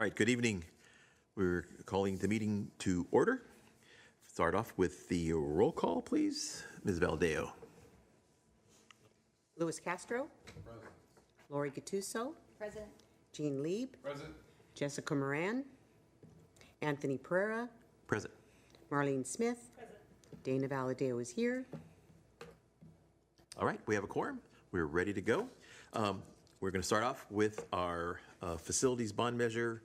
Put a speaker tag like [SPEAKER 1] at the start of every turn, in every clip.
[SPEAKER 1] All right, good evening. We're calling the meeting to order. Start off with the roll call, please. Ms. Valdeo.
[SPEAKER 2] Louis Castro.
[SPEAKER 3] Present.
[SPEAKER 2] Lori Gattuso.
[SPEAKER 4] Present.
[SPEAKER 2] Jean Lieb.
[SPEAKER 3] Present.
[SPEAKER 2] Jessica Moran. Anthony Pereira.
[SPEAKER 1] Present.
[SPEAKER 2] Marlene Smith.
[SPEAKER 4] Present.
[SPEAKER 2] Dana Valadeo is here.
[SPEAKER 1] All right, we have a quorum. We're ready to go. We're going to start off with our facilities bond measure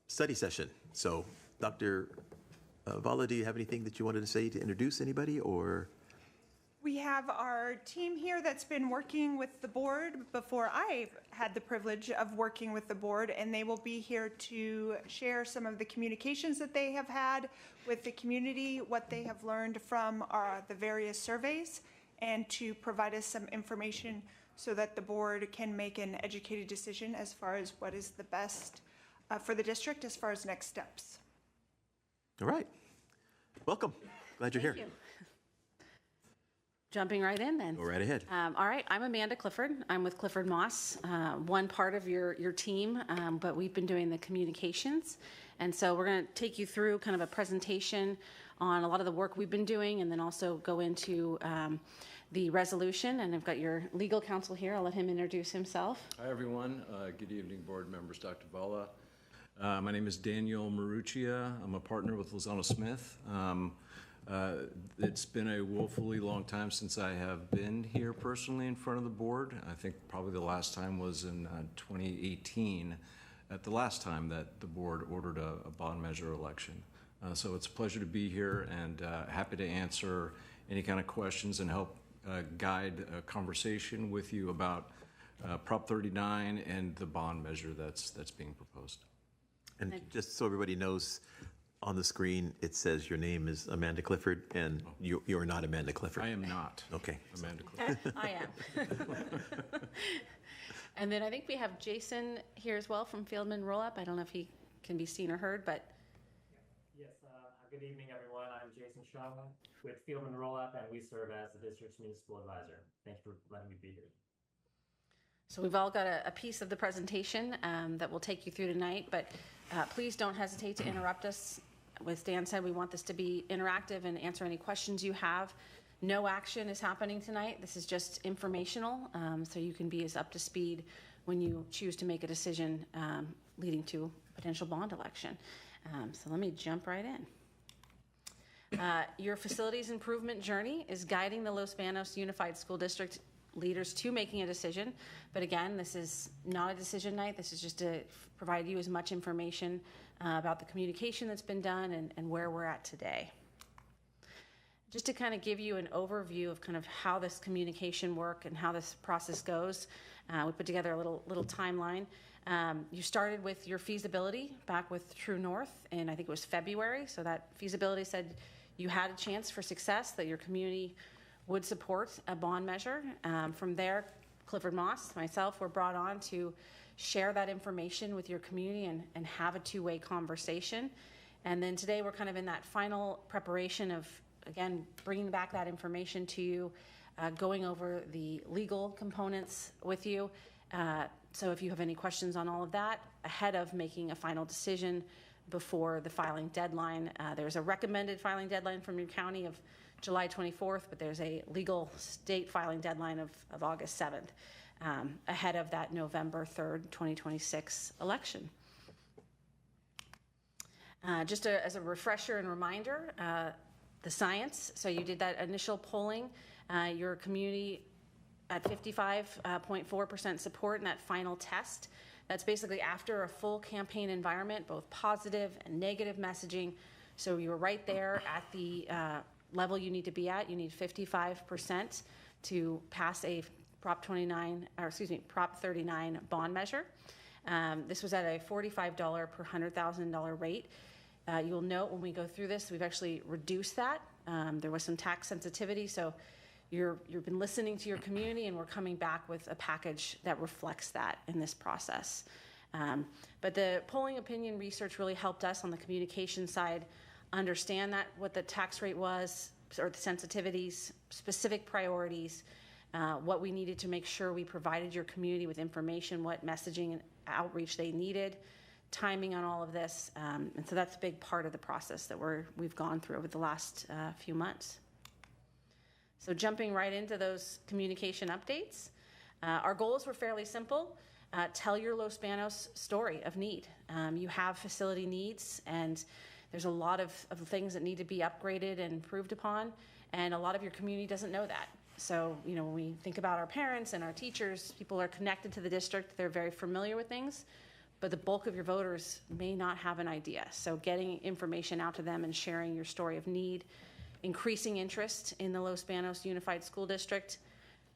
[SPEAKER 1] study session. So, Dr. Vala, do you have anything that you wanted to say to introduce anybody, or?
[SPEAKER 5] We have our team here that's been working with the board before I had the privilege of working with the board, and they will be here to share some of the communications that they have had with the community, what they have learned from the various surveys, and to provide us some information so that the board can make an educated decision as far as what is the best for the district as far as next steps.
[SPEAKER 1] All right. Welcome. Glad you're here.
[SPEAKER 4] Thank you. Jumping right in then.
[SPEAKER 1] Go right ahead.
[SPEAKER 4] All right, I'm Amanda Clifford. I'm with Clifford Moss, one part of your team, but we've been doing the communications. And so we're going to take you through kind of a presentation on a lot of the work we've been doing, and then also go into the resolution. And I've got your legal counsel here. I'll let him introduce himself.
[SPEAKER 3] Hi, everyone. Good evening, board members, Dr. Vala. My name is Daniel Maruccia. I'm a partner with Lozano Smith. It's been a woefully long time since I have been here personally in front of the board. I think probably the last time was in 2018, at the last time that the board ordered a bond measure election. So it's a pleasure to be here, and happy to answer any kind of questions and help guide a conversation with you about Prop 39 and the bond measure that's being proposed.
[SPEAKER 1] And just so everybody knows, on the screen, it says your name is Amanda Clifford, and you're not Amanda Clifford.
[SPEAKER 3] I am not.
[SPEAKER 1] Okay.
[SPEAKER 3] Amanda Clifford.
[SPEAKER 4] I am. And then I think we have Jason here as well from Fieldman Rollup. I don't know if he can be seen or heard, but.
[SPEAKER 6] Yes, good evening, everyone. I'm Jason Shaw with Fieldman Rollup, and we serve as the district's municipal advisor. Thank you for letting me be here.
[SPEAKER 4] So we've all got a piece of the presentation that we'll take you through tonight, but please don't hesitate to interrupt us. As Dan said, we want this to be interactive and answer any questions you have. No action is happening tonight. This is just informational, so you can be as up to speed when you choose to make a decision leading to a potential bond election. So let me jump right in. Your facilities improvement journey is guiding the Los Banos Unified School District leaders to making a decision. But again, this is not a decision night. This is just to provide you as much information about the communication that's been done and where we're at today. Just to kind of give you an overview of kind of how this communication work and how this process goes, we put together a little timeline. You started with your feasibility back with True North, and I think it was February. So that feasibility said you had a chance for success, that your community would support a bond measure. From there, Clifford Moss, myself, were brought on to share that information with your community and have a two-way conversation. And then today we're kind of in that final preparation of, again, bringing back that information to you, going over the legal components with you. So if you have any questions on all of that, ahead of making a final decision before the filing deadline, there's a recommended filing deadline from your county of July 24th, but there's a legal state filing deadline of August 7th, ahead of that November 3rd, 2026 election. Just as a refresher and reminder, the science, so you did that initial polling, your community at 55.4% support in that final test. That's basically after a full campaign environment, both positive and negative messaging. So you were right there at the level you need to be at. You need 55% to pass a Prop 39 bond measure. This was at a $45 per $100,000 rate. You'll note when we go through this, we've actually reduced that. There was some tax sensitivity, so you've been listening to your community, and we're coming back with a package that reflects that in this process. But the polling opinion research really helped us on the communication side understand that what the tax rate was, or the sensitivities, specific priorities, what we needed to make sure we provided your community with information, what messaging and outreach they needed, timing on all of this. And so that's a big part of the process that we've gone through over the last few months. So jumping right into those communication updates, our goals were fairly simple. Tell your Los Banos story of need. You have facility needs, and there's a lot of things that need to be upgraded and improved upon, and a lot of your community doesn't know that. So, when we think about our parents and our teachers, people are connected to the district, they're very familiar with things, but the bulk of your voters may not have an idea. So getting information out to them and sharing your story of need, increasing interest in the Los Banos Unified School District,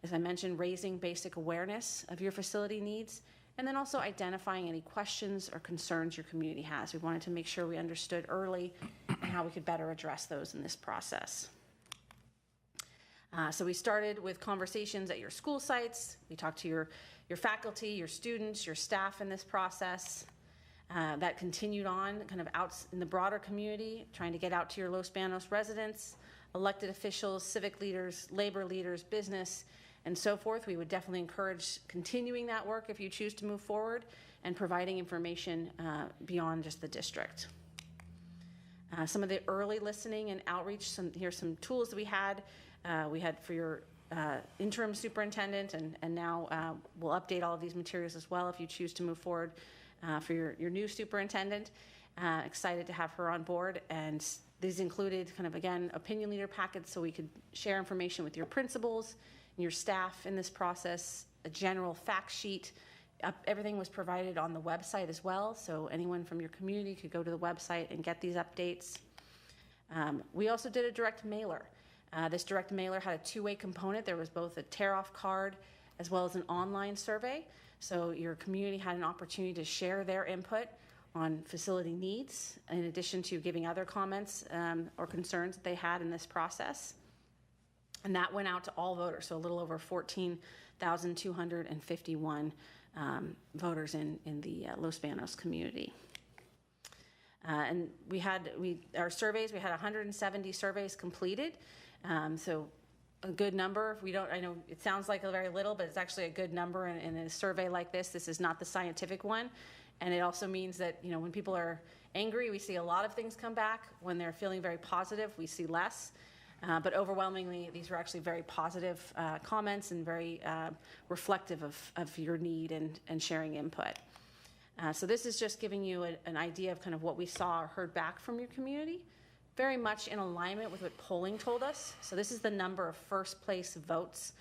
[SPEAKER 4] as I mentioned, raising basic awareness of your facility needs, and then also identifying any questions or concerns your community has. We wanted to make sure we understood early and how we could better address those in this process. So we started with conversations at your school sites. We talked to your faculty, your students, your staff in this process. That continued on kind of out in the broader community, trying to get out to your Los Banos residents, elected officials, civic leaders, labor leaders, business, and so forth. We would definitely encourage continuing that work if you choose to move forward and providing information beyond just the district. Some of the early listening and outreach, here's some tools that we had. We had for your interim superintendent, and now we'll update all of these materials as well if you choose to move forward for your new superintendent. Excited to have her on board, and these included kind of, again, opinion leader packets so we could share information with your principals and your staff in this process, a general fact sheet. Everything was provided on the website as well, so anyone from your community could go to the website and get these updates. We also did a direct mailer. This direct mailer had a two-way component. There was both a tear-off card as well as an online survey. So your community had an opportunity to share their input on facility needs, in addition to giving other comments or concerns that they had in this process. And that went out to all voters, so a little over 14,251 voters in the Los Banos community. And our surveys, we had 170 surveys completed. So a good number. I know it sounds like a very little, but it's actually a good number in a survey like this. This is not the scientific one. And it also means that, when people are angry, we see a lot of things come back. When they're feeling very positive, we see less. But overwhelmingly, these were actually very positive comments and very reflective of your need and sharing input. So this is just giving you an idea of kind of what we saw or heard back from your community, very much in alignment with what polling told us. So this is the number of first place votes,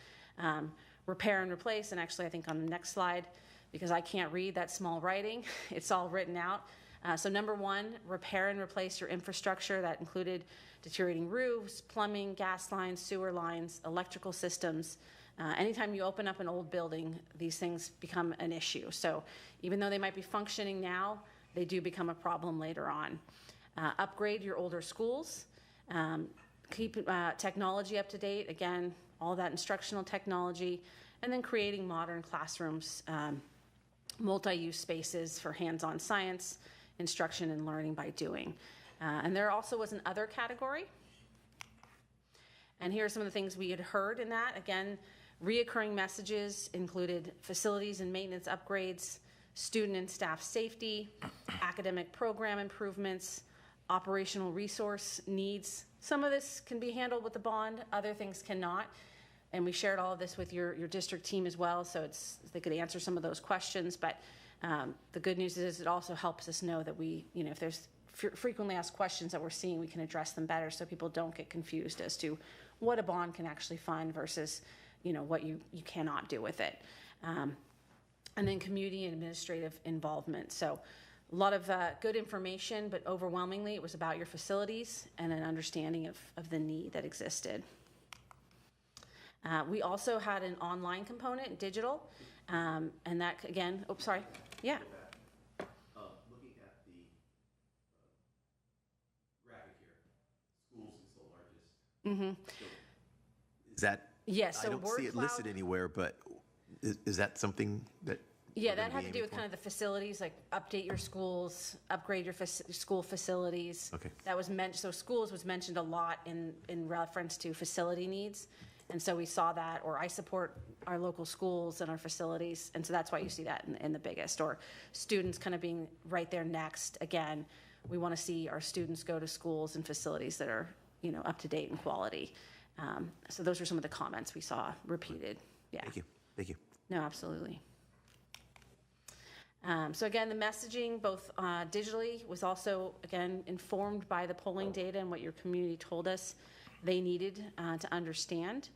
[SPEAKER 4] repair and replace, and actually I think on the next slide, because I can't read that small writing, it's all written out. So number one, repair and replace your infrastructure. That included deteriorating roofs, plumbing, gas lines, sewer lines, electrical systems. Anytime you open up an old building, these things become an issue. So even though they might be functioning now, they do become a problem later on. Upgrade your older schools. Keep technology up to date. Again, all that instructional technology. And then creating modern classrooms, multi-use spaces for hands-on science, instruction and learning by doing. And there also was an other category. And here are some of the things we had heard in that. Again, reoccurring messages included facilities and maintenance upgrades, student and staff safety, academic program improvements, operational resource needs. Some of this can be handled with the bond, other things cannot. And we shared all of this with your district team as well, so they could answer some of those questions. But the good news is it also helps us know that if there's frequently asked questions that we're seeing, we can address them better so people don't get confused as to what a bond can actually fund versus what you cannot do with it. And then community and administrative involvement. So a lot of good information, but overwhelmingly it was about your facilities and an understanding of the need that existed. We also had an online component, digital, and that, again, sorry. Yeah.
[SPEAKER 1] Looking at the graphic here, schools is the largest.
[SPEAKER 4] Mm-hmm.
[SPEAKER 1] So is that?
[SPEAKER 4] Yes.
[SPEAKER 1] I
[SPEAKER 4] So
[SPEAKER 1] don't see it listed anywhere, but is that something that?
[SPEAKER 4] Yeah, that had to do with kind of the facilities, like update your schools, upgrade your school facilities.
[SPEAKER 1] Okay.
[SPEAKER 4] That was so schools was mentioned a lot in reference to facility needs. And so we saw that, or I support our local schools and our facilities, and so that's why you see that in the biggest, or students kind of being right there next. Again, we want to see our students go to schools and facilities that are, up to date and quality. So those are some of the comments we saw repeated. Yeah.
[SPEAKER 1] Thank you. Thank you.
[SPEAKER 4] No, absolutely. So again, the messaging, both digitally, was also, again, informed by the polling data and what your community told us they needed to understand.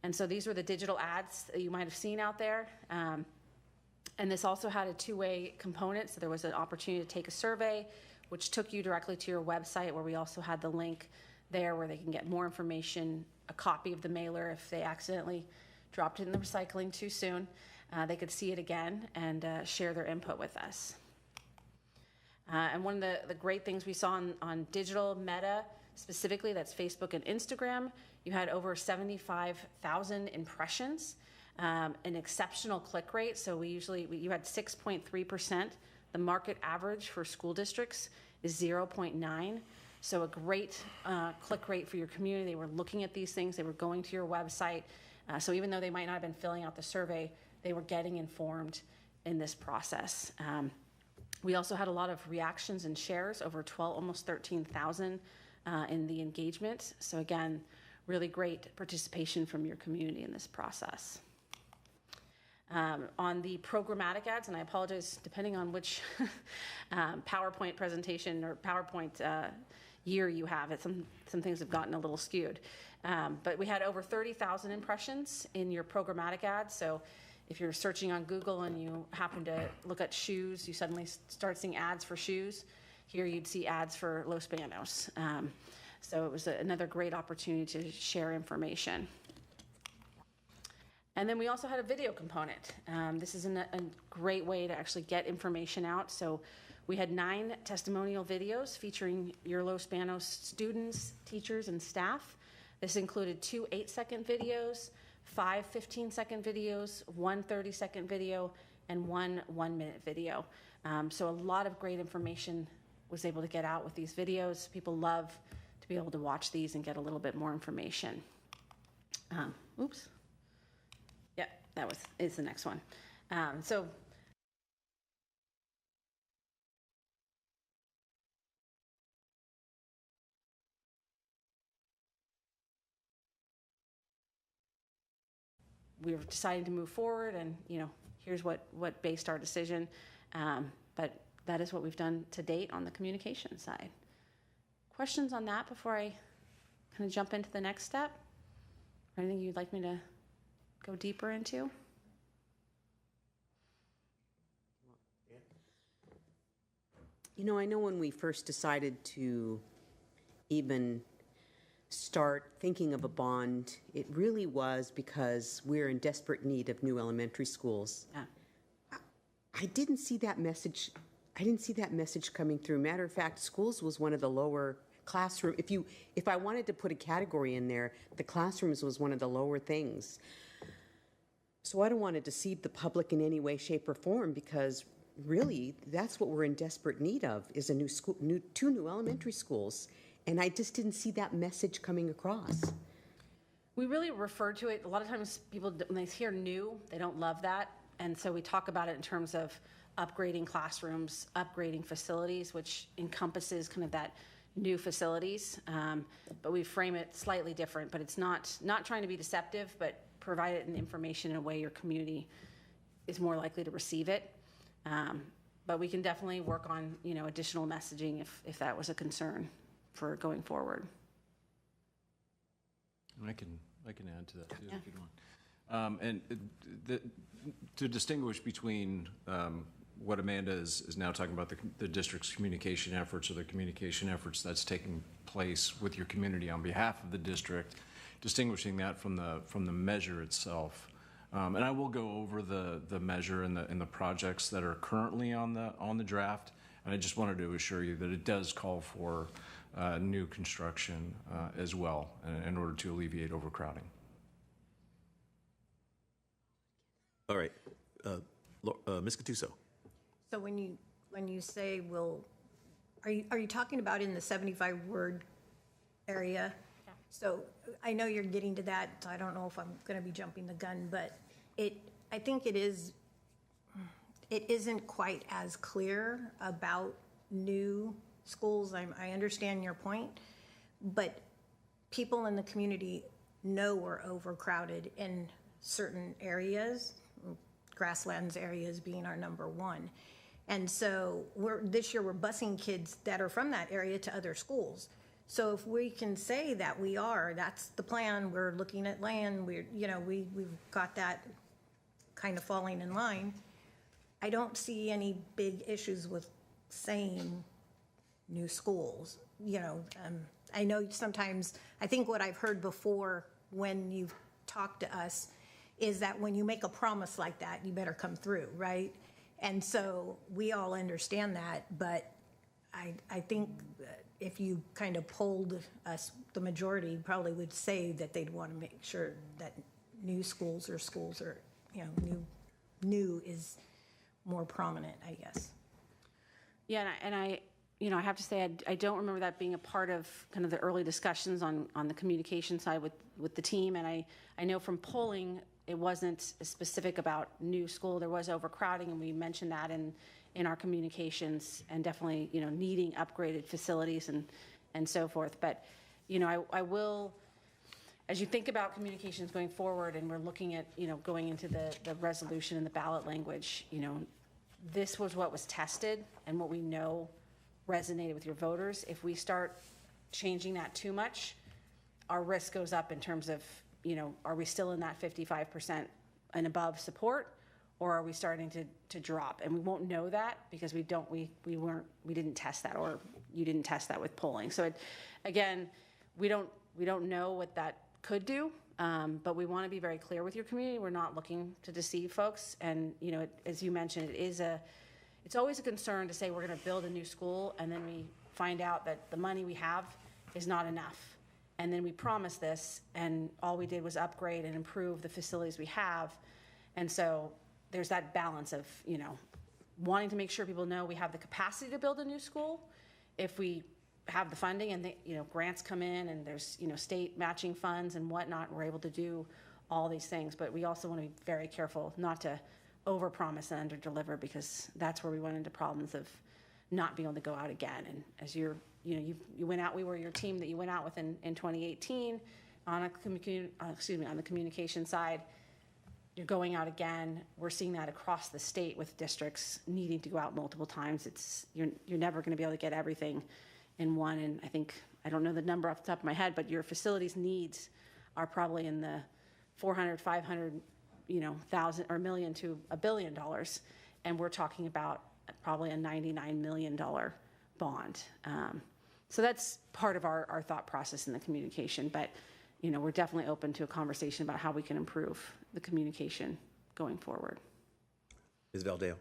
[SPEAKER 4] And so these were the digital ads that you might have seen out there. And this also had a two-way component. So there was an opportunity to take a survey, which took you directly to your website, where we also had the link there where they can get more information, a copy of the mailer if they accidentally dropped it in the recycling too soon. They could see it again and share their input with us. And one of the great things we saw on digital Meta, specifically, that's Facebook and Instagram, you had over 75,000 impressions, an exceptional click rate. So you had 6.3%. The market average for school districts is 0.9. So a great click rate for your community. They were looking at these things. They were going to your website. So even though they might not have been filling out the survey, they were getting informed in this process. We also had a lot of reactions and shares, over almost 13,000 in the engagement. So again, really great participation from your community in this process. On the programmatic ads, and I apologize, depending on which PowerPoint presentation or PowerPoint year you have, some things have gotten a little skewed. But we had over 30,000 impressions in your programmatic ads. So if you're searching on Google and you happen to look at shoes, you suddenly start seeing ads for shoes. Here you'd see ads for Los Banos. So it was another great opportunity to share information. And then we also had a video component. This is a great way to actually get information out. So we had 9 testimonial videos featuring your Los Banos students, teachers, and staff. This included 2 8-second videos, 5 15-second videos, 1 30-second video, and 1 1-minute video. So a lot of great information was able to get out with these videos. People love to be able to watch these and get a little bit more information. Oops. Yeah, that is the next one. So we were deciding to move forward, and here's what based our decision. But that is what we've done to date on the communication side. Questions on that before I kind of jump into the next step? Or anything you'd like me to go deeper into?
[SPEAKER 2] I know when we first decided to even start thinking of a bond, it really was because we're in desperate need of new elementary schools.
[SPEAKER 4] Yeah.
[SPEAKER 2] I didn't see that message. I didn't see that message coming through. Matter of fact, schools was one of the lower classroom. If I wanted to put a category in there, the classrooms was one of the lower things. So I don't want to deceive the public in any way, shape, or form, because really that's what we're in desperate need of, is a new school, two new elementary schools. And I just didn't see that message coming across.
[SPEAKER 4] We really refer to it, a lot of times people, when they hear new, they don't love that. And so we talk about it in terms of upgrading classrooms, upgrading facilities, which encompasses kind of that new facilities. But we frame it slightly different, but it's not trying to be deceptive, but provide it in information in a way your community is more likely to receive it. But we can definitely work on, additional messaging if that was a concern for going forward.
[SPEAKER 3] I can add to that too, if you want. And to distinguish between what Amanda is now talking about, the district's communication efforts, or the communication efforts that's taking place with your community on behalf of the district, distinguishing that from the measure itself. And I will go over the measure and the projects that are currently on the draft. And I just wanted to assure you that it does call for new construction as well, in order to alleviate overcrowding.
[SPEAKER 1] All right, Ms. Gattuso.
[SPEAKER 7] So when you say are you talking about in the 75-word area? So I know you're getting to that, so I don't know if I'm going to be jumping the gun, but I think it isn't quite as clear about new schools. I understand your point, but people in the community know we're overcrowded in certain areas, grasslands areas being our number one. And so this year we're busing kids that are from that area to other schools. So if we can say that that's the plan, we're looking at land, we've got that kind of falling in line. I don't see any big issues with saying new schools. I know sometimes, I think what I've heard before when you've talked to us is that when you make a promise like that, you better come through, right? And so we all understand that, but I think that if you kind of polled us, the majority probably would say that they'd want to make sure that new schools are, new is more prominent, I guess.
[SPEAKER 4] Yeah, and I I have to say, I don't remember that being a part of kind of the early discussions on the communication side with the team. And I know from polling, it wasn't specific about new school. There was overcrowding, and we mentioned that in our communications, and definitely, needing upgraded facilities and so forth. But, I will, as you think about communications going forward, and we're looking at, going into the resolution and the ballot language, this was what was tested and what we know resonated with your voters. If we start changing that too much, our risk goes up in terms of, are we still in that 55% and above support, or are we starting to drop? And we won't know that because we didn't test that, or you didn't test that with polling. So again, we don't know what that could do, but we want to be very clear with your community. We're not looking to deceive folks. And, as you mentioned, it's always a concern to say we're going to build a new school, and then we find out that the money we have is not enough. And then we promise this, and all we did was upgrade and improve the facilities we have. And so there's that balance of, wanting to make sure people know we have the capacity to build a new school if we have the funding, and grants come in, and there's, state matching funds and whatnot. We're able to do all these things, but we also want to be very careful not to overpromise and underdeliver, because that's where we went into problems of not being able to go out again. And as you went out, we were your team that you went out with in 2018 on the communication side. You're going out again. We're seeing that across the state with districts needing to go out multiple times. You're never going to be able to get everything in one. And I don't know the number off the top of my head, but your facilities needs are probably in the 400, 500, thousand or million to $1 billion. And we're talking about probably a $99 million bond. So that's part of our thought process in the communication. But, we're definitely open to a conversation about how we can improve the communication going forward.
[SPEAKER 1] Ms. Valdeo.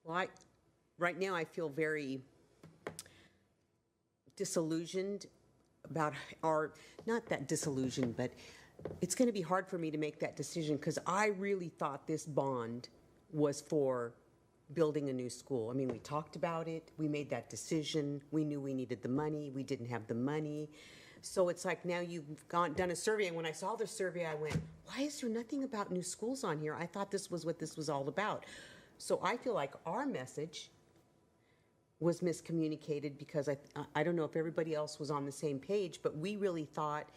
[SPEAKER 2] Well, right now I feel very disillusioned about not that disillusioned, but it's going to be hard for me to make that decision, because I really thought this bond was for building a new school. I mean, we talked about it. We made that decision. We knew we needed the money. We didn't have the money. So it's like, now you've done a survey. And when I saw the survey, I went, why is there nothing about new schools on here? I thought this was what this was all about. So I feel like our message was miscommunicated, because I don't know if everybody else was on the same page, but we really thought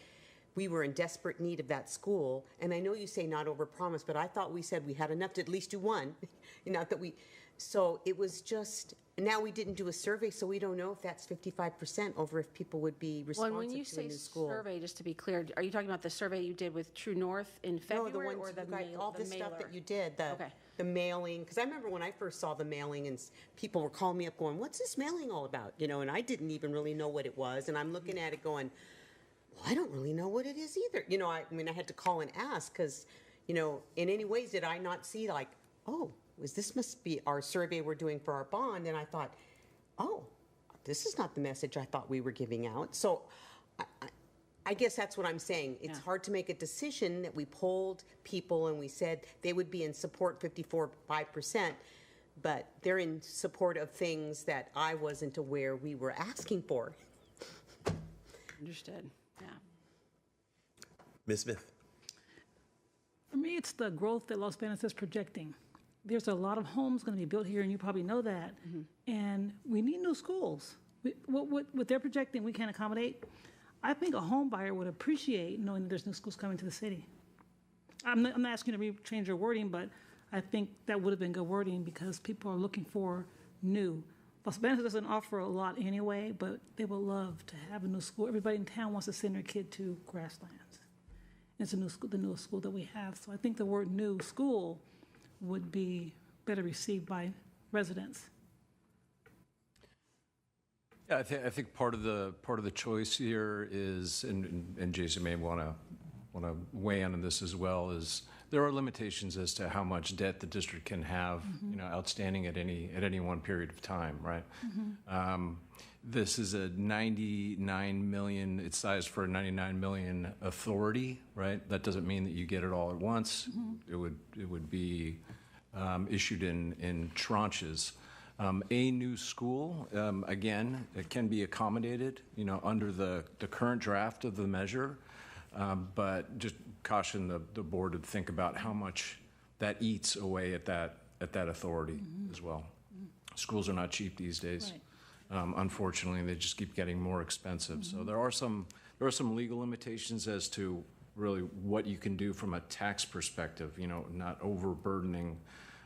[SPEAKER 2] we were in desperate need of that school. And I know you say not overpromise, but I thought we said we had enough to at least do one. So it was just, now we didn't do a survey, so we don't know if that's 55% over if people would be responsive
[SPEAKER 4] When you
[SPEAKER 2] to a
[SPEAKER 4] say
[SPEAKER 2] new school.
[SPEAKER 4] survey, just to be clear, are you talking about the survey you did with True North in February, or the
[SPEAKER 2] all this stuff that
[SPEAKER 4] mailer?
[SPEAKER 2] you did,
[SPEAKER 4] Okay.
[SPEAKER 2] the mailing, because I remember when I first saw the mailing and people were calling me up going, what's this mailing all about? And I didn't even really know what it was. And I'm looking at it going, well, I don't really know what it is either. I had to call and ask, because, in any ways did I not see like, oh, this must be our survey we're doing for our bond. And I thought, oh, this is not the message I thought we were giving out. So I guess that's what I'm saying. It's hard to make a decision that we polled people and we said they would be in support 5%, but they're in support of things that I wasn't aware we were asking for.
[SPEAKER 4] Understood. Yeah.
[SPEAKER 1] Ms. Smith?
[SPEAKER 8] For me, it's the growth that Los Banos is projecting. There's a lot of homes going to be built here, and you probably know that. And we need new schools. What they're projecting, we can't accommodate. I think a home buyer would appreciate knowing that there's new schools coming to the city. I'm not asking you to change your wording, but I think that would have been good wording because people are looking for new. Los Banos doesn't offer a lot anyway, but they would love to have a new school. Everybody in town wants to send their kid to Grasslands. It's a new school, the newest school that we have. So I think the word new school would be better received by residents.
[SPEAKER 3] Yeah, I think part of the choice here is, and Jason may want to weigh in on this as well, is there are limitations as to how much debt the district can have, outstanding at any one period of time, right? This is a 99 million, it's sized for a 99 million authority, right? That doesn't mean that you get it all at once. It would be issued in tranches. A new school, again, it can be accommodated, under the current draft of the measure, but just caution the board to think about how much that eats away at that authority as well. Schools are not cheap these days.
[SPEAKER 8] Right.
[SPEAKER 3] Unfortunately, they just keep getting more expensive. So there are some legal limitations as to really what you can do from a tax perspective, not overburdening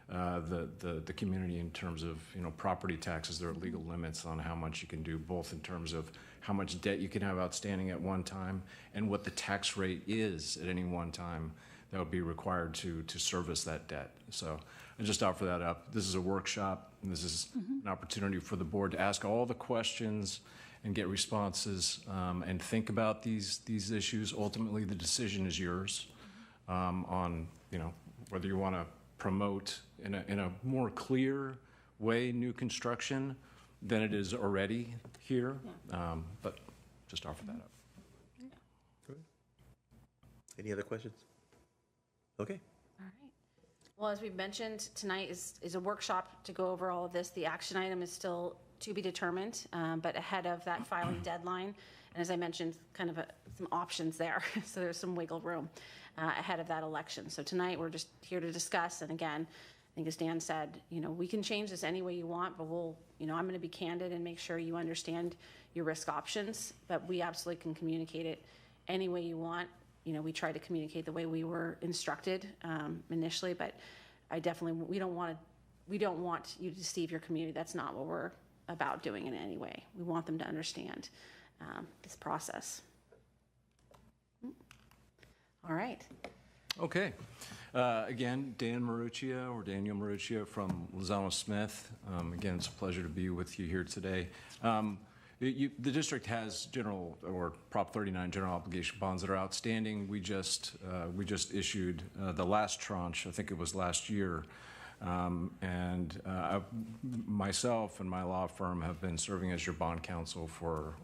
[SPEAKER 3] the community in terms of property taxes. There are legal limits on how much you can do, both in terms of how much debt you can have outstanding at one time and what the tax rate is at any one time that would be required to service that debt. So I just offer that up. This is a workshop, and this is an opportunity for the board to ask all the questions and get responses, and think about these issues. Ultimately, the decision is yours on whether you want to promote in a more clear way new construction than it is already here. But just offer that up.
[SPEAKER 1] Any other questions? Okay.
[SPEAKER 4] All right. Well, as we've mentioned, tonight is a workshop to go over all of this. The action item is still to be determined, but ahead of that filing deadline, and as I mentioned, kind of some options there, so there's some wiggle room ahead of that election. So tonight, we're just here to discuss, and again, I think as Dan said, we can change this any way you want, but I'm going to be candid and make sure you understand your risk options, but we absolutely can communicate it any way you want. We try to communicate the way we were instructed initially, but we don't want you to deceive your community. That's not what we're about doing in any way. We want them to understand this process. All right.
[SPEAKER 3] Okay. Again, Dan Maruccia, or Daniel Maruccia from Lozano Smith. Again, it's a pleasure to be with you here today. The district has Prop 39 general obligation bonds that are outstanding. We just issued the last tranche, I think it was last year. Myself and my law firm have been serving as your bond counsel for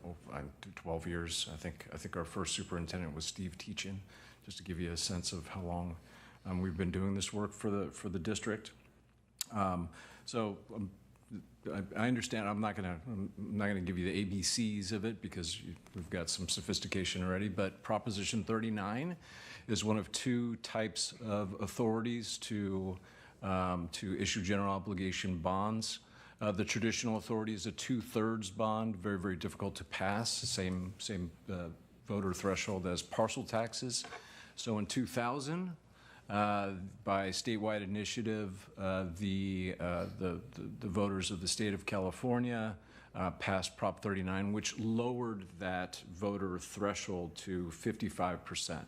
[SPEAKER 3] 12 years. I think our first superintendent was Steve Teachin, just to give you a sense of how long we've been doing this work for the district. I understand. I'm not going to give you the ABCs of it because we've got some sophistication already. But Proposition 39 is one of two types of authorities to issue general obligation bonds. The traditional authority is a 2/3 bond, very, very difficult to pass. Same voter threshold as parcel taxes. So in 2000. By statewide initiative, the voters of the state of California passed Prop 39, which lowered that voter threshold to 55%,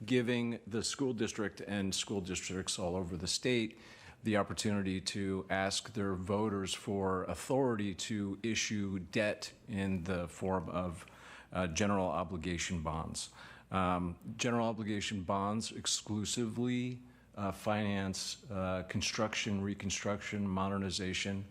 [SPEAKER 3] giving the school district and school districts all over the state the opportunity to ask their voters for authority to issue debt in the form of general obligation bonds. General obligation bonds exclusively finance construction, reconstruction, modernization,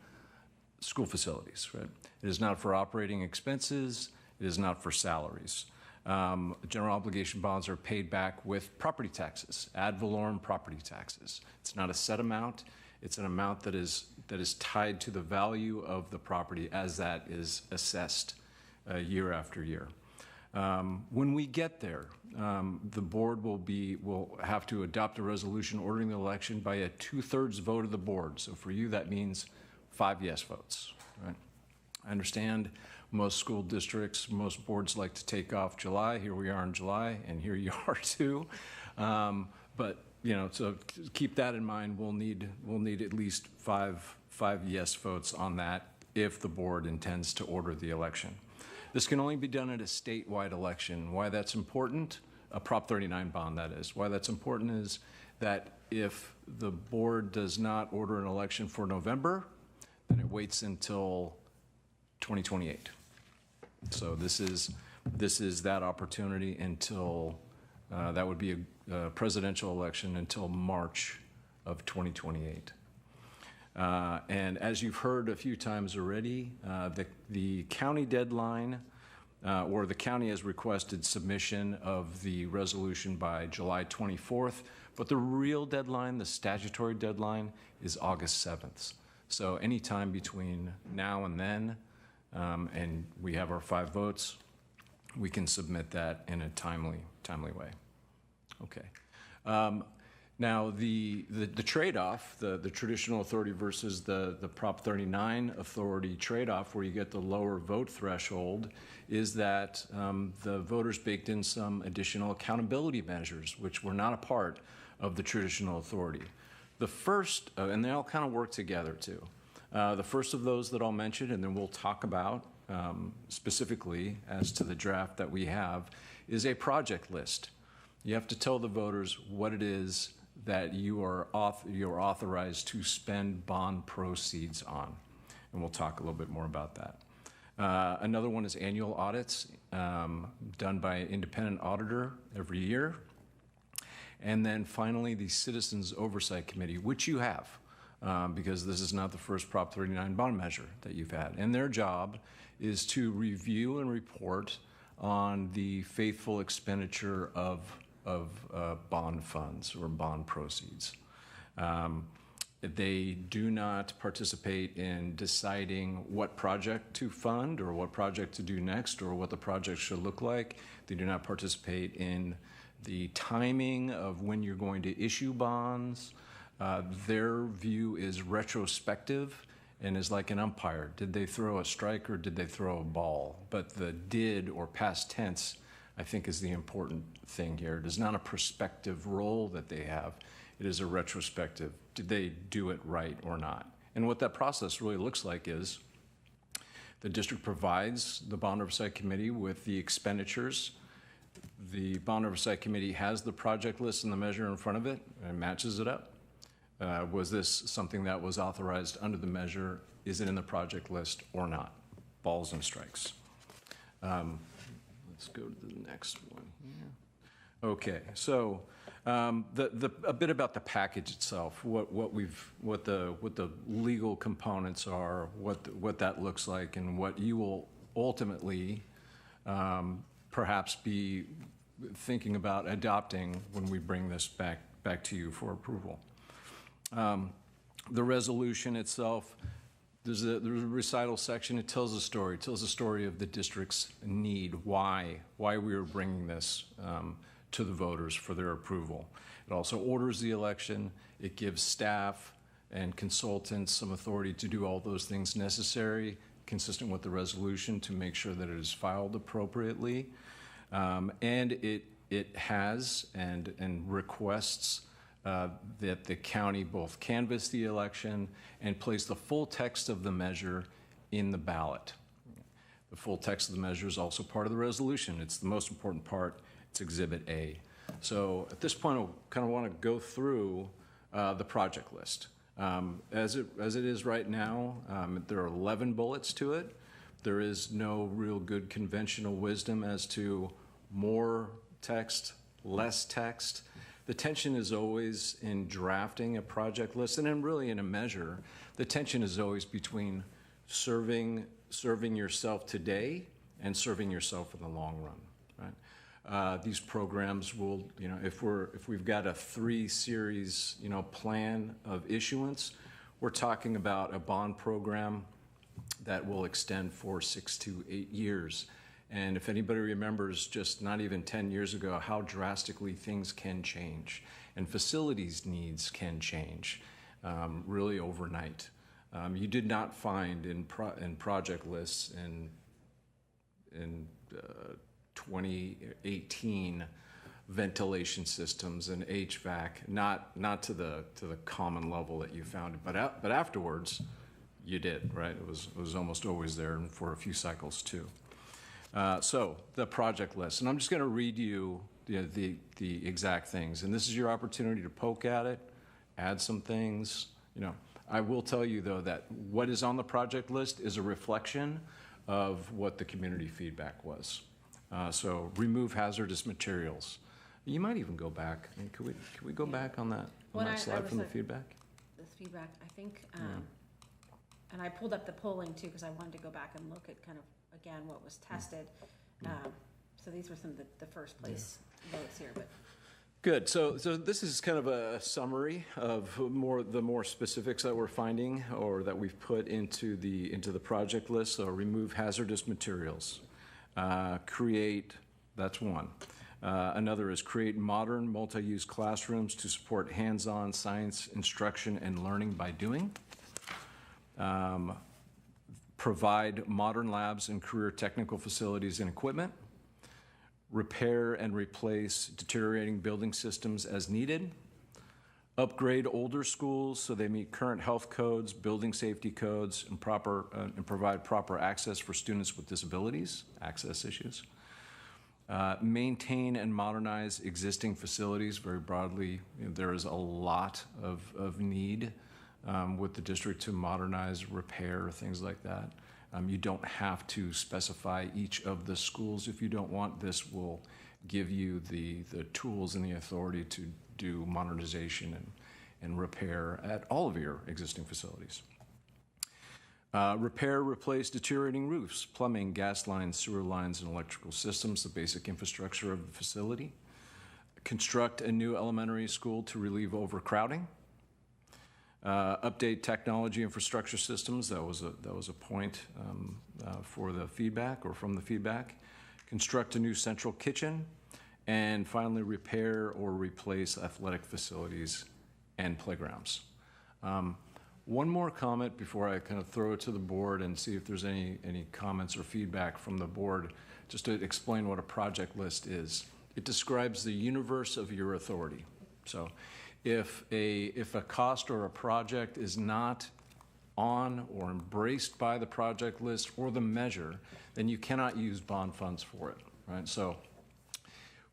[SPEAKER 3] school facilities, right? It is not for operating expenses. It is not for salaries. General obligation bonds are paid back with property taxes, ad valorem property taxes. It's not a set amount. It's an amount that is tied to the value of the property as that is assessed year after year. When we get there, the board will have to adopt a resolution ordering the election by a 2/3 vote of the board. So for you, that means 5 yes votes, right? I understand most school districts, most boards like to take off July. Here we are in July, and here you are too. But so keep that in mind. We'll need at least five yes votes on that if the board intends to order the election. This can only be done at a statewide election. Why that's important? A Prop 39 bond, that is. Why that's important is that if the board does not order an election for November, then it waits until 2028. So this is that opportunity until that would be a presidential election until March of 2028. And as you've heard a few times already, the county deadline, or the county has requested submission of the resolution by July 24th, but the real deadline, the statutory deadline, is August 7th. So anytime between now and then, and we have our 5 votes, we can submit that in a timely way. Okay. Now, the trade-off, the traditional authority versus the Prop 39 authority trade-off, where you get the lower vote threshold, is that the voters baked in some additional accountability measures, which were not a part of the traditional authority. The first, and they all kind of work together too. The first of those that I'll mention, and then we'll talk about specifically as to the draft that we have, is a project list. You have to tell the voters what it is that you're authorized to spend bond proceeds on. And we'll talk a little bit more about that. Another one is annual audits done by an independent auditor every year. And then finally, the Citizens Oversight Committee, which you have, because this is not the first Prop 39 bond measure that you've had. And their job is to review and report on the faithful expenditure of bond funds or bond proceeds. They do not participate in deciding what project to fund or what project to do next or what the project should look like. They do not participate in the timing of when you're going to issue bonds. Their view is retrospective and is like an umpire. Did they throw a strike or did they throw a ball? But the did or past tense, I think, is the important thing here. It is not a prospective role that they have. It is a retrospective. Did they do it right or not? And what that process really looks like is the district provides the Bond Oversight Committee with the expenditures. The Bond Oversight Committee has the project list and the measure in front of it and matches it up. Was this something that was authorized under the measure? Is it in the project list or not? Balls and strikes. Let's go to the next one here. Okay, so a bit about the package itself, what the legal components are, what that looks like, and what you will ultimately perhaps be thinking about adopting when we bring this back to you for approval. The resolution itself, there's a recital section. It tells a story. It tells a story of the district's need, why we are bringing this to the voters for their approval. It also orders the election. It gives staff and consultants some authority to do all those things necessary, consistent with the resolution, to make sure that it is filed appropriately. And it has and requests that the county both canvass the election and place the full text of the measure in the ballot. The full text of the measure is also part of the resolution. It's the most important part. It's Exhibit A. So at this point, I kind of want to go through the project list. As it is right now, there are 11 bullets to it. There is no real good conventional wisdom as to more text, less text. The tension is always in drafting a project list, and then really in a measure, the tension is always between serving yourself today and serving yourself in the long run, right? These programs will, if we've got a 3-series, plan of issuance, we're talking about a bond program that will extend for 6 to 8 years. And if anybody remembers just not even 10 years ago, how drastically things can change and facilities needs can change really overnight. You did not find in project lists in 2018 ventilation systems and HVAC, not to the common level that you found, but afterwards you did, right? It was almost always there, and for a few cycles too. So the project list, and I'm just going to read you the exact things, and this is your opportunity to poke at it, add some things. I will tell you though that what is on the project list is a reflection of what the community feedback was. So remove hazardous materials. You might even go back. I mean, could we go back on that slide from the feedback?
[SPEAKER 4] This feedback, I think, and I pulled up the polling too because I wanted to go back and look at kind of again what was tested. So these were some of the first place votes here, but.
[SPEAKER 3] Good. So this is kind of a summary of the more specifics that we're finding or that we've put into the project list. So remove hazardous materials. Create. That's one. Another is create modern multi-use classrooms to support hands-on science instruction and learning by doing. Provide modern labs and career technical facilities and equipment. Repair and replace deteriorating building systems as needed. Upgrade older schools so they meet current health codes, building safety codes, and provide proper access for students with disabilities, access issues. Maintain and modernize existing facilities very broadly. There is a lot of need with the district to modernize, repair, things like that. You don't have to specify each of the schools if you don't want. This will give you the tools and the authority to do modernization and repair at all of your existing facilities. Repair, replace deteriorating roofs, plumbing, gas lines, sewer lines, and electrical systems, the basic infrastructure of the facility. Construct a new elementary school to relieve overcrowding. Update technology infrastructure systems. That was a point for the feedback or from the feedback. Construct a new central kitchen, and finally repair or replace athletic facilities and playgrounds. One more comment before I kind of throw it to the board and see if there's any comments or feedback from the board, just to explain what a project list is. It describes the universe of your authority. So if a cost or a project is not on or embraced by the project list or the measure, then you cannot use bond funds for it, right? So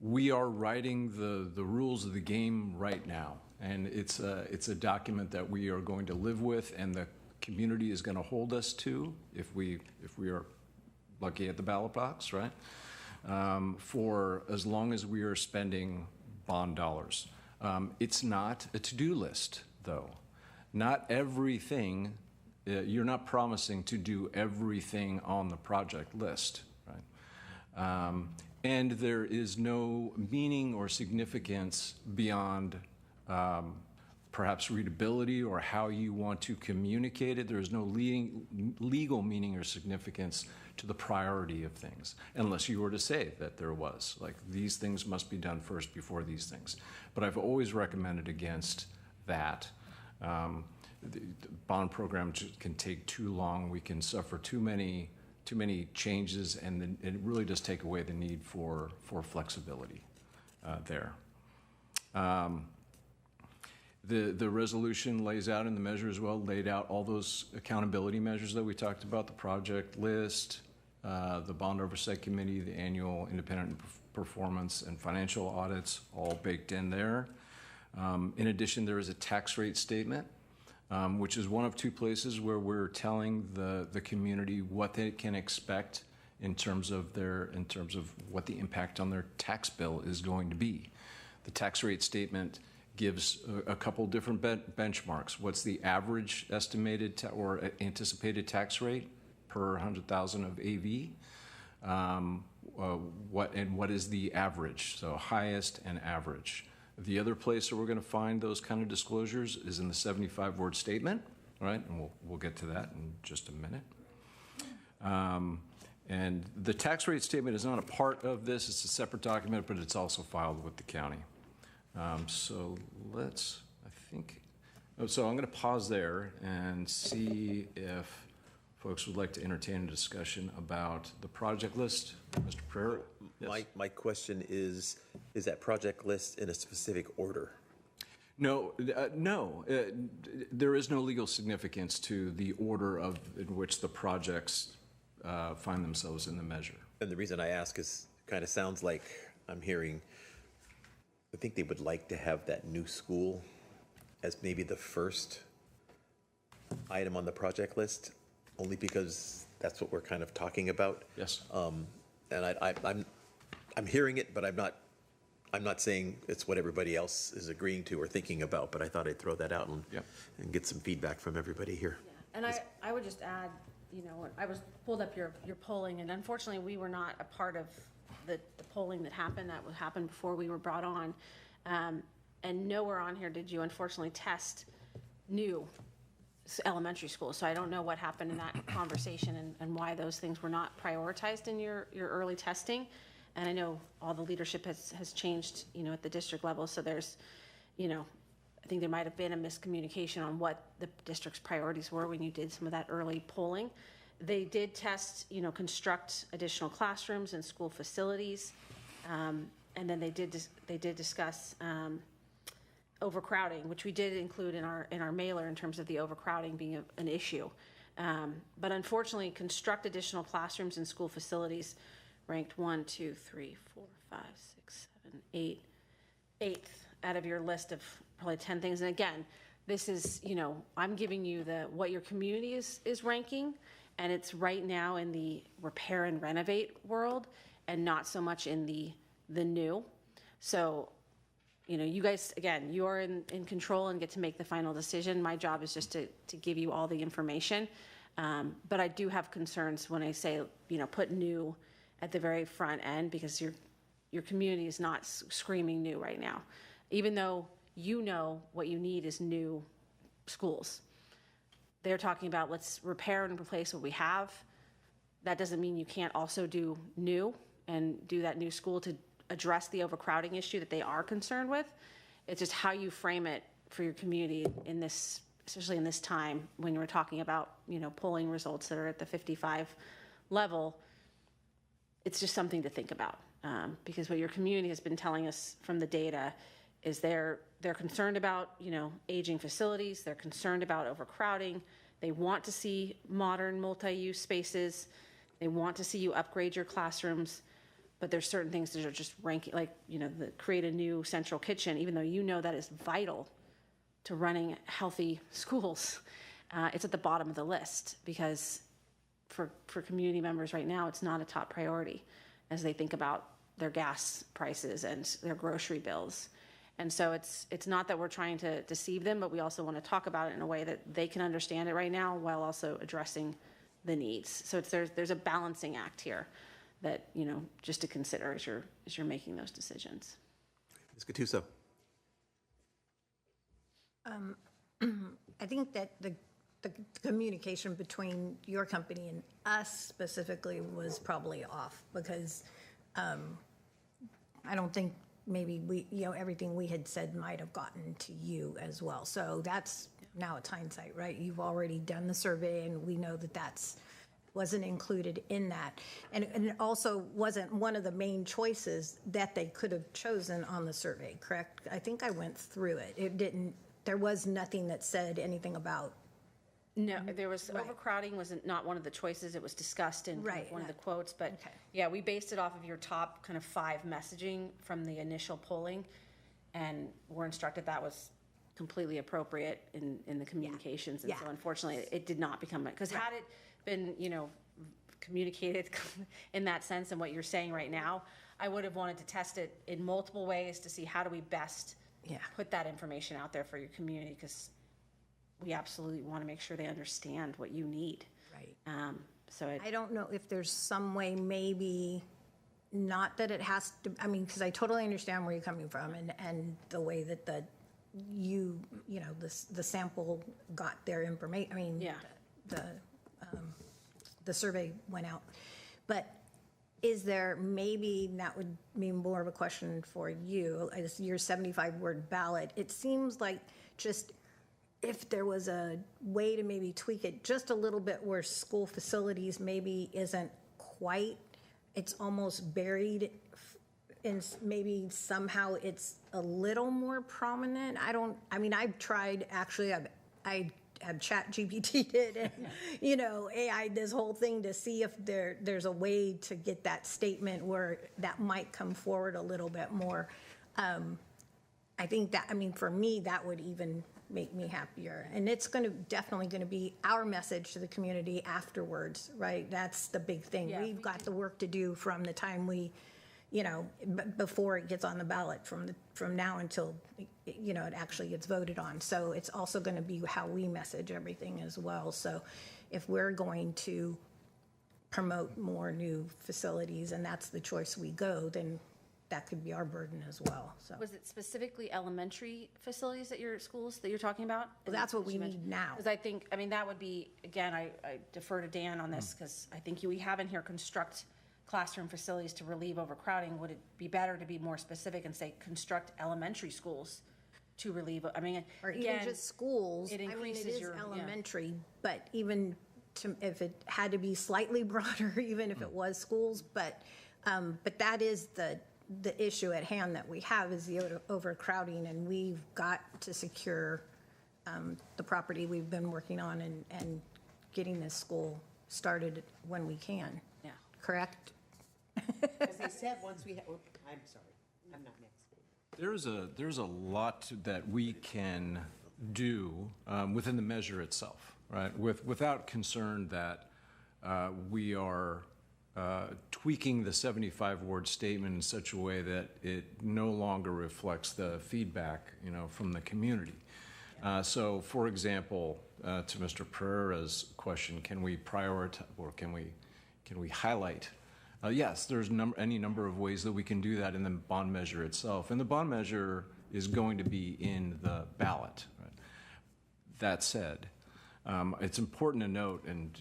[SPEAKER 3] we are writing the rules of the game right now, and it's a document that we are going to live with, and the community is going to hold us to if we are lucky at the ballot box, right? For as long as we are spending bond dollars. It's not a to-do list, though. Not everything, you're not promising to do everything on the project list, right? And there is no meaning or significance beyond perhaps readability or how you want to communicate it. There is no legal meaning or significance to the priority of things, unless you were to say that there was, like, these things must be done first before these things. But I've always recommended against that. The bond program can take too long. We can suffer too many changes, and then it really does take away the need for flexibility there. The resolution lays out, in the measure as well, laid out all those accountability measures that we talked about, the project list, the bond oversight committee, the annual independent performance and financial audits, all baked in there. In addition, there is a tax rate statement, which is one of two places where we're telling the community what they can expect in terms of what the impact on their tax bill is going to be. The tax rate statement gives a couple different benchmarks. What's the average estimated or anticipated tax rate per 100,000 of AV? What is the average? So highest and average. The other place that we're going to find those kind of disclosures is in the 75-word statement, right? And we'll get to that in just a minute. And the tax rate statement is not a part of this. It's a separate document, but it's also filed with the county. So let's, I think, so I'm going to pause there and see if folks would like to entertain a discussion about the project list. Mr. Pereira? Yes.
[SPEAKER 1] My question is that project list in a specific order?
[SPEAKER 3] No, there is no legal significance to the order in which the projects find themselves in the measure.
[SPEAKER 1] And the reason I ask is it kind of sounds like I'm hearing, I think they would like to have that new school as maybe the first item on the project list, only because that's what we're kind of talking about.
[SPEAKER 3] Yes.
[SPEAKER 1] And I'm hearing it, but I'm not saying it's what everybody else is agreeing to or thinking about, but I thought I'd throw that out and get some feedback from everybody here.
[SPEAKER 4] And I would just add, I was pulled up your polling, and unfortunately, we were not a part of the polling that happened. That would happen before we were brought on. And nowhere on here did you unfortunately test new elementary schools. So I don't know what happened in that conversation and why those things were not prioritized in your early testing. And I know all the leadership has changed, at the district level. So there's, I think there might have been a miscommunication on what the district's priorities were when you did some of that early polling. They did test, construct additional classrooms and school facilities. And then they did discuss overcrowding, which we did include in our mailer in terms of the overcrowding being an issue. But unfortunately, construct additional classrooms and school facilities ranked 1, 2, 3, 4, 5, 6, 7, 8th out of your list of probably 10 things. And again, this is, I'm giving you what your community is ranking, and it's right now in the repair and renovate world and not so much in the new. So, you guys, again, you're in control and get to make the final decision. My job is just to give you all the information. But I do have concerns when I say, put new at the very front end, because your community is not screaming new right now. Even though what you need is new schools. They're talking about let's repair and replace what we have. That doesn't mean you can't also do new and do that new school to address the overcrowding issue that they are concerned with. It's just how you frame it for your community in this, especially in this time when we're talking about, polling results that are at the 55 level. It's just something to think about, because what your community has been telling us from the data is they're concerned about, aging facilities. They're concerned about overcrowding. They want to see modern multi-use spaces. They want to see you upgrade your classrooms. But there's certain things that are just ranking, like, create a new central kitchen, even though that is vital to running healthy schools. It's at the bottom of the list because for community members right now, it's not a top priority as they think about their gas prices and their grocery bills. And so it's not that we're trying to deceive them, but we also want to talk about it in a way that they can understand it right now while also addressing the needs. So there's a balancing act here that, just to consider as you're making those decisions.
[SPEAKER 1] Ms. Gattuso.
[SPEAKER 7] I think that the communication between your company and us specifically was probably off, because I don't think maybe everything we had said might have gotten to you as well. So that's now it's hindsight, right? You've already done the survey, and we know that wasn't included in that. And it also wasn't one of the main choices that they could have chosen on the survey, correct? I think I went through it. There was nothing that said anything about.
[SPEAKER 4] No, there was overcrowding was not one of the choices. It was discussed in kind of one of the quotes, but yeah, we based it off of your top kind of 5 messaging from the initial polling, and we're instructed that was completely appropriate in the communications. And so unfortunately, it did not become, because had it been, communicated in that sense and what you're saying right now, I would have wanted to test it in multiple ways to see how do we best put that information out there for your community, because we absolutely want to make sure they understand what you need.
[SPEAKER 7] Right.
[SPEAKER 4] So
[SPEAKER 7] I don't know if there's some way, maybe not that it has to, because I totally understand where you're coming from and the way that the sample got their information. The survey went out. But is there, maybe that would be more of a question for you, as your 75-word ballot. It seems like just if there was a way to maybe tweak it just a little bit where school facilities maybe isn't quite, it's almost buried and maybe somehow it's a little more prominent. I mean, I've tried, actually, I have chat GPT'd it and, you know, AI, this whole thing to see if there's a way to get that statement where that might come forward a little bit more. I think that, I mean, for me, that would even make me happier. And it's definitely going to be our message to the community afterwards, right? That's the big thing.
[SPEAKER 4] Yeah,
[SPEAKER 7] We've got the work to do from the time we, you know, before it gets on the ballot, from now until, you know, it actually gets voted on. So it's also going to be how we message everything as well. So if we're going to promote more new facilities and that's the choice we go, then that could be our burden as well. So
[SPEAKER 4] Was it specifically elementary facilities at your schools that you're talking about?
[SPEAKER 7] that's what we need now.
[SPEAKER 4] Because I think, I mean, that would be, again, I defer to Dan on this, because I think we have in here construct classroom facilities to relieve overcrowding. Would it be better to be more specific and say construct elementary schools to relieve, I mean,
[SPEAKER 7] Or even
[SPEAKER 4] again,
[SPEAKER 7] just schools.
[SPEAKER 4] it increases
[SPEAKER 7] I mean, it is
[SPEAKER 4] your- yeah.
[SPEAKER 7] elementary, but even if it had to be slightly broader, even if it was schools, but that is the issue at hand that we have, is the overcrowding, and we've got to secure the property we've been working on and getting this school started when we can.
[SPEAKER 4] Yeah.
[SPEAKER 7] Correct?
[SPEAKER 2] As they said, once we, I'm sorry, I'm not next.
[SPEAKER 3] There's a lot that we can do within the measure itself, right? Without concern that we are tweaking the 75-word statement in such a way that it no longer reflects the feedback, you know, from the community. So, for example, to Mr. Pereira's question, can we prioritize or can we highlight? Yes, there's any number of ways that we can do that in the bond measure itself, and the bond measure is going to be in the ballot. Right? That said, it's important to note, and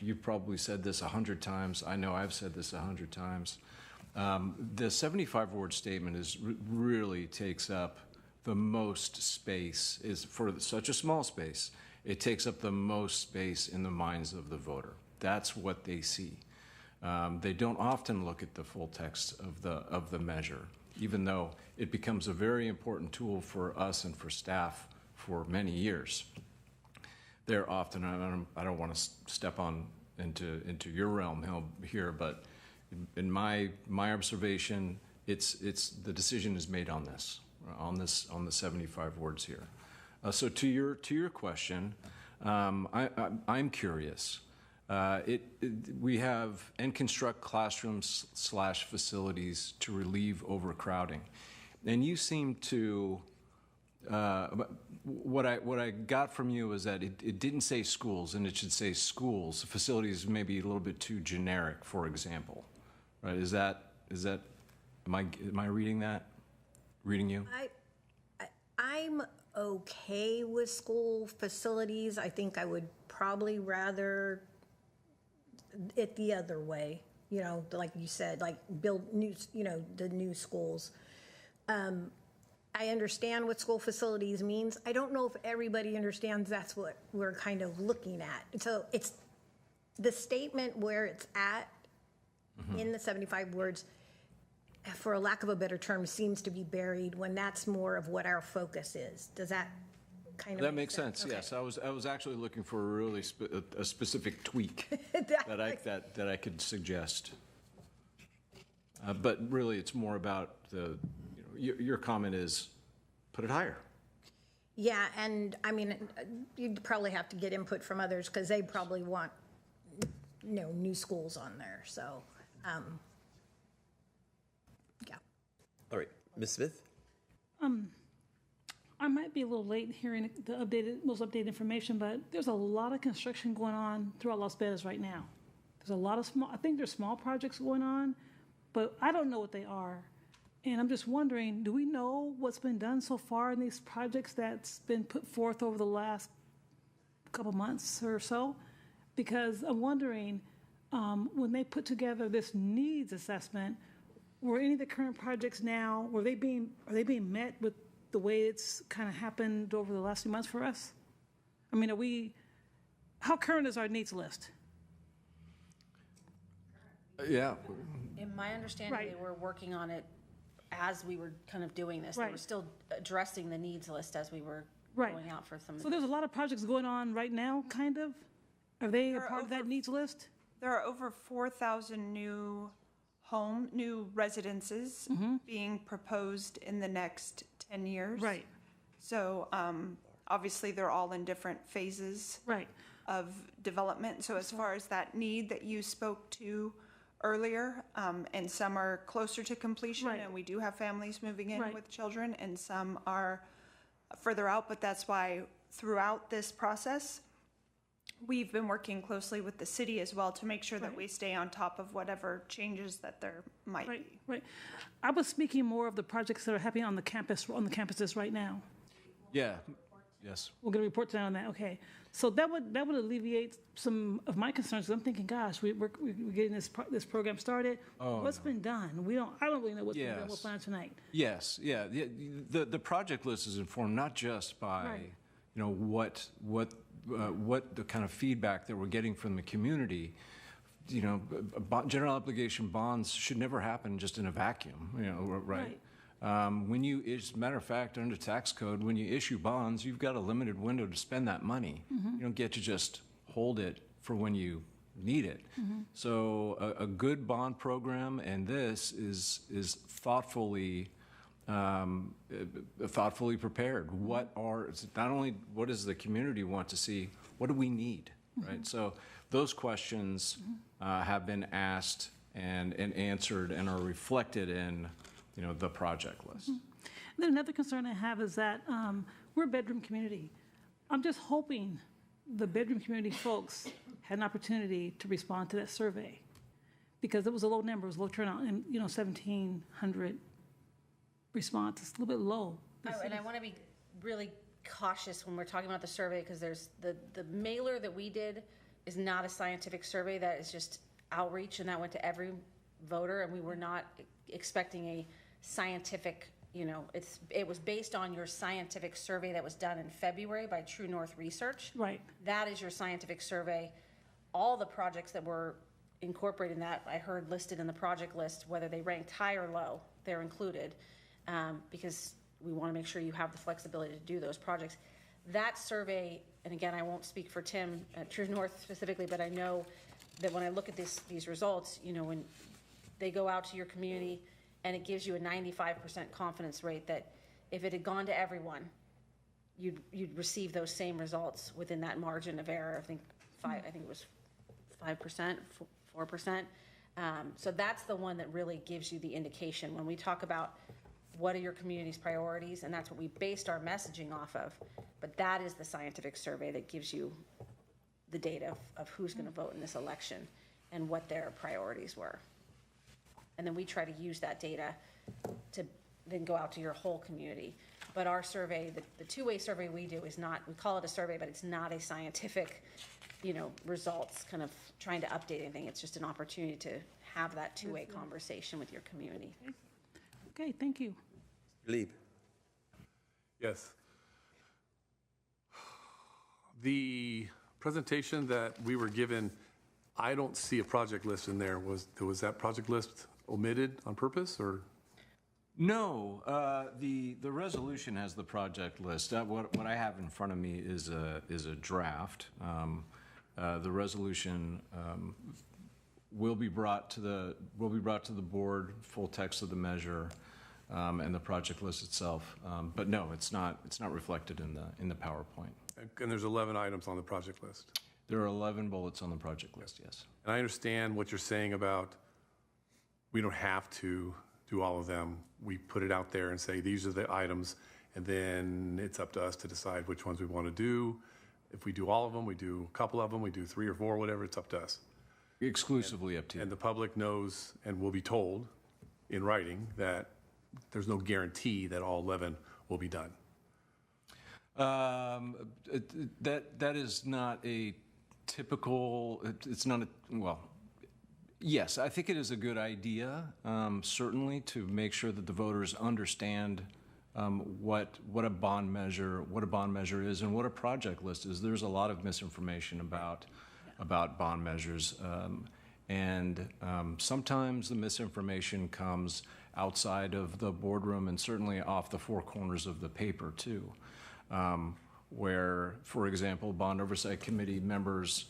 [SPEAKER 3] you've probably said this 100 times. I know I've said this 100 times. The 75-word statement really takes up the most space. Is for such a small space, it takes up the most space in the minds of the voter. That's what they see. They don't often look at the full text of the measure, even though it becomes a very important tool for us and for staff for many years. They're often, I don't want to step on into your realm here, but in my observation, it's the decision is made on the 75 words here. So to your question, I'm curious. We have and construct classrooms / facilities to relieve overcrowding, and you seem to. What I got from you is that it didn't say schools, and it should say schools. Facilities may be a little bit too generic, for example, right? Is that am I reading that? Reading you?
[SPEAKER 7] I'm okay with school facilities. I think I would probably rather it the other way, you know, like you said, like build new, you know, the new schools. I understand what school facilities means. I don't know if everybody understands that's what we're kind of looking at. So it's the statement where it's at in the 75 words, for a lack of a better term, seems to be buried when that's more of what our focus is. Does that kind of
[SPEAKER 3] That makes sense.
[SPEAKER 7] Okay.
[SPEAKER 3] Yes, I was actually looking for a really a specific tweak that I could suggest. But really, it's more about your comment is put it higher.
[SPEAKER 7] Yeah, and I mean, you'd probably have to get input from others because they probably want, you know, new schools on there. So, yeah.
[SPEAKER 1] All right, Ms. Smith?
[SPEAKER 8] I might be a little late hearing the most updated information, but there's a lot of construction going on throughout Las Vegas right now. There's a lot of I think there's small projects going on, but I don't know what they are. And I'm just wondering, do we know what's been done so far in these projects that's been put forth over the last couple months or so? Because I'm wondering, when they put together this needs assessment, were any of the current projects now, are they being met with the way it's kind of happened over the last few months for us? I mean, how current is our needs list?
[SPEAKER 3] Yeah.
[SPEAKER 4] In my understanding,
[SPEAKER 8] Right.
[SPEAKER 4] they were working on it as we were kind of doing this. They were
[SPEAKER 8] Right.
[SPEAKER 4] still addressing the needs list as we were
[SPEAKER 8] Right.
[SPEAKER 4] going out for some of
[SPEAKER 8] So there's a lot of projects going on right now, kind of? Are they a
[SPEAKER 5] There are
[SPEAKER 8] part of that
[SPEAKER 5] over-
[SPEAKER 8] needs list?
[SPEAKER 5] There are over 4,000 new residences being proposed in the next 10 years.
[SPEAKER 8] Right,
[SPEAKER 5] So obviously, they're all in different phases
[SPEAKER 8] right.
[SPEAKER 5] of development. So as far as that need that you spoke to earlier, and some are closer to completion,
[SPEAKER 8] Right.
[SPEAKER 5] and we do have families moving in
[SPEAKER 8] Right.
[SPEAKER 5] with children, and some are further out, but that's why throughout this process, we've been working closely with the city as well to make sure that
[SPEAKER 8] Right.
[SPEAKER 5] we stay on top of whatever changes that there might
[SPEAKER 8] Right,
[SPEAKER 5] be.
[SPEAKER 8] right. I was speaking more of the projects that are happening on the campuses right now.
[SPEAKER 3] Yeah. Yes.
[SPEAKER 8] We're going to report down on that, okay. So that would alleviate some of my concerns. I'm thinking, gosh, we're getting this program started. What's been done? I don't really know what's been done. We'll
[SPEAKER 3] Yes.
[SPEAKER 8] find out tonight.
[SPEAKER 3] Yes, yeah. The project list is informed not just by,
[SPEAKER 8] Right.
[SPEAKER 3] what the kind of feedback that we're getting from the community. General obligation bonds should never happen just in a vacuum, right? As a matter of fact, under tax code, when you issue bonds, you've got a limited window to spend that money. You don't get to just hold it for when you need it. So a good bond program, and this is thoughtfully prepared. Not only what does the community want to see, what do we need, right? So those questions have been asked and answered and are reflected in the project list.
[SPEAKER 8] And then another concern I have is that we're a bedroom community. I'm just hoping the bedroom community folks had an opportunity to respond to that survey, because it was a low number, it was a low turnout, and 1,700 responses, a little bit low.
[SPEAKER 4] And I want to be really cautious when we're talking about the survey, because there's the mailer that we did is not a scientific survey. That is just outreach, and that went to every voter, and we were not expecting a scientific, it was based on your scientific survey that was done in February by True North Research.
[SPEAKER 8] Right.
[SPEAKER 4] That is your scientific survey. All the projects that were incorporated in that, I heard listed in the project list, whether they ranked high or low, they're included, because we want to make sure you have the flexibility to do those projects. That survey, and again, I won't speak for Tim at True North specifically, but I know that when I look at these results, when they go out to your community, and it gives you a 95% confidence rate that if it had gone to everyone, you'd receive those same results within that margin of error. I think it was 5%, 4%. So that's the one that really gives you the indication when we talk about what are your community's priorities, and that's what we based our messaging off of. But that is the scientific survey that gives you the data of who's going to vote in this election and what their priorities were. And then we try to use that data to then go out to your whole community. But our survey, the two-way survey we do is not, we call it a survey, but it's not a scientific, results kind of trying to update anything. It's just an opportunity to have that two-way conversation with your community.
[SPEAKER 8] Okay, thank you.
[SPEAKER 1] Lieb.
[SPEAKER 9] Yes. The presentation that we were given, I don't see a project list in there. Was that project list omitted on purpose, or?
[SPEAKER 3] No, the resolution has the project list. What I have in front of me is a draft. The resolution will be brought to the board, full text of the measure, and the project list itself. But no, it's not reflected in the PowerPoint.
[SPEAKER 9] And there's 11 items on the project list.
[SPEAKER 3] There are 11 bullets on the project list, yes.
[SPEAKER 9] And I understand what you're saying about we don't have to do all of them. We put it out there and say, these are the items, and then it's up to us to decide which ones we want to do. If we do all of them, we do a couple of them, we do 3 or 4, whatever, it's up to us.
[SPEAKER 3] Exclusively up to you.
[SPEAKER 9] And the public knows and will be told in writing that there's no guarantee that all 11 will be done.
[SPEAKER 3] That is not a typical, it's not a, well, Yes, I think it is a good idea, certainly, to make sure that the voters understand what a bond measure is and what a project list is. There's a lot of misinformation about bond measures, and sometimes the misinformation comes outside of the boardroom and certainly off the four corners of the paper too, where, for example, Bond Oversight Committee members,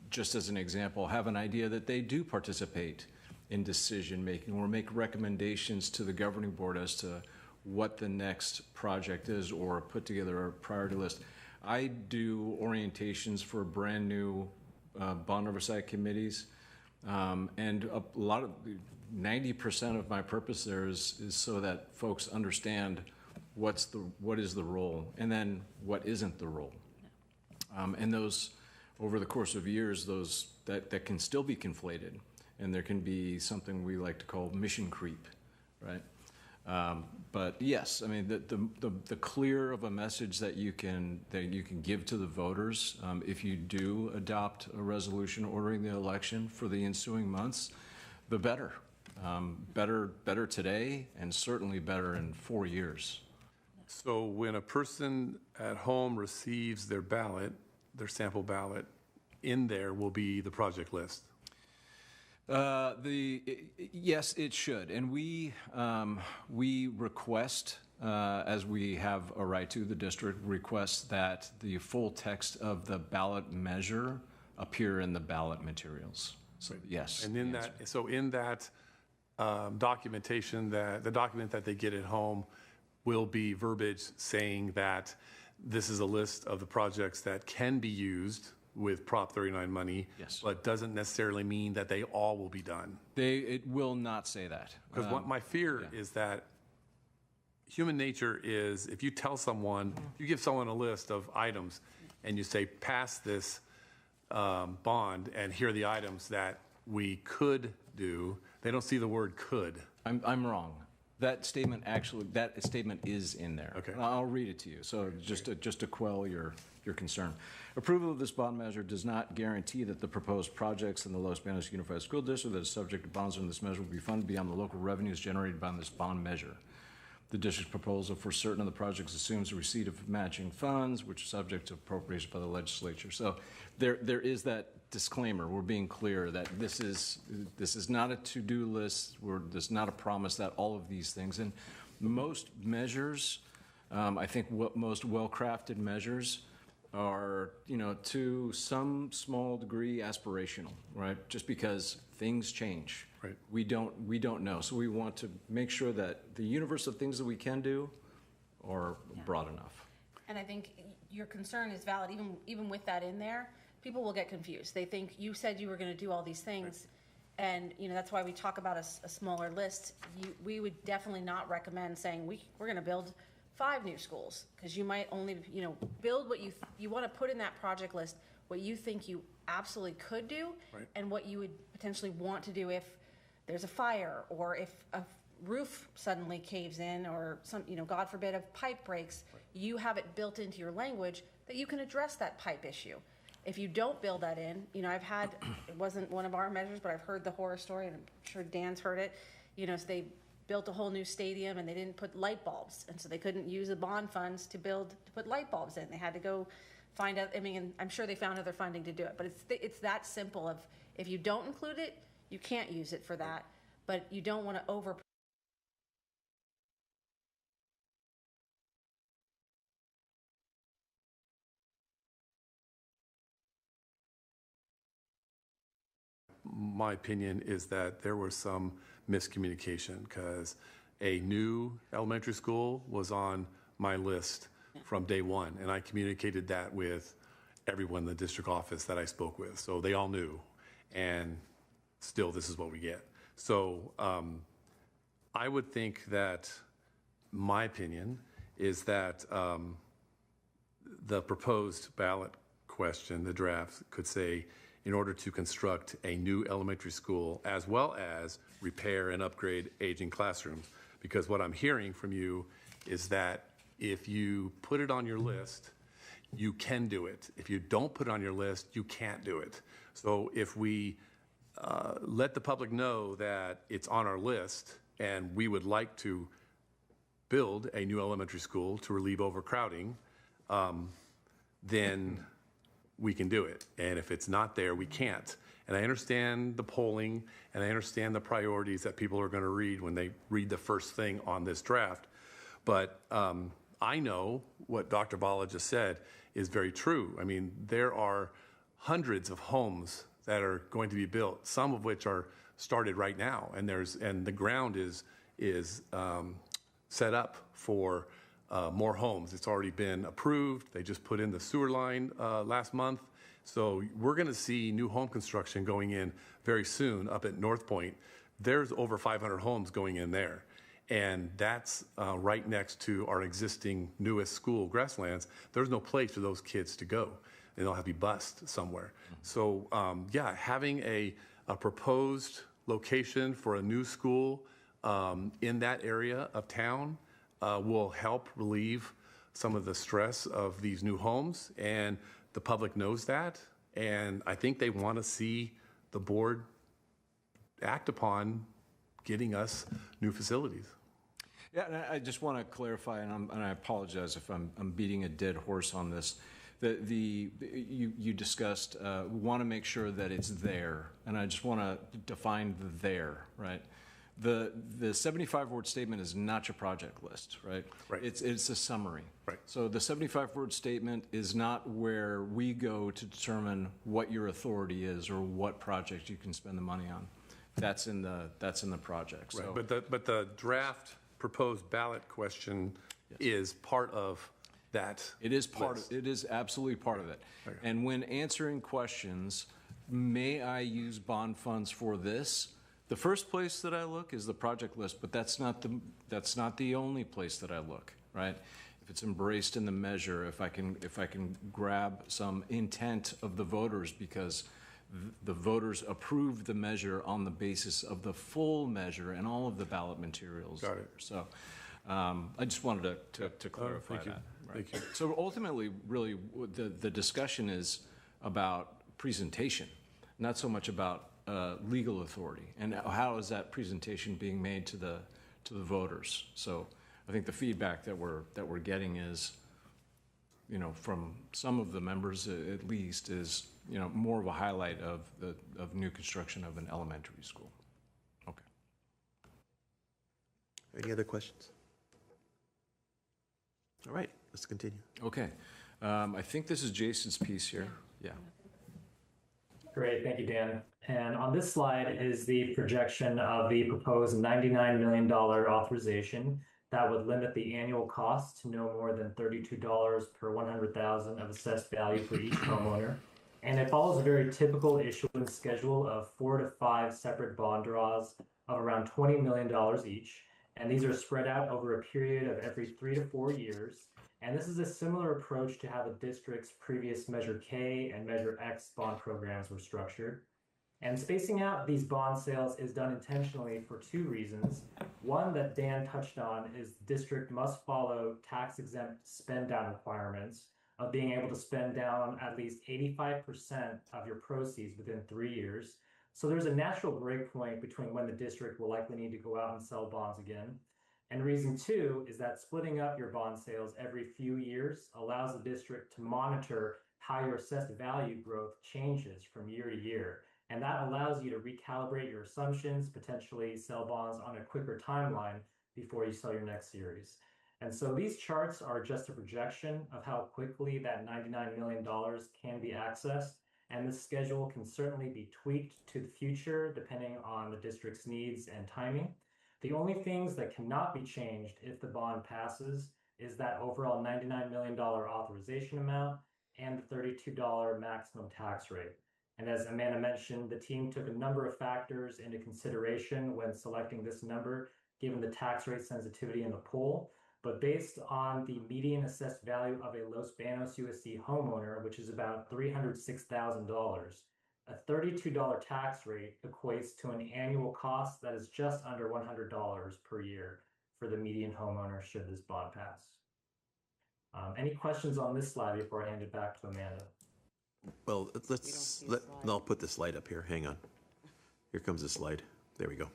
[SPEAKER 3] just as an example, have an idea that they do participate in decision-making or make recommendations to the governing board as to what the next project is or put together a priority list. I do orientations for brand new bond oversight committees, and a lot of 90% of my purpose there is so that folks understand what is the role and then what isn't the role. And those, over the course of years, that can still be conflated, and there can be something we like to call mission creep, right? But yes, I mean, the clear of a message that you can give to the voters, if you do adopt a resolution ordering the election for the ensuing months, the better. Better today, and certainly better in 4 years.
[SPEAKER 9] So when a person at home receives their ballot, their sample ballot, in there will be the project list.
[SPEAKER 3] Yes, it should, and we request, as we have a right to, the district requests that the full text of the ballot measure appear in the ballot materials. So yes.
[SPEAKER 9] And in that documentation, the document that they get at home will be verbiage saying that this is a list of the projects that can be used with Prop 39 money,
[SPEAKER 3] yes,
[SPEAKER 9] but doesn't necessarily mean that they all will be done.
[SPEAKER 3] It will not say that.
[SPEAKER 9] Because what my fear is that human nature is, if you tell someone, you give someone a list of items and you say, pass this bond and here are the items that we could do, they don't see the word could.
[SPEAKER 3] I'm wrong. That statement is in there.
[SPEAKER 9] Okay.
[SPEAKER 3] I'll read it to you. So just to quell your concern. Approval of this bond measure does not guarantee that the proposed projects in the Los Banos Unified School District that is subject to bonds in this measure will be funded beyond the local revenues generated by this bond measure. The district's proposal for certain of the projects assumes the receipt of matching funds, which are subject to appropriation by the legislature. So there is that disclaimer. We're being clear that this is not a to-do list. There's not a promise that all of these things. And most measures, I think what most well-crafted measures are, to some small degree aspirational, right? Just because things change.
[SPEAKER 9] Right.
[SPEAKER 3] We don't know. So we want to make sure that the universe of things that we can do are broad enough.
[SPEAKER 4] And I think your concern is valid. Even with that in there, people will get confused. They think you said you were going to do all these things, and that's why we talk about a smaller list. We would definitely not recommend saying we're going to build 5 new schools, because you might only build what you want to put in that project list, what you think you absolutely could do, and what you would potentially want to do if there's a fire, or if a roof suddenly caves in, or some, God forbid, a pipe breaks. You have it built into your language that you can address that pipe issue. If you don't build that in, it wasn't one of our measures, but I've heard the horror story, and I'm sure Dan's heard it. So they built a whole new stadium and they didn't put light bulbs, and so they couldn't use the bond funds to put light bulbs in. They had to go find out. I mean, and I'm sure they found other funding to do it, but it's that simple. Of if you don't include it, you can't use it for that, but you don't want to over.
[SPEAKER 9] My opinion is that there was some miscommunication, because a new elementary school was on my list from day one, and I communicated that with everyone in the district office that I spoke with, so they all knew, and still this is what we get. So I would think that, my opinion is that the proposed ballot question, the draft, could say, in order to construct a new elementary school, as well as repair and upgrade aging classrooms. Because what I'm hearing from you is that if you put it on your list, you can do it. If you don't put it on your list, you can't do it. So if we let the public know that it's on our list and we would like to build a new elementary school to relieve overcrowding, then we can do it. And if it's not there, we can't. And I understand the polling and I understand the priorities that people are going to read when they read the first thing on this draft. But I know what Dr. Bala just said is very true. I mean, there are hundreds of homes that are going to be built, some of which are started right now, and the ground is set up for more homes. It's already been approved. They just put in the sewer line last month. So we're going to see new home construction going in very soon up at North Point. There's over 500 homes going in there. And that's right next to our existing newest school, Grasslands. There's no place for those kids to go. And they'll have to be bused somewhere. So yeah, having a proposed location for a new school in that area of town will help relieve some of the stress of these new homes. And the public knows that. And I think they want to see the board act upon getting us new facilities.
[SPEAKER 3] Yeah, and I just want to clarify, and I apologize if I'm beating a dead horse on this. You discussed want to make sure that it's there, and I just want to define the there, right? The 75-word statement is not your project list, right?
[SPEAKER 9] Right.
[SPEAKER 3] It's a summary.
[SPEAKER 9] Right.
[SPEAKER 3] So the 75-word statement is not where we go to determine what your authority is or what project you can spend the money on. That's in the project.
[SPEAKER 9] Right.
[SPEAKER 3] So,
[SPEAKER 9] But the draft proposed ballot question is part of that.
[SPEAKER 3] it is part
[SPEAKER 9] list.
[SPEAKER 3] of, it is absolutely part of it.
[SPEAKER 9] Okay.
[SPEAKER 3] And when answering questions, may I use bond funds for this? The first place that I look is the project list, but that's not the only place that I look, right? If it's embraced in the measure, if I can grab some intent of the voters because the voters approved the measure on the basis of the full measure and all of the ballot materials.
[SPEAKER 9] Got it.
[SPEAKER 3] So I just wanted to clarify
[SPEAKER 9] thank you.
[SPEAKER 3] that.
[SPEAKER 9] Thank you.
[SPEAKER 3] So ultimately, really, the discussion is about presentation, not so much about legal authority, and how is that presentation being made to the voters. So I think the feedback that we're getting is, from some of the members at least, is more of a highlight of new construction of an elementary school. Okay.
[SPEAKER 1] Any other questions? All right, let's continue.
[SPEAKER 3] Okay. I think this is Jason's piece here. Yeah.
[SPEAKER 6] Great, thank you, Dan. And on this slide is the projection of the proposed $99 million authorization that would limit the annual cost to no more than $32 per 100,000 of assessed value for each homeowner. And it follows a very typical issuance schedule of 4 to 5 separate bond draws of around $20 million each. And these are spread out over a period of every 3 to 4 years. And this is a similar approach to how the district's previous Measure K and Measure X bond programs were structured. And spacing out these bond sales is done intentionally for 2 reasons. One that Dan touched on is the district must follow tax-exempt spend-down requirements of being able to spend down at least 85% of your proceeds within 3 years. So there's a natural break point between when the district will likely need to go out and sell bonds again. And reason 2 is that splitting up your bond sales every few years allows the district to monitor how your assessed value growth changes from year to year. And that allows you to recalibrate your assumptions, potentially sell bonds on a quicker timeline before you sell your next series. And so these charts are just a projection of how quickly that $99 million can be accessed. And this schedule can certainly be tweaked to the future depending on the district's needs and timing. The only things that cannot be changed if the bond passes is that overall $99 million authorization amount and the $32 maximum tax rate. And as Amanda mentioned, the team took a number of factors into consideration when selecting this number, given the tax rate sensitivity in the poll. But based on the median assessed value of a Los Banos USD homeowner, which is about $306,000, a $32 tax rate equates to an annual cost that is just under $100 per year for the median homeowner should this bond pass. Any questions on this slide before I hand it back to Amanda?
[SPEAKER 1] Well, I'll put the slide up here. Hang on. Here comes the slide. There we go.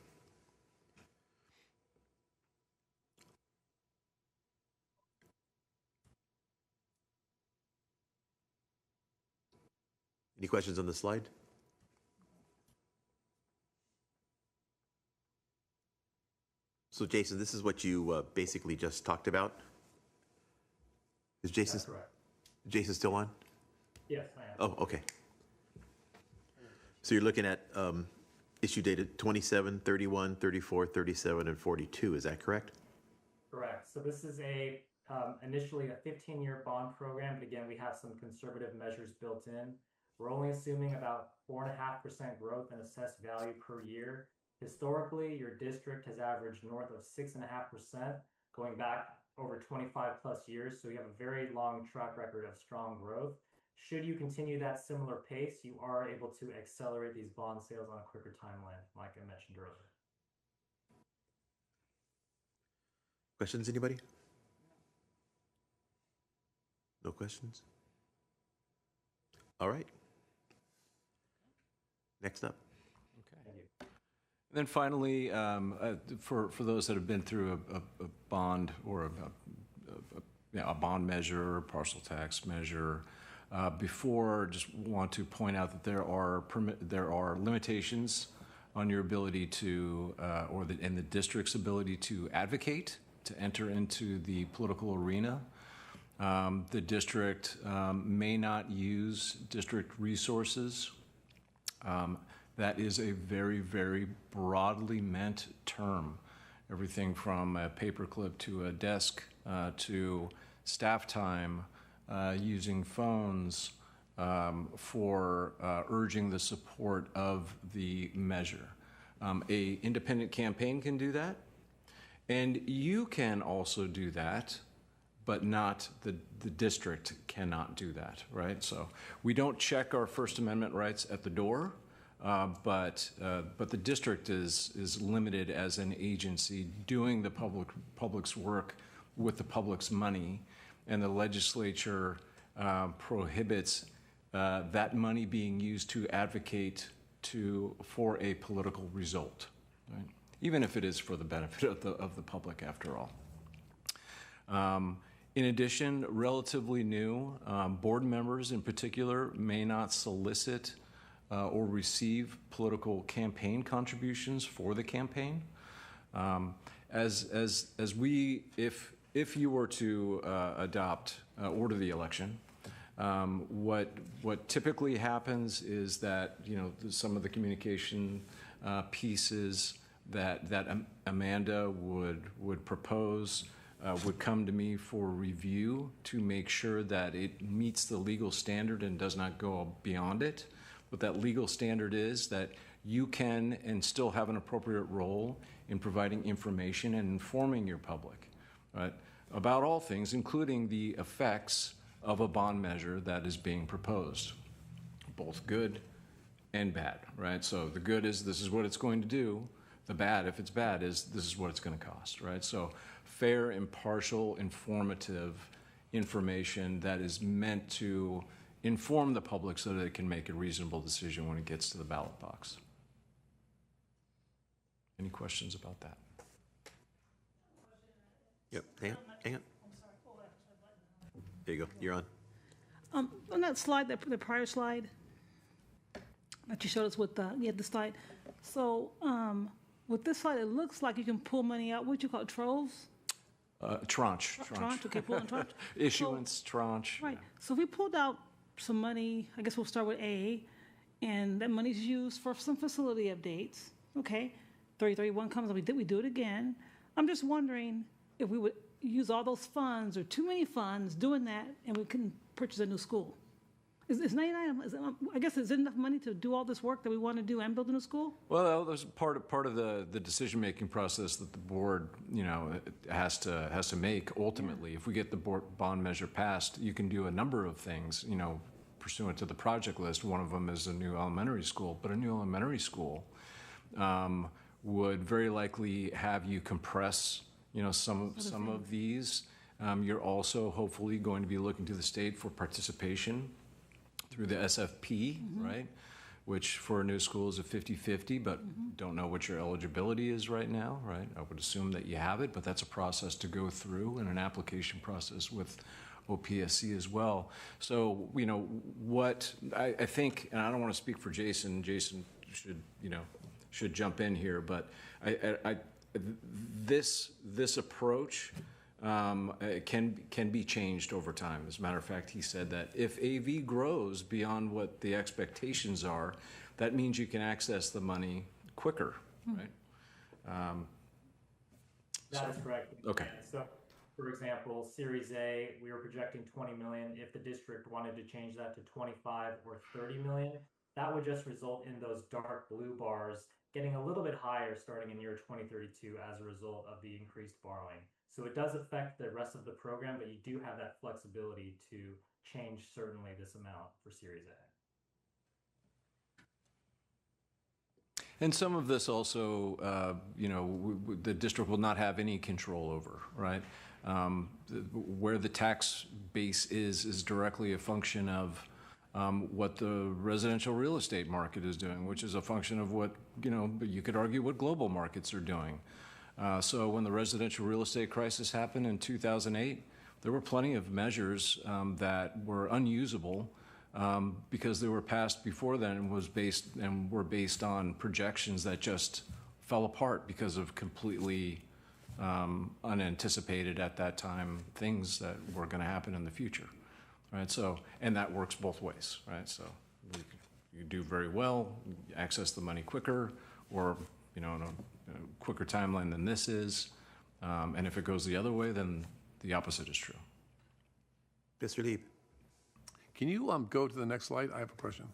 [SPEAKER 1] Any questions on the slide? So Jason, this is what you basically just talked about? Is Jason,
[SPEAKER 6] That's correct.
[SPEAKER 1] Jason still on?
[SPEAKER 6] Yes, I am.
[SPEAKER 1] Oh, okay. So you're looking at issue dated 27, 31, 34, 37, and 42, is that correct?
[SPEAKER 6] Correct. So this is initially a 15-year bond program, but again, we have some conservative measures built in. We're only assuming about 4.5% growth in assessed value per year. Historically, your district has averaged north of 6.5% going back over 25 plus years. So you have a very long track record of strong growth. Should you continue that similar pace, you are able to accelerate these bond sales on a quicker timeline, like I mentioned earlier.
[SPEAKER 1] Questions, anybody? No questions? All right. Next up.
[SPEAKER 3] Okay. And then finally, for those that have been through a bond or a bond measure, parcel tax measure, before, just want to point out that there are limitations on your ability to, and the district's ability to advocate, to enter into the political arena. The district may not use district resources. That is a very, very broadly meant term. Everything from a paperclip to a desk to staff time, using phones for urging the support of the measure. A independent campaign can do that, and you can also do that, but not the district cannot do that, right? So we don't check our First Amendment rights at the door, but the district is limited as an agency doing the public's work with the public's money, and the legislature prohibits that money being used to advocate for a political result, right? Even if it is for the benefit of the public, after all. In addition, relatively new, board members in particular may not solicit or receive political campaign contributions for the campaign. If you were to adopt order the election, what typically happens is that some of the communication pieces that Amanda would propose would come to me for review to make sure that it meets the legal standard and does not go beyond it. What that legal standard is that you can and still have an appropriate role in providing information and informing your public, right, about all things, including the effects of a bond measure that is being proposed, both good and bad, right? So the good is this is what it's going to do. The bad, if it's bad, is this is what it's going to cost, right? So fair, impartial, informative information that is meant to inform the public so that it can make a reasonable decision when it gets to the ballot box. Any questions about that?
[SPEAKER 1] Yep, hang on. There you go, you're on.
[SPEAKER 8] On that slide, the prior slide that you showed us with the slide. So with this slide, it looks like you can pull money out. What do you call it, troves?
[SPEAKER 3] Tranche.
[SPEAKER 8] Okay, pull and tranche.
[SPEAKER 3] Issuance, tranche.
[SPEAKER 8] Right. So if we pulled out some money, I guess we'll start with A, and that money's used for some facility updates. Okay, 3031 comes and we do it again. I'm just wondering if we would use all those funds or too many funds doing that, and we couldn't purchase a new school. Is 99? I guess is it enough money to do all this work that we want to do and build a new school?
[SPEAKER 3] Well, there's part of the decision-making process that the board, has to make ultimately. Yeah. If we get the bond measure passed, you can do a number of things, pursuant to the project list. One of them is a new elementary school, but a new elementary school would very likely have you compress, some of these. You're also hopefully going to be looking to the state for participation through the SFP, right? which for a new school is a 50-50, but don't know what your eligibility is right now, right? I would assume that you have it, but that's a process to go through and an application process with OPSC as well. So, what I think, and I don't want to speak for Jason, Jason should jump in here, but this approach can be changed over time. As a matter of fact, he said that if AV grows beyond what the expectations are, that means you can access the money quicker, right?
[SPEAKER 6] That is correct.
[SPEAKER 3] Okay.
[SPEAKER 6] And so, for example, Series A, we were projecting 20 million. If the district wanted to change that to 25 or 30 million, that would just result in those dark blue bars getting a little bit higher starting in year 2032 as a result of the increased borrowing. So it does affect the rest of the program, but you do have that flexibility to change certainly this amount for Series A.
[SPEAKER 3] And some of this also, the district will not have any control over, right? Where the tax base is directly a function of what the residential real estate market is doing, which is a function of what, you could argue what global markets are doing. So when the residential real estate crisis happened in 2008, there were plenty of measures that were unusable because they were passed before then and were based on projections that just fell apart because of completely unanticipated at that time things that were going to happen in the future, right? So, and that works both ways, right? So you do very well, access the money quicker, or in a quicker timeline than this is, and if it goes the other way, then the opposite is true.
[SPEAKER 1] Mr. Lieb.
[SPEAKER 9] Can you go to the next slide? I have a question.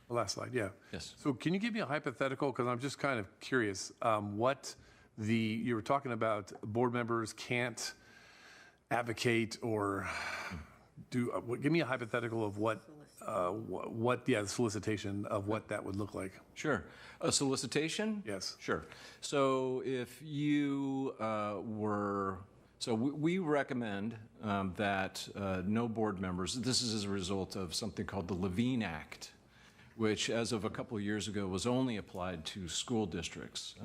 [SPEAKER 9] The last slide, yeah.
[SPEAKER 3] Yes.
[SPEAKER 9] So can you give me a hypothetical? Because I'm just kind of curious. You were talking about board members can't advocate or give me a hypothetical of the solicitation of what that would look like.
[SPEAKER 3] Sure. A solicitation?
[SPEAKER 9] Yes.
[SPEAKER 3] Sure. So if you we recommend that no board members, this is as a result of something called the Levine Act, which as of a couple of years ago was only applied to school districts.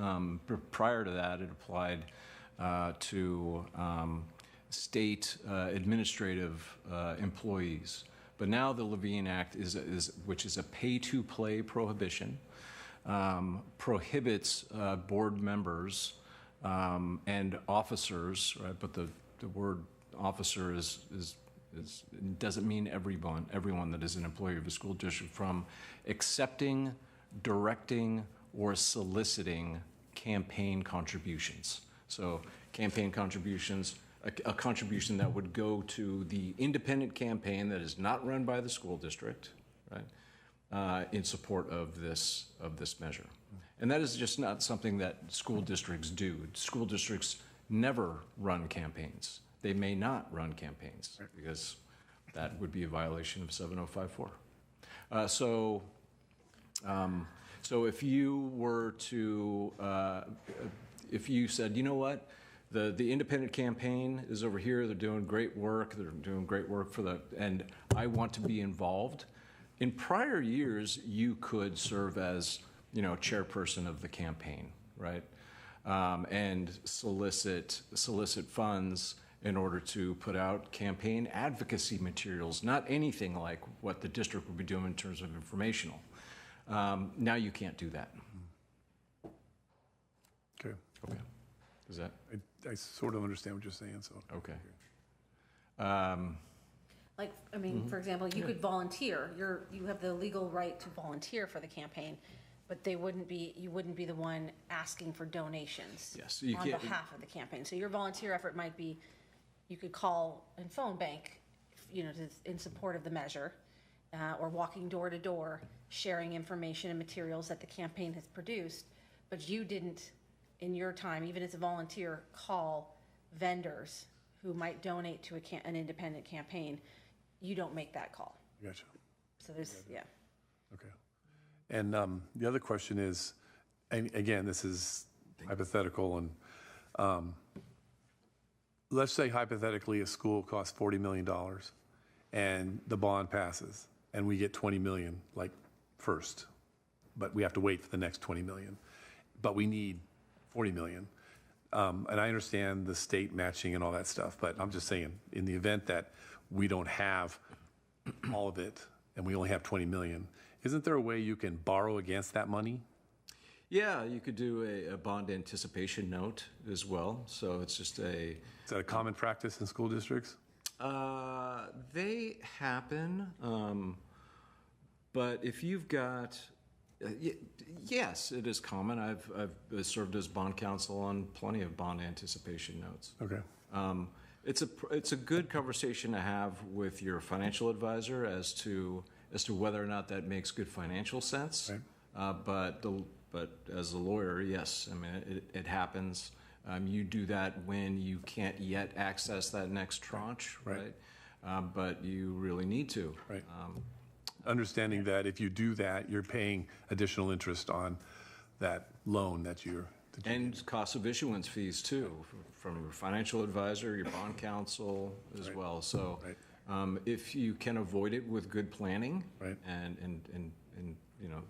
[SPEAKER 3] Prior to that, it applied to state administrative employees. But now the Levine Act which is a pay-to-play prohibition, prohibits board members and officers, right? But the word officer doesn't mean everyone that is an employee of a school district from accepting, directing, or soliciting campaign contributions. So campaign contributions, a contribution that would go to the independent campaign that is not run by the school district, right, in support of this measure. And that is just not something that school districts do. School districts never run campaigns. They may not run campaigns because that would be a violation of 7054. So if you were to, if you said, you know what, the independent campaign is over here, they're doing great work, and I want to be involved. In prior years, you could serve as, chairperson of the campaign, right? And solicit funds in order to put out campaign advocacy materials, not anything like what the district would be doing in terms of informational. Now you can't do that.
[SPEAKER 9] Okay.
[SPEAKER 3] Okay. Is that?
[SPEAKER 9] I sort of understand what you're saying, so.
[SPEAKER 3] Okay.
[SPEAKER 4] For example, you could volunteer. You have the legal right to volunteer for the campaign, but you wouldn't be the one asking for donations on behalf of the campaign. So your volunteer effort might be, you could call and phone bank, in support of the measure, or walking door to door, sharing information and materials that the campaign has produced, but you didn't, in your time, even as a volunteer, call vendors who might donate to an independent campaign. You don't make that call.
[SPEAKER 9] Gotcha.
[SPEAKER 4] So there's, yeah.
[SPEAKER 9] Okay. And the other question is, and again, this is hypothetical, and let's say hypothetically a school costs $40 million and the bond passes and we get 20 million, like first, but we have to wait for the next 20 million. But we need 40 million. And I understand the state matching and all that stuff, but I'm just saying, in the event that we don't have all of it and we only have 20 million, isn't there a way you can borrow against that money?
[SPEAKER 3] Yeah, you could do a bond anticipation note as well. So it's just
[SPEAKER 9] Is that a common practice in school districts?
[SPEAKER 3] they happen, but if you've got, yes, it is common. I've served as bond counsel on plenty of bond anticipation notes.
[SPEAKER 9] Okay.
[SPEAKER 3] It's a good conversation to have with your financial advisor as to whether or not that makes good financial sense.
[SPEAKER 9] Right.
[SPEAKER 3] But as a lawyer, yes, I mean it happens. You do that when you can't yet access that next tranche, right? But you really need to.
[SPEAKER 9] Right. Understanding that if you do that, you're paying additional interest on that loan that you're.
[SPEAKER 3] And cost of issuance fees too, from your financial advisor, your bond counsel as well. So if you can avoid it with good planning and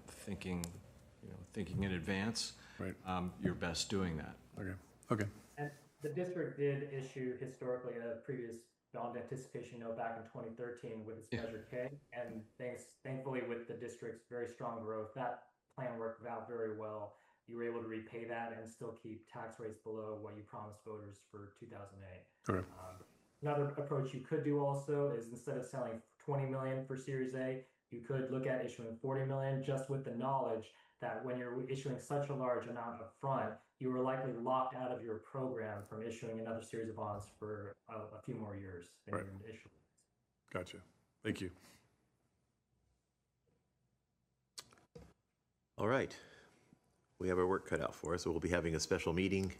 [SPEAKER 3] thinking in advance, you're best doing that.
[SPEAKER 9] Okay.
[SPEAKER 6] And the district did issue historically a previous bond anticipation note back in 2013 with its Measure K, and thankfully with the district's very strong growth, that plan worked out very well. You were able to repay that and still keep tax rates below what you promised voters for 2008.
[SPEAKER 9] Okay.
[SPEAKER 6] Another approach you could do also is instead of selling 20 million for Series A, you could look at issuing 40 million, just with the knowledge that when you're issuing such a large amount up front, you were likely locked out of your program from issuing another series of bonds for a few more years than you would issue.
[SPEAKER 9] Gotcha. Thank you.
[SPEAKER 1] All right. We have our work cut out for us, so we'll be having a special meeting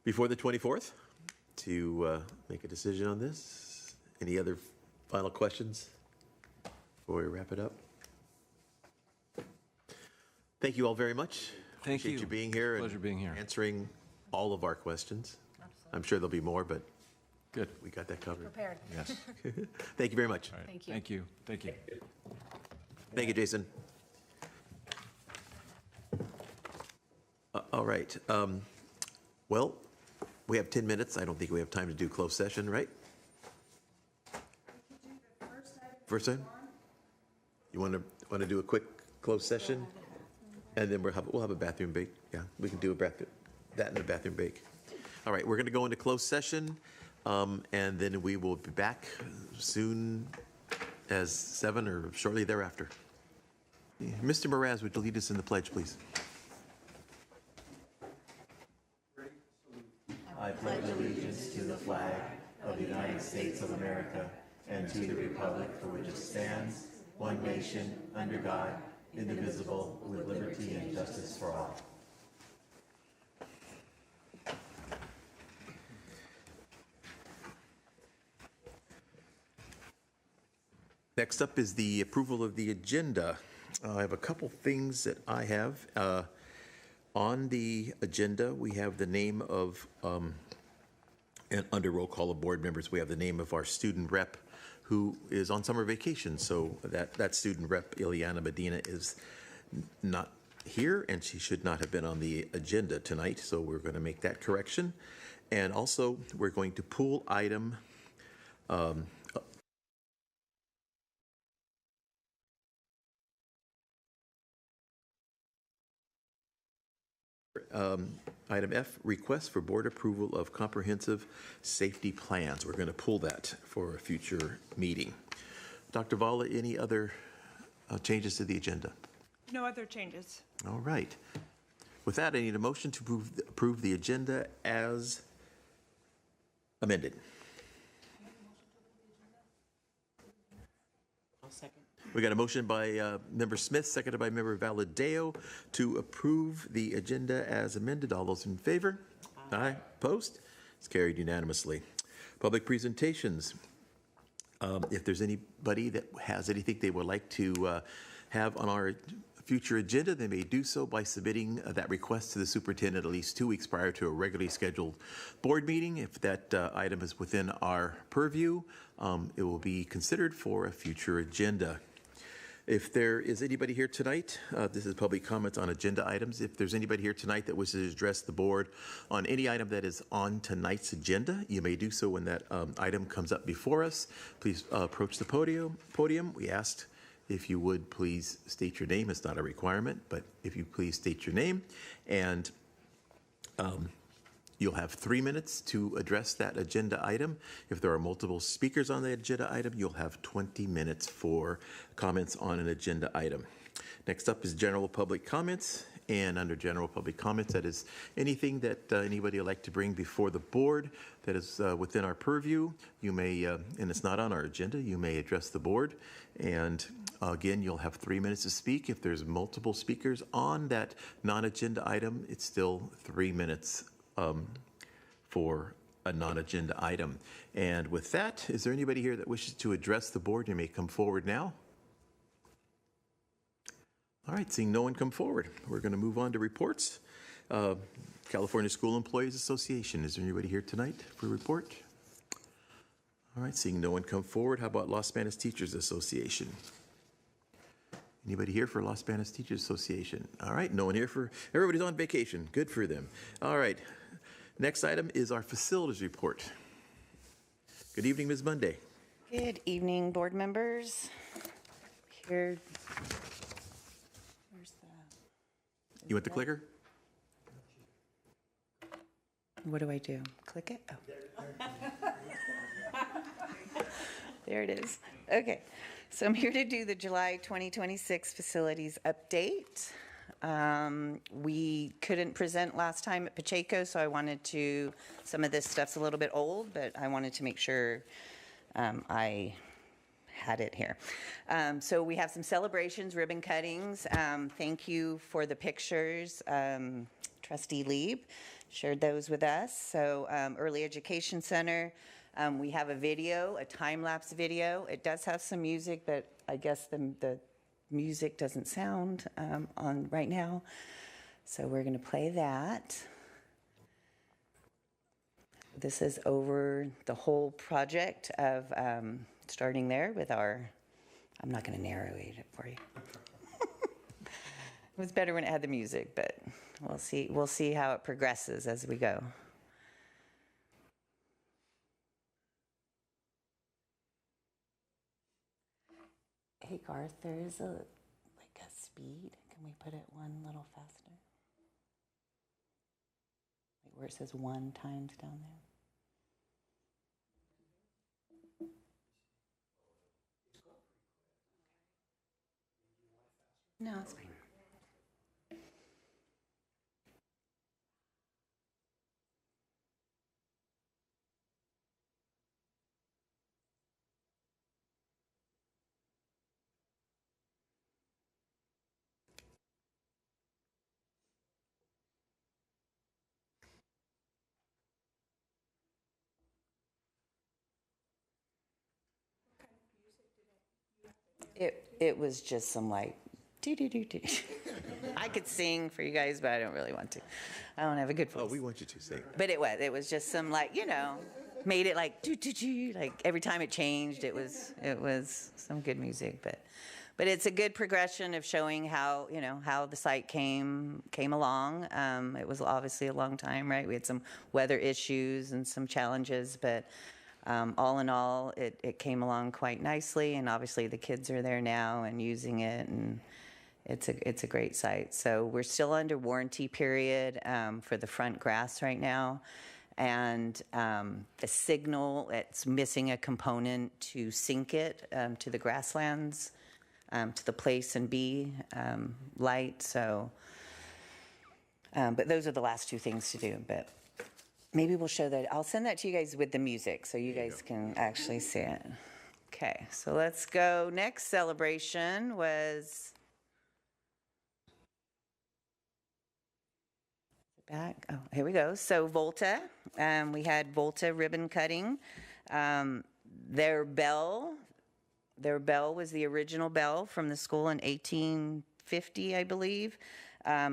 [SPEAKER 1] before the 24th to make a decision on this. Any other final questions before we wrap it up? Thank you all very much.
[SPEAKER 3] Thank you.
[SPEAKER 1] Appreciate you being here.
[SPEAKER 3] Pleasure being here.
[SPEAKER 1] Answering all of our questions. Absolutely. I'm sure there'll be more, but
[SPEAKER 3] good.
[SPEAKER 1] We got that covered.
[SPEAKER 4] Prepared.
[SPEAKER 3] Yes.
[SPEAKER 1] Thank you very much.
[SPEAKER 3] All right.
[SPEAKER 4] Thank you.
[SPEAKER 3] Thank you. Thank you.
[SPEAKER 1] Thank you, Jason. All right. Well, we have 10 minutes. I don't think we have time to do closed session, right? First item? You want to do a quick closed session? And then we'll have a bathroom break. Yeah, we can do that in the bathroom break. All right, we're going to go into closed session, and then we will be back soon as 7 or shortly thereafter. Mr. Mraz, would you lead us in the pledge, please?
[SPEAKER 10] I pledge allegiance to the flag of the United States of America and to the republic for which it stands, one nation, under God, indivisible, with liberty and justice for all.
[SPEAKER 1] Next up is the approval of the agenda. I have a couple things that I have. On the agenda, we have the name of, and under roll call of board members, we have the name of our student rep who is on summer vacation. So that student rep, Ileana Medina, is not here, and she should not have been on the agenda tonight. So we're going to make that correction. And also, we're going to pull item item F, request for board approval of comprehensive safety plans. We're going to pull that for a future meeting. Dr. Vala, any other changes to the agenda?
[SPEAKER 5] No other changes.
[SPEAKER 1] All right. With that, I need a motion to approve the agenda as amended.
[SPEAKER 2] I'll second.
[SPEAKER 1] We got a motion by Member Smith, seconded by Member Valadeo, to approve the agenda as amended. All those in favor? Aye. Opposed? It's carried unanimously. Public presentations. If there's anybody that has anything they would like to have on our future agenda, they may do so by submitting that request to the superintendent at least 2 weeks prior to a regularly scheduled board meeting. If that item is within our purview, it will be considered for a future agenda. If there is anybody here tonight, this is public comments on agenda items. If there's anybody here tonight that wishes to address the board on any item that is on tonight's agenda, you may do so when that item comes up before us. Please approach the podium. We asked if you would please state your name. It's not a requirement, but if you please state your name. And you'll have 3 minutes to address that agenda item. If there are multiple speakers on the agenda item, you'll have 20 minutes for comments on an agenda item. Next up is general public comments. And under general public comments, that is anything that anybody would like to bring before the board that is within our purview. You may, and it's not on our agenda, you may address the board. And again, you'll have 3 minutes to speak. If there's multiple speakers on that non-agenda item, it's still 3 minutes for a non-agenda item. And with that, is there anybody here that wishes to address the board? You may come forward now. All right, seeing no one come forward, we're going to move on to reports. California School Employees Association, is there anybody here tonight for a report? All right, seeing no one come forward, how about Los Banos Teachers Association? Anybody here for Los Banos Teachers Association? All right, no one here for, everybody's on vacation, good for them. All right, next item is our facilities report. Good evening, Ms. Monday.
[SPEAKER 11] Good evening, board members. Here. Where's the?
[SPEAKER 1] You want the clicker?
[SPEAKER 11] What do I do? Click it? Oh. There it is. Okay. So I'm here to do the July 2026 facilities update. We couldn't present last time at Pacheco, so I wanted to, some of this stuff's a little bit old, but I wanted to make sure I had it here. So we have some celebrations, ribbon cuttings. Thank you for the pictures. Trustee Lieb shared those with us. So Early Education Center, we have a video, a time-lapse video. It does have some music, but I guess the music doesn't sound on right now. So we're going to play that. This is over the whole project of starting there with our, I'm not going to narrate it for you. It was better when it had the music, but we'll see how it progresses as we go. Hey Garth, there is a speed. Can we put it one little faster? Like where it says 1 times down there. No, it's fine. It was just some like do-do-do-do. I could sing for you guys, but I don't really want to. I don't have a good voice.
[SPEAKER 1] Oh, we want you to sing.
[SPEAKER 11] But it was just some like, made it like do-do-do, like every time it changed, it was some good music, but it's a good progression of showing how, how the site came along. It was obviously a long time, right? We had some weather issues and some challenges, but all in all, it came along quite nicely, and obviously the kids are there now and using it, and it's a great site. So we're still under warranty period for the front grass right now, and the signal, it's missing a component to sync it to the grasslands, to the place and B light. So, but those are the last 2 things to do, but. Maybe we'll show that. I'll send that to you guys with the music so you guys can actually see it. Okay, so let's go. Next celebration was back. Oh, here we go. So Volta, we had Volta ribbon cutting. Their bell was the original bell from the school in 1850, I believe.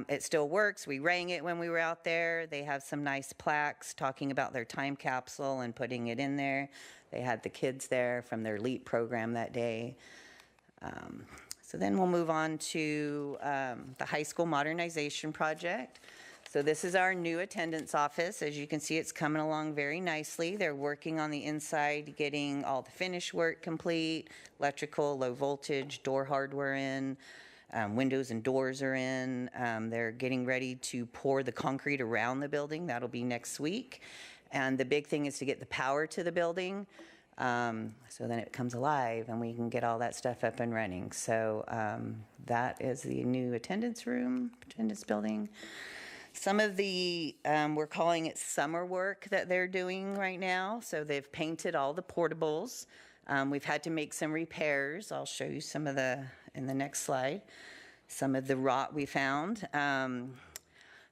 [SPEAKER 11] It still works. We rang it when we were out there. They have some nice plaques talking about their time capsule and putting it in there. They had the kids there from their LEAP program that day. So then we'll move on to the high school modernization project. So this is our new attendance office. As you can see, it's coming along very nicely. They're working on the inside, getting all the finish work complete, electrical, low voltage, door hardware in, windows and doors are in. They're getting ready to pour the concrete around the building. That'll be next week. And the big thing is to get the power to the building. So then it comes alive and we can get all that stuff up and running. So that is the new attendance building. Some of the, we're calling it summer work that they're doing right now. So they've painted all the portables. We've had to make some repairs. I'll show you some of in the next slide, some of the rot we found.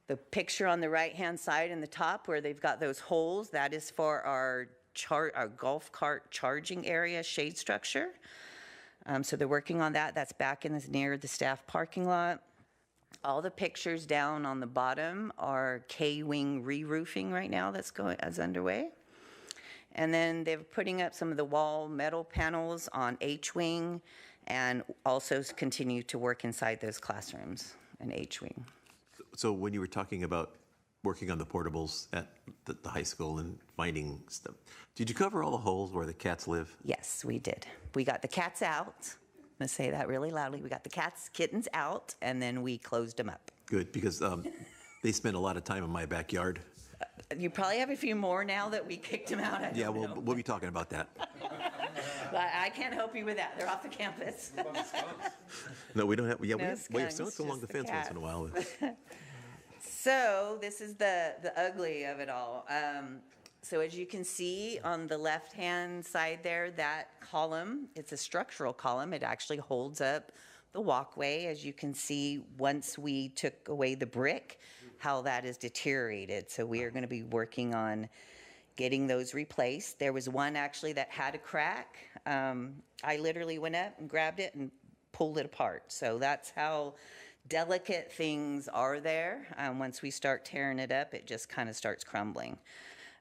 [SPEAKER 11] The picture on the right-hand side in the top where they've got those holes, that is for our golf cart charging area shade structure. So they're working on that. That's back near the staff parking lot. All the pictures down on the bottom are K-wing re-roofing right now that's underway. And then they're putting up some of the wall metal panels on H-wing and also continue to work inside those classrooms in H-wing.
[SPEAKER 1] So when you were talking about working on the portables at the high school and finding stuff, did you cover all the holes where the cats live?
[SPEAKER 11] Yes, we did. We got the cats out. I'm going to say that really loudly. We got the kittens out, and then we closed them up.
[SPEAKER 1] Good, because they spend a lot of time in my backyard.
[SPEAKER 11] You probably have a few more now that we kicked them out.
[SPEAKER 1] Yeah, we'll be talking about that.
[SPEAKER 11] But I can't help you with that. They're off the campus.
[SPEAKER 1] No, we don't have. Yeah,
[SPEAKER 11] No
[SPEAKER 1] we have
[SPEAKER 11] skunks,
[SPEAKER 1] skunks along the
[SPEAKER 11] just
[SPEAKER 1] fence once in a while.
[SPEAKER 11] So this is the ugly of it all. So as you can see on the left-hand side there, that column, it's a structural column. It actually holds up the walkway. As you can see, once we took away the brick, how that is deteriorated. So we are going to be working on getting those replaced. There was one actually that had a crack. I literally went up and grabbed it and pulled it apart. So that's how delicate things are there. Once we start tearing it up, it just kind of starts crumbling.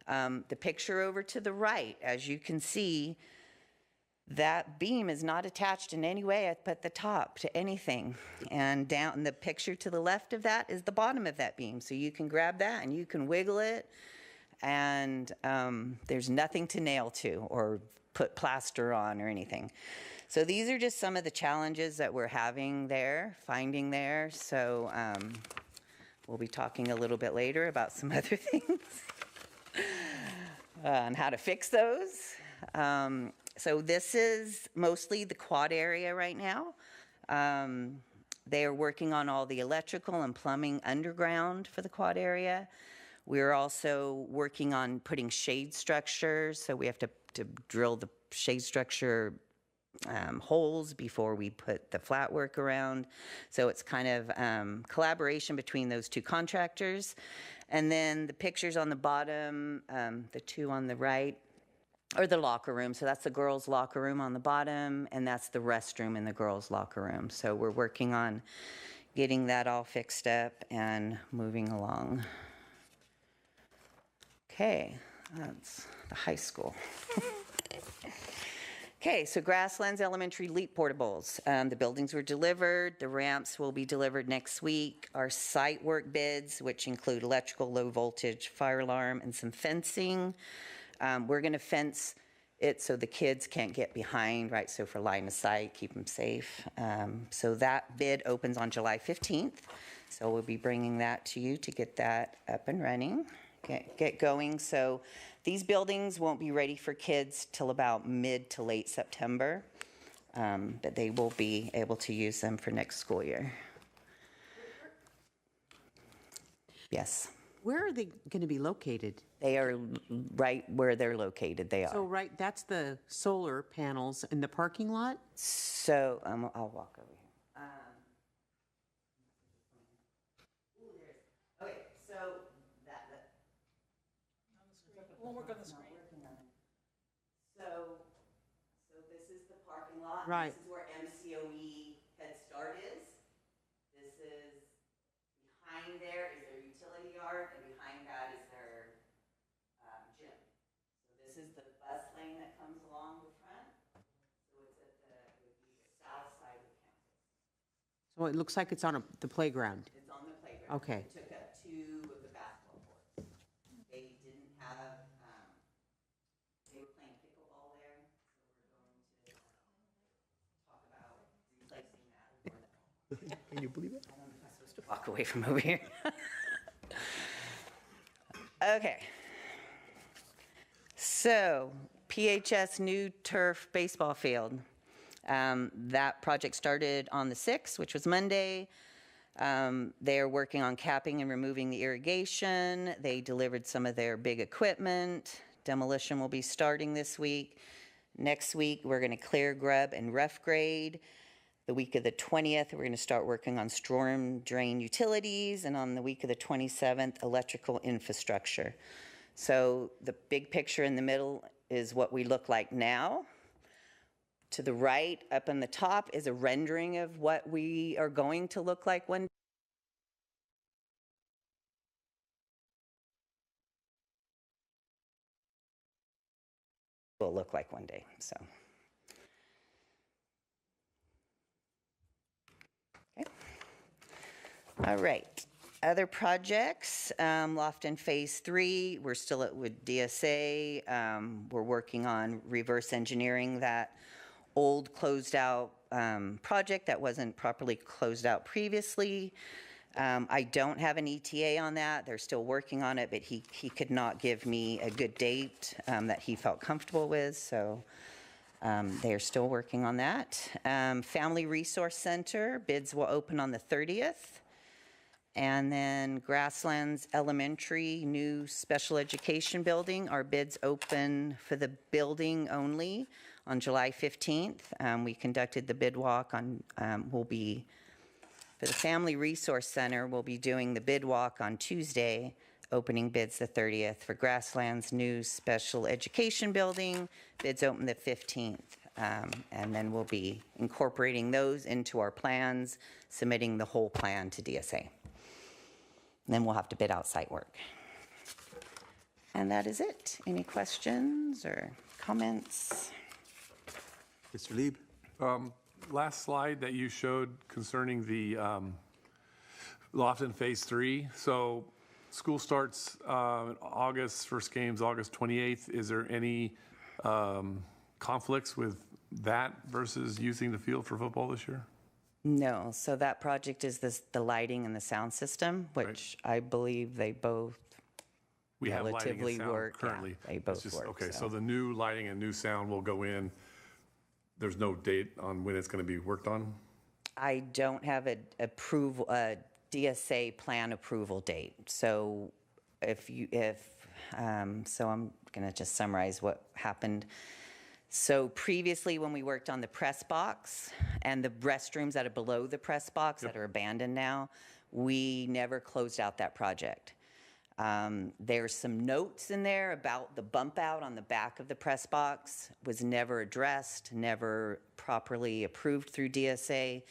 [SPEAKER 11] The picture over to the right, as you can see, that beam is not attached in any way at the top to anything. And down the picture to the left of that is the bottom of that beam. So you can grab that and you can wiggle it, and there's nothing to nail to or put plaster on or anything. So these are just some of the challenges that we're finding there. So we'll be talking a little bit later about some other things and how to fix those. So this is mostly the quad area right now. They are working on all the electrical and plumbing underground for the quad area. We're also working on putting shade structures. So we have to drill the shade structure holes before we put the flat work around. So it's kind of collaboration between those two contractors. And then the pictures on the bottom, the two on the right, are the locker room. So that's the girls' locker room on the bottom, and that's the restroom in the girls' locker room. So we're working on getting that all fixed up and moving along. Okay, that's the high school. Okay, so Grasslands Elementary LEAP portables. The buildings were delivered. The ramps will be delivered next week. Our site work bids, which include electrical, low voltage, fire alarm, and some fencing. We're going to fence it so the kids can't get behind, right? So for line of sight, keep them safe. So that bid opens on July 15th. So we'll be bringing that to you to get that up and running, get going. So these buildings won't be ready for kids till about mid to late September, but they will be able to use them for next school year. Yes.
[SPEAKER 2] Where are they going to be located?
[SPEAKER 11] They are right where they're located. They
[SPEAKER 2] So,
[SPEAKER 11] are.
[SPEAKER 2] right, that's the solar panels in the parking lot?
[SPEAKER 11] So I'll walk over here. Okay, so that.
[SPEAKER 8] We'll work on the screen.
[SPEAKER 11] So this is the parking lot.
[SPEAKER 2] Right.
[SPEAKER 11] This is where MCOE Head Start is. This is behind there is their utility yard, and behind that is their gym. So this is the bus lane that comes along the front. So it would be the south side of the campus.
[SPEAKER 2] So it looks like it's on the playground.
[SPEAKER 11] It's on the playground.
[SPEAKER 2] Okay.
[SPEAKER 11] We took up 2 of the basketball courts. They didn't have, they were playing pickleball there, so we're going to talk about replacing that.
[SPEAKER 1] Can you believe it?
[SPEAKER 11] I don't know if I'm supposed to walk away from over here. Okay. So, PHS new turf baseball field. That project started on the 6th, which was Monday. They're working on capping and removing the irrigation. They delivered some of their big equipment. Demolition will be starting this week. Next week, we're going to clear, grub, and rough grade. The week of the 20th, we're going to start working on storm drain utilities, and on the week of the 27th, electrical infrastructure. So the big picture in the middle is what we look like now. To the right, up on the top, is a rendering of what we are going to look like one day. Will look like one day, so. Okay. All right. Other projects, Lofton Phase 3, we're still with DSA. We're working on reverse engineering that old closed out project that wasn't properly closed out previously. I don't have an ETA on that. They're still working on it, but he could not give me a good date that he felt comfortable with, so they're still working on that. Family Resource Center, bids will open on the 30th. And then Grasslands Elementary, new special education building. Our bids open for the building only on July 15th. We conducted the bid walk on, for the Family Resource Center, we'll be doing the bid walk on Tuesday, opening bids the 30th. For Grasslands new special education building, bids open the 15th. And then we'll be incorporating those into our plans, submitting the whole plan to DSA. And then we'll have to bid out site work. And that is it. Any questions or comments?
[SPEAKER 1] Mr. Lieb?
[SPEAKER 9] Last slide that you showed concerning the Lofton Phase 3. So school starts in August, first game's August 28th. Is there any conflicts with that versus using the field for football this year?
[SPEAKER 11] No, so that project is the lighting and the sound system, which I believe they both
[SPEAKER 9] We have lighting
[SPEAKER 11] relatively
[SPEAKER 9] and sound
[SPEAKER 11] work.
[SPEAKER 9] currently.
[SPEAKER 11] Yeah, they
[SPEAKER 9] It's
[SPEAKER 11] both
[SPEAKER 9] just-
[SPEAKER 11] work.
[SPEAKER 9] Okay, so the new lighting and new sound will go in. There's no date on when it's going to be worked on?
[SPEAKER 11] I don't have a DSA plan approval date. So so I'm going to just summarize what happened. So previously, when we worked on the press box and the restrooms that are below the press box that are abandoned now, we never closed out that project. There's some notes in there about the bump out on the back of the press box, was never addressed, never properly approved through DSA.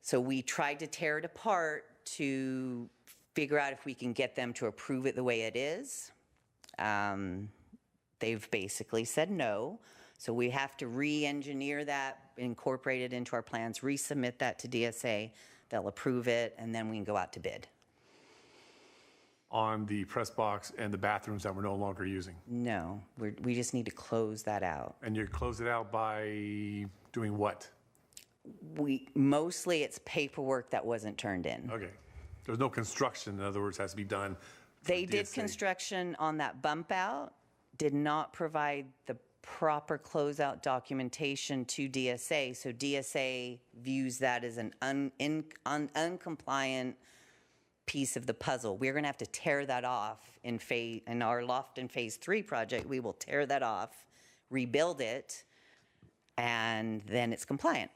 [SPEAKER 11] So we tried to tear it apart to figure out if we can get them to approve it the way it is. They've basically said no. So we have to re-engineer that, incorporate it into our plans, resubmit that to DSA. They'll approve it, and then we can go out to bid.
[SPEAKER 9] On the press box and the bathrooms that we're no longer using?
[SPEAKER 11] No, we just need to close that out.
[SPEAKER 9] And you close it out by doing what?
[SPEAKER 11] Mostly it's paperwork that wasn't turned in.
[SPEAKER 9] Okay. There's no construction, in other words, has to be done.
[SPEAKER 11] They did
[SPEAKER 9] DSA.
[SPEAKER 11] construction on that bump out, did not provide the proper closeout documentation to DSA, so DSA views that as an uncompliant piece of the puzzle. We're gonna have to tear that off in our Lofton Phase 3 project. We will tear that off, rebuild it, and then it's compliant.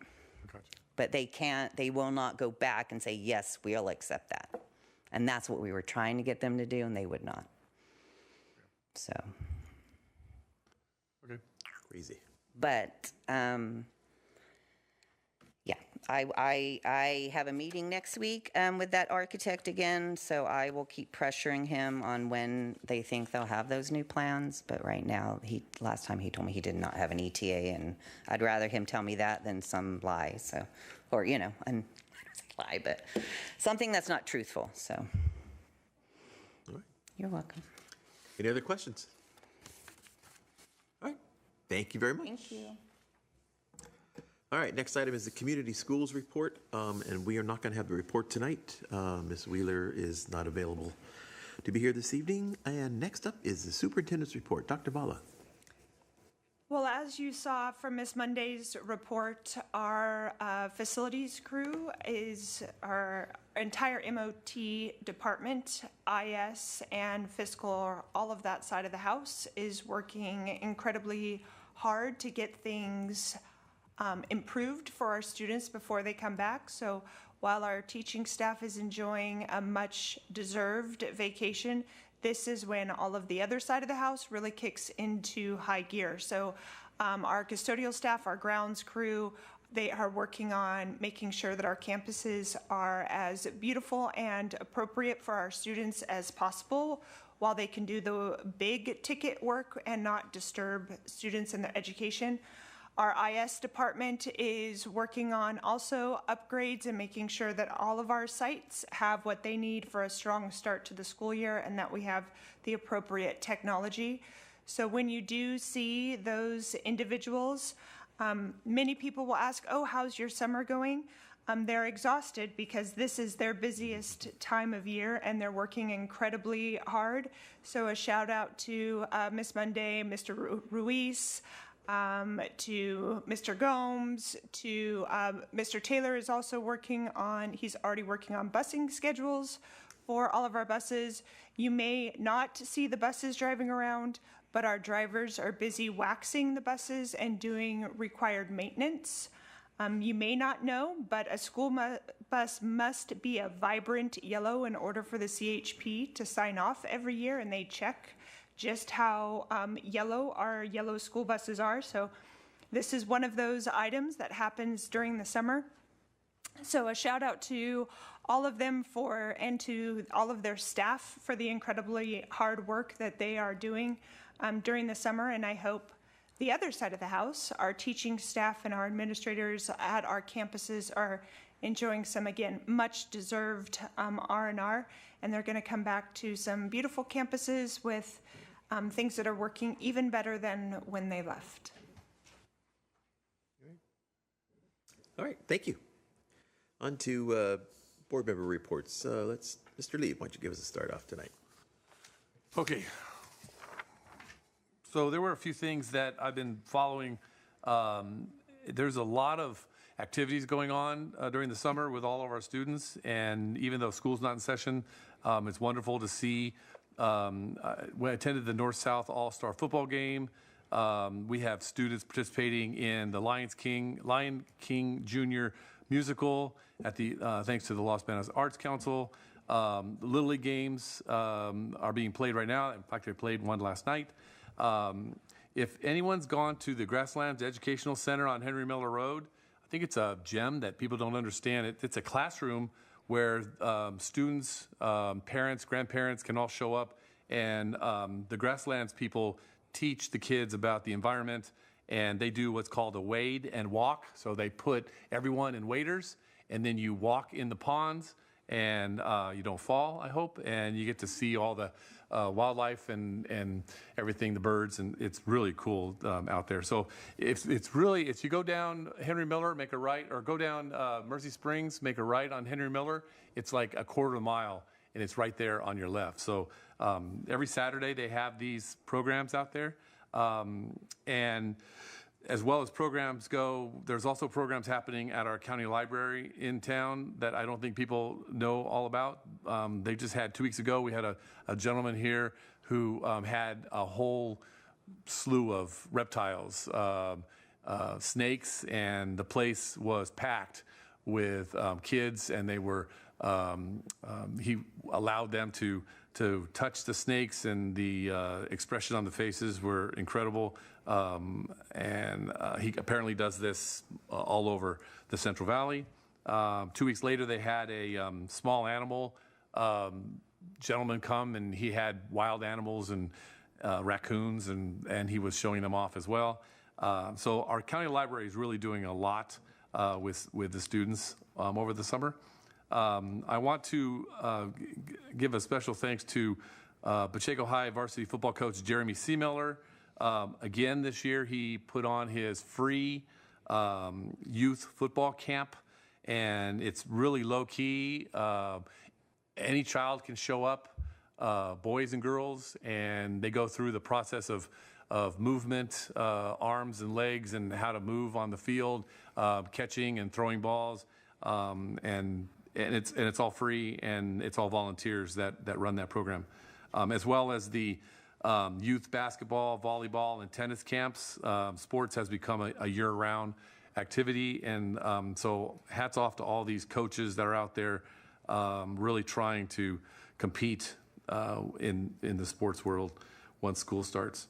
[SPEAKER 9] Gotcha.
[SPEAKER 11] But they will not go back and say, yes, we'll accept that. And that's what we were trying to get them to do, and they would not. So.
[SPEAKER 9] Okay.
[SPEAKER 1] Crazy.
[SPEAKER 11] But, yeah, I have a meeting next week with that architect again, so I will keep pressuring him on when they think they'll have those new plans. But right now, last time he told me he did not have an ETA, and I'd rather him tell me that than some lie. So, or and lie, but something that's not truthful. So
[SPEAKER 1] All right.
[SPEAKER 11] you're welcome.
[SPEAKER 1] Any other questions? All right. Thank you very much.
[SPEAKER 11] Thank you.
[SPEAKER 1] All right, next item is the community schools report, and we are not going to have the report tonight. Ms. Wheeler is not available to be here this evening. And next up is the superintendent's report. Dr. Bala.
[SPEAKER 5] Well, as you saw from Ms. Monday's report, our facilities crew is our entire MOT department, IS and fiscal, all of that side of the house is working incredibly hard to get things improved for our students before they come back. So while our teaching staff is enjoying a much deserved vacation, this is when all of the other side of the house really kicks into high gear. So our custodial staff, our grounds crew, they are working on making sure that our campuses are as beautiful and appropriate for our students as possible, while they can do the big ticket work and not disturb students in their education. Our IS department is working on also upgrades and making sure that all of our sites have what they need for a strong start to the school year and that we have the appropriate technology. So when you do see those individuals, many people will ask, oh, how's your summer going? They're exhausted because this is their busiest time of year and they're working incredibly hard. So a shout out to Ms. Monday, Mr. Ruiz, to Mr. Gomes, to Mr. Taylor is also working on, he's already working on busing schedules for all of our buses. You may not see the buses driving around, but our drivers are busy waxing the buses and doing required maintenance. You may not know, but a school bus must be a vibrant yellow in order for the CHP to sign off every year, and they check just how yellow our yellow school buses are. So this is one of those items that happens during the summer. So a shout out to all of them and to all of their staff for the incredibly hard work that they are doing during the summer. And I hope the other side of the house, our teaching staff and our administrators at our campuses are enjoying some, again, much deserved R&R, and they're going to come back to some beautiful campuses with things that are working even better than when they left.
[SPEAKER 1] All right, thank you. On to board member reports. Mr. Lee, why don't you give us a start off tonight?
[SPEAKER 9] Okay. So there were a few things that I've been following. There's a lot of activities going on during the summer with all of our students, and even though school's not in session, it's wonderful to see. When I attended the North-South All-Star football game, we have students participating in the Lion King Jr. musical at the thanks to the Los Banos Arts Council. The Little League games are being played right now. In fact, they played one last night. If anyone's gone to the Grasslands Educational Center on Henry Miller Road, I think it's a gem that people don't understand. It's a classroom where students, parents, grandparents can all show up, and the Grasslands people teach the kids about the environment, and they do what's called a wade and walk. So they put everyone in waders, and then you walk in the ponds, and you don't fall, I hope, and you get to see all the wildlife and everything, the birds, and it's really cool out there. So if you go down Henry Miller, make a right, or go down Mercy Springs, make a right on Henry Miller, it's like a quarter of a mile, and it's right there on your left. So every Saturday they have these programs out there, and as well as programs go, there's also programs happening at our county library in town that I don't think people know all about. They just had 2 weeks ago, we had a gentleman here who had a whole slew of reptiles, snakes, and the place was packed with kids, and they were, he allowed them to touch the snakes, and the expression on the faces were incredible. And he apparently does this all over the Central Valley. 2 weeks later, they had a small animal gentleman come, and he had wild animals and raccoons, and he was showing them off as well. So our county library is really doing a lot with the students over the summer. I want to give a special thanks to Pacheco High varsity football coach Jeremy Seemiller. Again, this year he put on his free youth football camp, and it's really low key. Any child can show up, boys and girls, and they go through the process of movement, arms and legs, and how to move on the field, catching and throwing balls, and it's all free, and it's all volunteers that run that program, as well as the youth basketball, volleyball, and tennis camps. Sports has become a year-round activity, and so hats off to all these coaches that are out there really trying to compete in the sports world once school starts.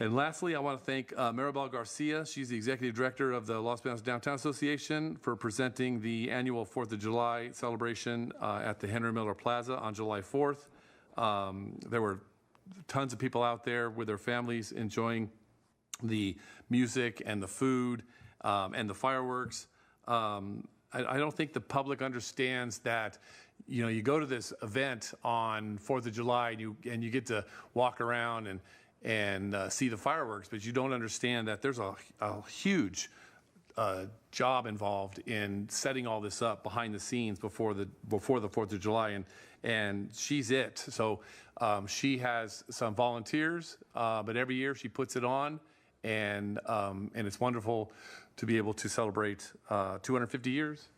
[SPEAKER 9] And lastly, I want to thank Maribel Garcia. She's the Executive Director of the Los Banos Downtown Association for presenting the annual 4th of July celebration at the Henry Miller Plaza on July 4th. There were tons of people out there with their families enjoying the music and the food and the fireworks. I don't think the public understands that, you know, you go to this event on 4th of July and you get to walk around and see the fireworks, but you don't understand that there's a huge job involved in setting all this up behind the scenes before the 4th of July, and she's it. So she has some volunteers, but every year she puts it on, and it's wonderful to be able to celebrate 250 years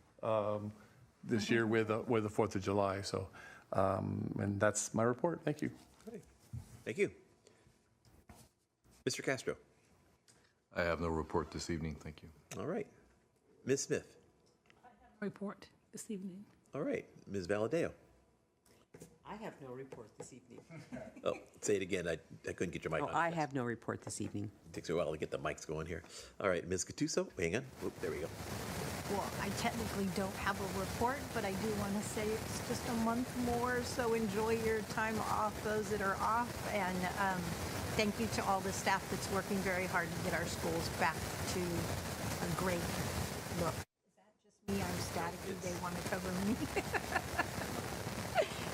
[SPEAKER 9] this year with the 4th of July. So, and that's my report. Thank you.
[SPEAKER 1] Great. Thank you. Mr. Castro.
[SPEAKER 12] I have no report this evening, thank you.
[SPEAKER 1] All right. Ms. Smith.
[SPEAKER 8] Report this evening.
[SPEAKER 1] All right. Ms. Valadeo.
[SPEAKER 2] I have no report this evening.
[SPEAKER 1] Oh, say it again. I couldn't get your mic on.
[SPEAKER 2] I have no report this evening.
[SPEAKER 1] Takes a while to get the mics going here. All right, Ms. Gattuso. Hang on. Oop, there we go.
[SPEAKER 7] Well, I technically don't have a report, but I do want to say it's just a month more, so enjoy your time off, those that are off, and thank you to all the staff that's working very hard to get our schools back to a great look. Is that just me? I'm staticky. They want to cover me.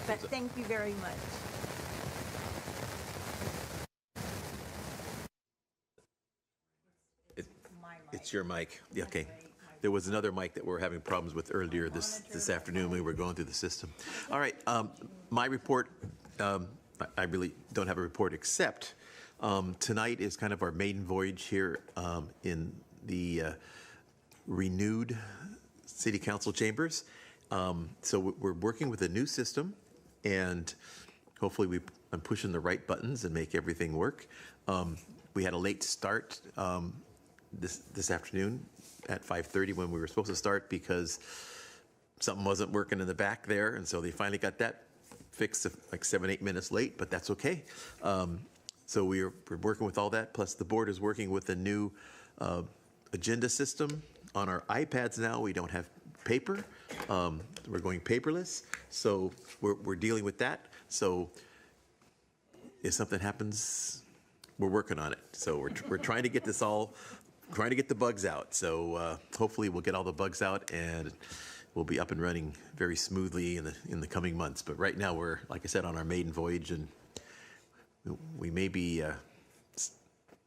[SPEAKER 7] But thank you very much.
[SPEAKER 1] It's your mic. Yeah, okay. There was another mic that we were having problems with earlier this afternoon when we were going through the system. All right, my report, I really don't have a report except tonight is kind of our maiden voyage here in the renewed City Council chambers. So we're working with a new system, and hopefully I'm pushing the right buttons and make everything work. We had a late start this afternoon at 5:30 when we were supposed to start because something wasn't working in the back there, and so they finally got that fixed like 7-8 minutes late, but that's okay. So we're working with all that, plus the board is working with a new agenda system on our iPads now. We don't have paper. We're going paperless, so we're dealing with that. So if something happens, we're working on it. So we're trying to get this all, trying to get the bugs out. So hopefully we'll get all the bugs out and we'll be up and running very smoothly in the coming months. But right now we're, like I said, on our maiden voyage, and we may be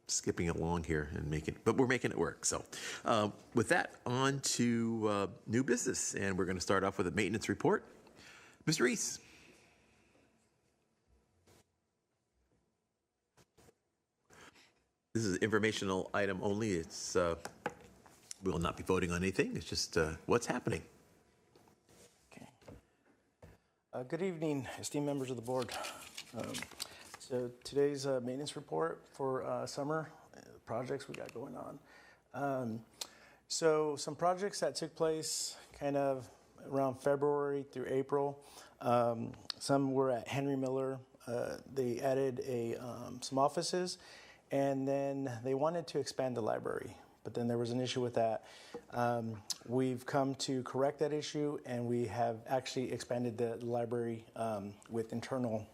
[SPEAKER 1] skipping along here and but we're making it work. So with that, on to new business, and we're going to start off with a maintenance report. Mr. Reese. This is an informational item only. It's we will not be voting on anything. It's just what's happening.
[SPEAKER 13] Okay. Good evening, esteemed members of the board. So today's maintenance report for summer projects we got going on. So some projects that took place kind of around February through April. Some were at Henry Miller. They added some offices, and then they wanted to expand the library. But then there was an issue with that. We've come to correct that issue, and we have actually expanded the library with internal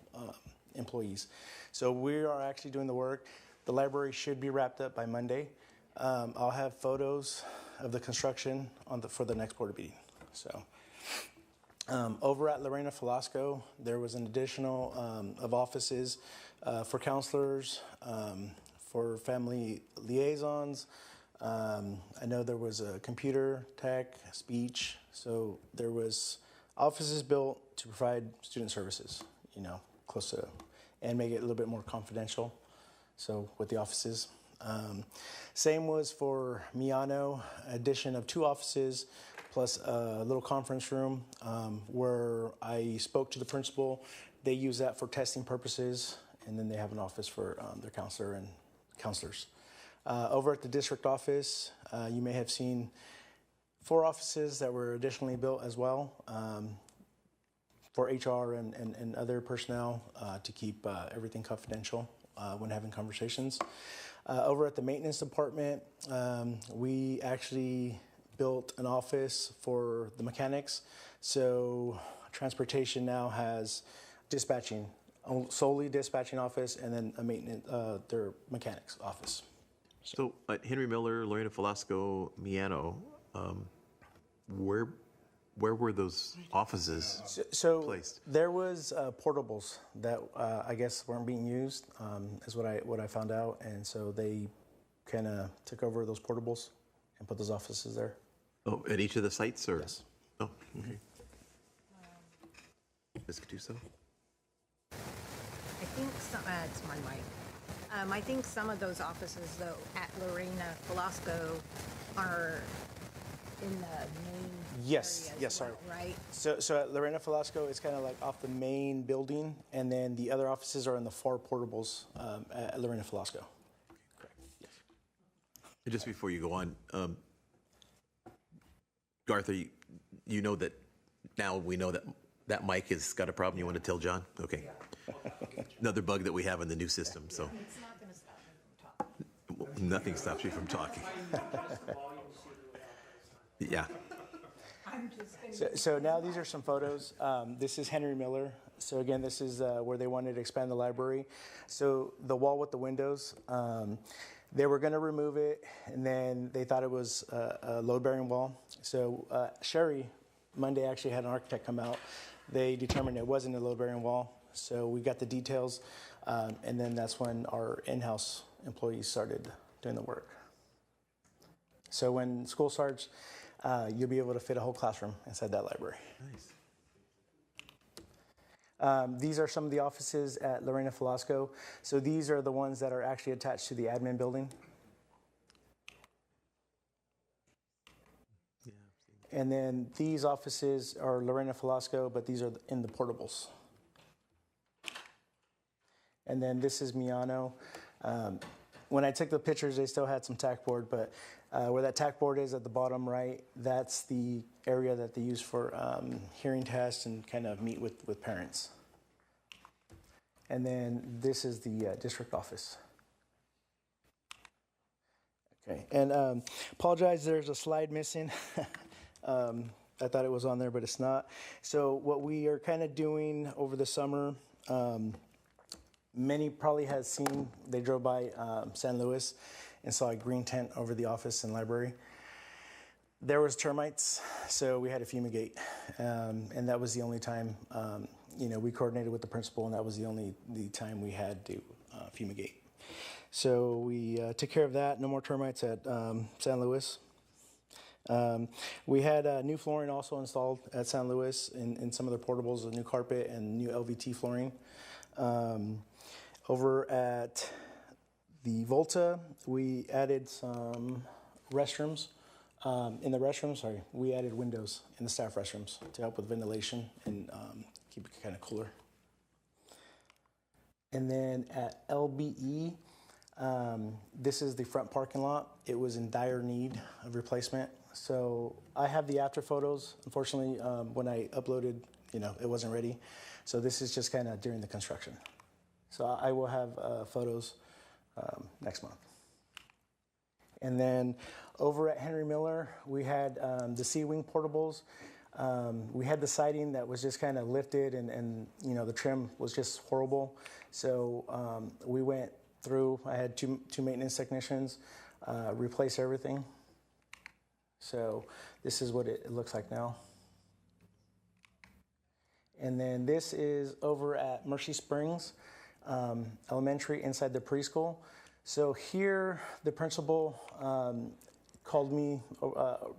[SPEAKER 13] employees. So we are actually doing the work. The library should be wrapped up by Monday. I'll have photos of the construction for the next board meeting. So over at Lorena Velasco, there was an additional of offices for counselors, for family liaisons. I know there was a computer tech, speech, so there was offices built to provide student services, close to, and make it a little bit more confidential. So with the offices. Same was for Miano, addition of 2 offices plus a little conference room where I spoke to the principal. They use that for testing purposes, and then they have an office for their counselor and counselors. Over at the district office, you may have seen 4 offices that were additionally built as well for HR and other personnel to keep everything confidential when having conversations. Over at the maintenance department, we actually built an office for the mechanics. So transportation now has dispatching, solely dispatching office, and then a maintenance, their mechanics office.
[SPEAKER 1] So at Henry Miller, Lorena Velasco, Miano, where were those offices placed?
[SPEAKER 13] There was portables that I guess weren't being used, is what I found out, and so they kind of took over those portables and put those offices there.
[SPEAKER 1] Oh, at each of the sites, or?
[SPEAKER 13] Yes.
[SPEAKER 1] Oh, okay. Ms. Cattuso?
[SPEAKER 7] I think it's my mic. I think some of those offices, though, at Lorena Velasco are in the main
[SPEAKER 13] Yes,
[SPEAKER 7] area as
[SPEAKER 13] yes,
[SPEAKER 7] well,
[SPEAKER 13] sorry.
[SPEAKER 7] right?
[SPEAKER 13] So at Lorena Velasco, it's kind of like off the main building, and then the other offices are in the 4 portables at Lorena Velasco. Correct. Yes.
[SPEAKER 1] And just before you go on, Garth, you know that now we know that mic has got a problem. You want to tell John? Okay. Another bug that we have in the new system. So
[SPEAKER 7] It's not going to stop me from talking.
[SPEAKER 1] Nothing stops you from talking. Yeah.
[SPEAKER 13] So now these are some photos. This is Henry Miller. So again, this is where they wanted to expand the library. So the wall with the windows, they were going to remove it, and then they thought it was a load-bearing wall. So Sherry Monday actually had an architect come out. They determined it wasn't a load-bearing wall. So we got the details, and then that's when our in-house employees started doing the work. So when school starts, you'll be able to fit a whole classroom inside that library.
[SPEAKER 1] Nice.
[SPEAKER 13] These are some of the offices at Lorena Velasco. So these are the ones that are actually attached to the admin building. Yeah, and then these offices are Lorena Velasco, but these are in the portables. And then this is Miano. When I took the pictures, they still had some tack board, but where that tack board is at the bottom right, that's the area that they use for hearing tests and kind of meet with parents. And then this is the district office. Okay, and apologize, there's a slide missing. I thought it was on there, but it's not. So what we are kind of doing over the summer, many probably has seen, they drove by San Luis and saw a green tent over the office and library. There was termites, so we had to fumigate. And that was the only time, we coordinated with the principal, and that was the time we had to fumigate. So we took care of that. No more termites at San Luis. We had new flooring also installed at San Luis in some of the portables, a new carpet and new LVT flooring. Over at the Volta, we added some restrooms. In the restrooms, we added windows in the staff restrooms to help with ventilation and keep it kind of cooler. And then at LBE, this is the front parking lot. It was in dire need of replacement. So I have the after photos. Unfortunately, when I uploaded, it wasn't ready. So this is just kind of during the construction. So I will have photos next month. And then over at Henry Miller, we had the C-Wing portables. We had the siding that was just kind of lifted and the trim was just horrible. So we went through, I had two maintenance technicians replace everything. So this is what it looks like now. And then this is over at Mercy Springs Elementary inside the preschool. So here the principal called me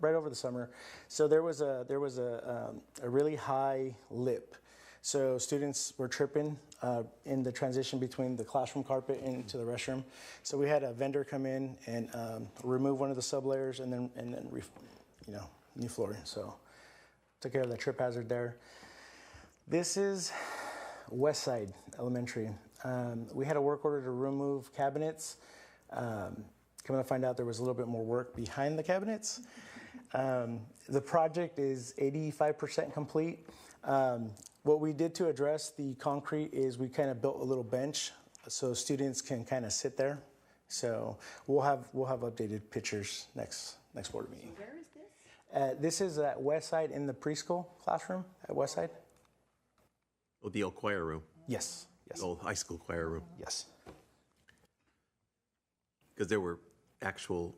[SPEAKER 13] right over the summer. So there was a really high lip. So students were tripping in the transition between the classroom carpet into the restroom. So we had a vendor come in and remove one of the sublayers and then new flooring. So took care of the trip hazard there. This is Westside Elementary. We had a work order to remove cabinets. Coming to find out there was a little bit more work behind the cabinets. The project is 85% complete. What we did to address the concrete is we kind of built a little bench so students can kind of sit there. So we'll have updated pictures next board meeting.
[SPEAKER 2] Where is this?
[SPEAKER 13] This is at Westside in the preschool classroom at Westside.
[SPEAKER 1] Oh, the old choir room,
[SPEAKER 13] Yes. Yes.
[SPEAKER 1] the old high school choir room.
[SPEAKER 13] Yes.
[SPEAKER 1] Because there were actual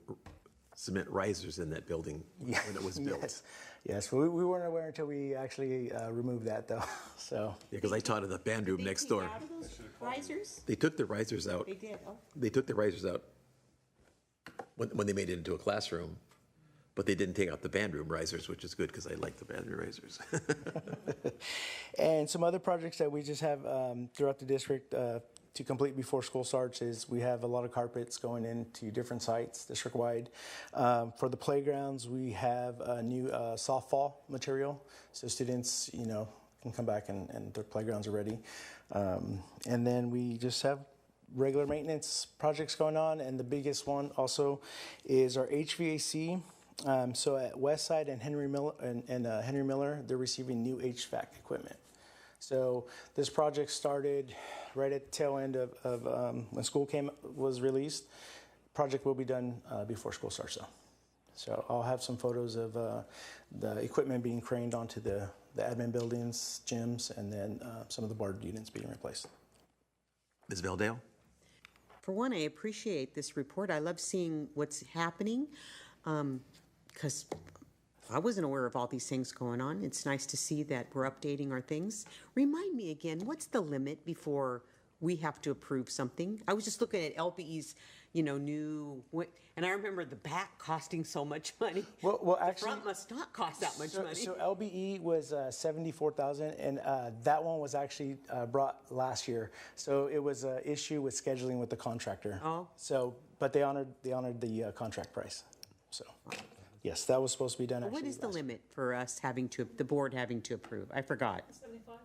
[SPEAKER 1] cement risers in that building when it was built.
[SPEAKER 13] Yes. Yes. We weren't aware until we actually removed that, though. So.
[SPEAKER 1] Yeah, because I taught in the band room next door.
[SPEAKER 2] Out of those risers?
[SPEAKER 1] They took the risers out.
[SPEAKER 2] They did. Oh.
[SPEAKER 1] They took the risers out when they made it into a classroom, but they didn't take out the band room risers, which is good because I like the band room risers.
[SPEAKER 13] And some other projects that we just have throughout the district to complete before school starts is we have a lot of carpets going into different sites district-wide. For the playgrounds, we have a new softball material, so students, can come back and their playgrounds are ready. And then we just have regular maintenance projects going on, and the biggest one also is our HVAC. So at Westside and Henry Miller, they're receiving new HVAC equipment. So this project started right at the tail end of when school was released. Project will be done before school starts though. So I'll have some photos of the equipment being craned onto the admin buildings, gyms, and then some of the board units being replaced.
[SPEAKER 1] Ms. Veldale?
[SPEAKER 2] For one, I appreciate this report. I love seeing what's happening because I wasn't aware of all these things going on. It's nice to see that we're updating our things. Remind me again, what's the limit before we have to approve something? I was just looking at LB's, new, and I remember the back costing so much money.
[SPEAKER 13] Well, actually,
[SPEAKER 2] the front must not cost that much money.
[SPEAKER 13] So LBE was $74,000, and that one was actually brought last year. So it was an issue with scheduling with the contractor.
[SPEAKER 2] Oh.
[SPEAKER 13] So, but they honored the contract price. So. Yes, that was supposed to be done.
[SPEAKER 2] What is the limit for us the board having to approve? I forgot.
[SPEAKER 8] 75?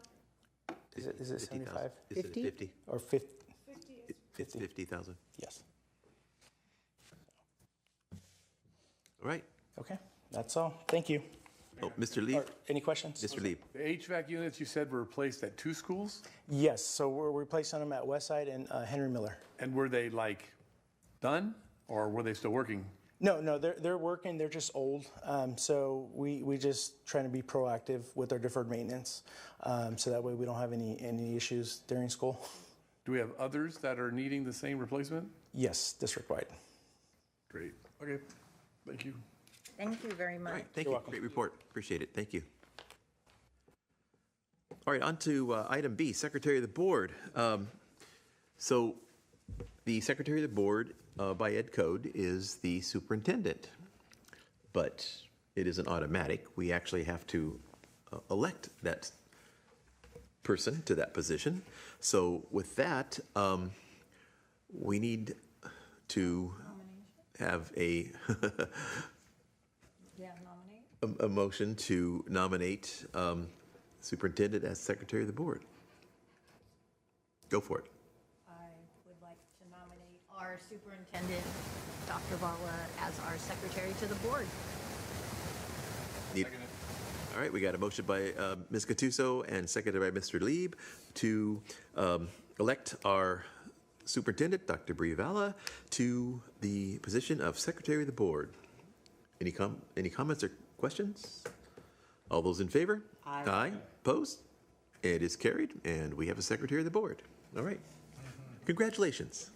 [SPEAKER 13] Is it 75?
[SPEAKER 1] Is it
[SPEAKER 2] 50?
[SPEAKER 1] 50?
[SPEAKER 13] Or 50?
[SPEAKER 1] It's 50,000.
[SPEAKER 13] Yes.
[SPEAKER 1] All right.
[SPEAKER 13] Okay, that's all. Thank you.
[SPEAKER 1] Oh, Mr. Lee?
[SPEAKER 13] Any questions?
[SPEAKER 1] Mr. Lee?
[SPEAKER 9] The HVAC units you said were replaced at 2 schools?
[SPEAKER 13] Yes, so we're replacing them at Westside and Henry Miller.
[SPEAKER 9] And were they done or were they still working?
[SPEAKER 13] No, they're working. They're just old. So we just trying to be proactive with our deferred maintenance, so that way we don't have any issues during school.
[SPEAKER 9] Do we have others that are needing the same replacement?
[SPEAKER 13] Yes, district-wide.
[SPEAKER 9] Great. Okay. Thank you.
[SPEAKER 7] Thank you very much.
[SPEAKER 1] All right, thank you. Great report. Appreciate it. Thank you. All right, on to item B, Secretary of the Board. So the Secretary of the Board by Ed Code is the superintendent, but it isn't automatic. We actually have to elect that person to that position. So with that, we need to have a a motion to nominate superintendent as Secretary of the Board. Go for it.
[SPEAKER 7] I would like to nominate our superintendent, Dr. Vala, as our secretary to the board.
[SPEAKER 1] All right, we got a motion by Ms. Gattuso and seconded by Mr. Lieb to elect our superintendent, Dr. Brivala, to the position of Secretary of the Board. Any comments or questions? All those in favor?
[SPEAKER 2] Aye.
[SPEAKER 1] Aye. Opposed? It is carried, and we have a Secretary of the Board. All right. Congratulations.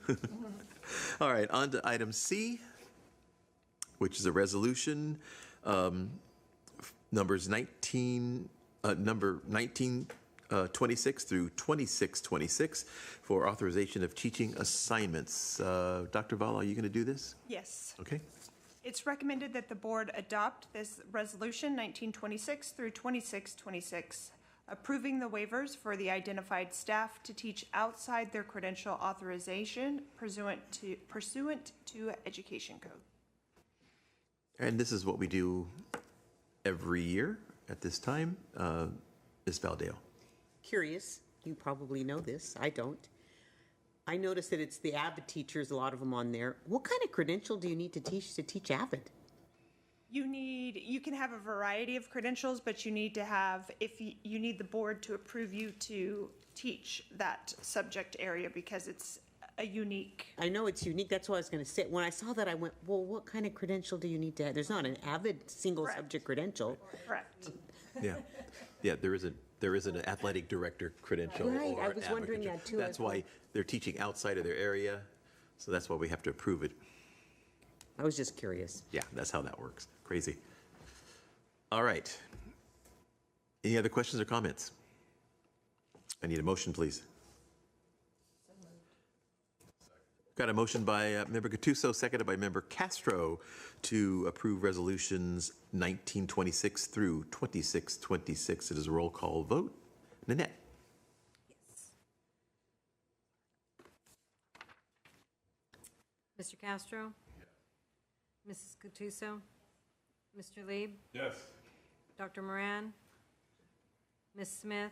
[SPEAKER 1] All right, on to item C, which is a resolution Numbers 1926 through 2626 for authorization of teaching assignments. Dr. Vala, are you going to do this?
[SPEAKER 5] Yes.
[SPEAKER 1] Okay.
[SPEAKER 5] It's recommended that the board adopt this resolution 1926 through 2626, approving the waivers for the identified staff to teach outside their credential authorization pursuant to Education Code.
[SPEAKER 1] And this is what we do every year at this time. Ms. Valdeo.
[SPEAKER 2] Curious, you probably know this, I don't. I noticed that it's the AVID teachers, a lot of them on there. What kind of credential do you need to teach AVID?
[SPEAKER 5] You can have a variety of credentials, but you need to have, you need the board to approve you to teach that subject area because it's a unique.
[SPEAKER 2] I know it's unique, that's what I was gonna say. When I saw that, I went, well, what kind of credential do you need to have? There's not an AVID single subject credential.
[SPEAKER 5] Correct.
[SPEAKER 1] Yeah. Yeah, there isn't an athletic director credential.
[SPEAKER 2] Right,
[SPEAKER 1] or
[SPEAKER 2] I was wondering
[SPEAKER 1] advocate.
[SPEAKER 2] that too.
[SPEAKER 1] That's why they're teaching outside of their area, so that's why we have to approve it.
[SPEAKER 2] I was just curious.
[SPEAKER 1] Yeah, that's how that works. Crazy. All right. Any other questions or comments? I need a motion, please. Got a motion by Member Gattuso, seconded by Member Castro to approve resolutions 1926 through 2626. It is a roll call vote. Nanette.
[SPEAKER 14] Mr. Castro? Mrs. Gattuso? Mr. Lieb?
[SPEAKER 9] Yes.
[SPEAKER 14] Dr. Moran? Ms. Smith?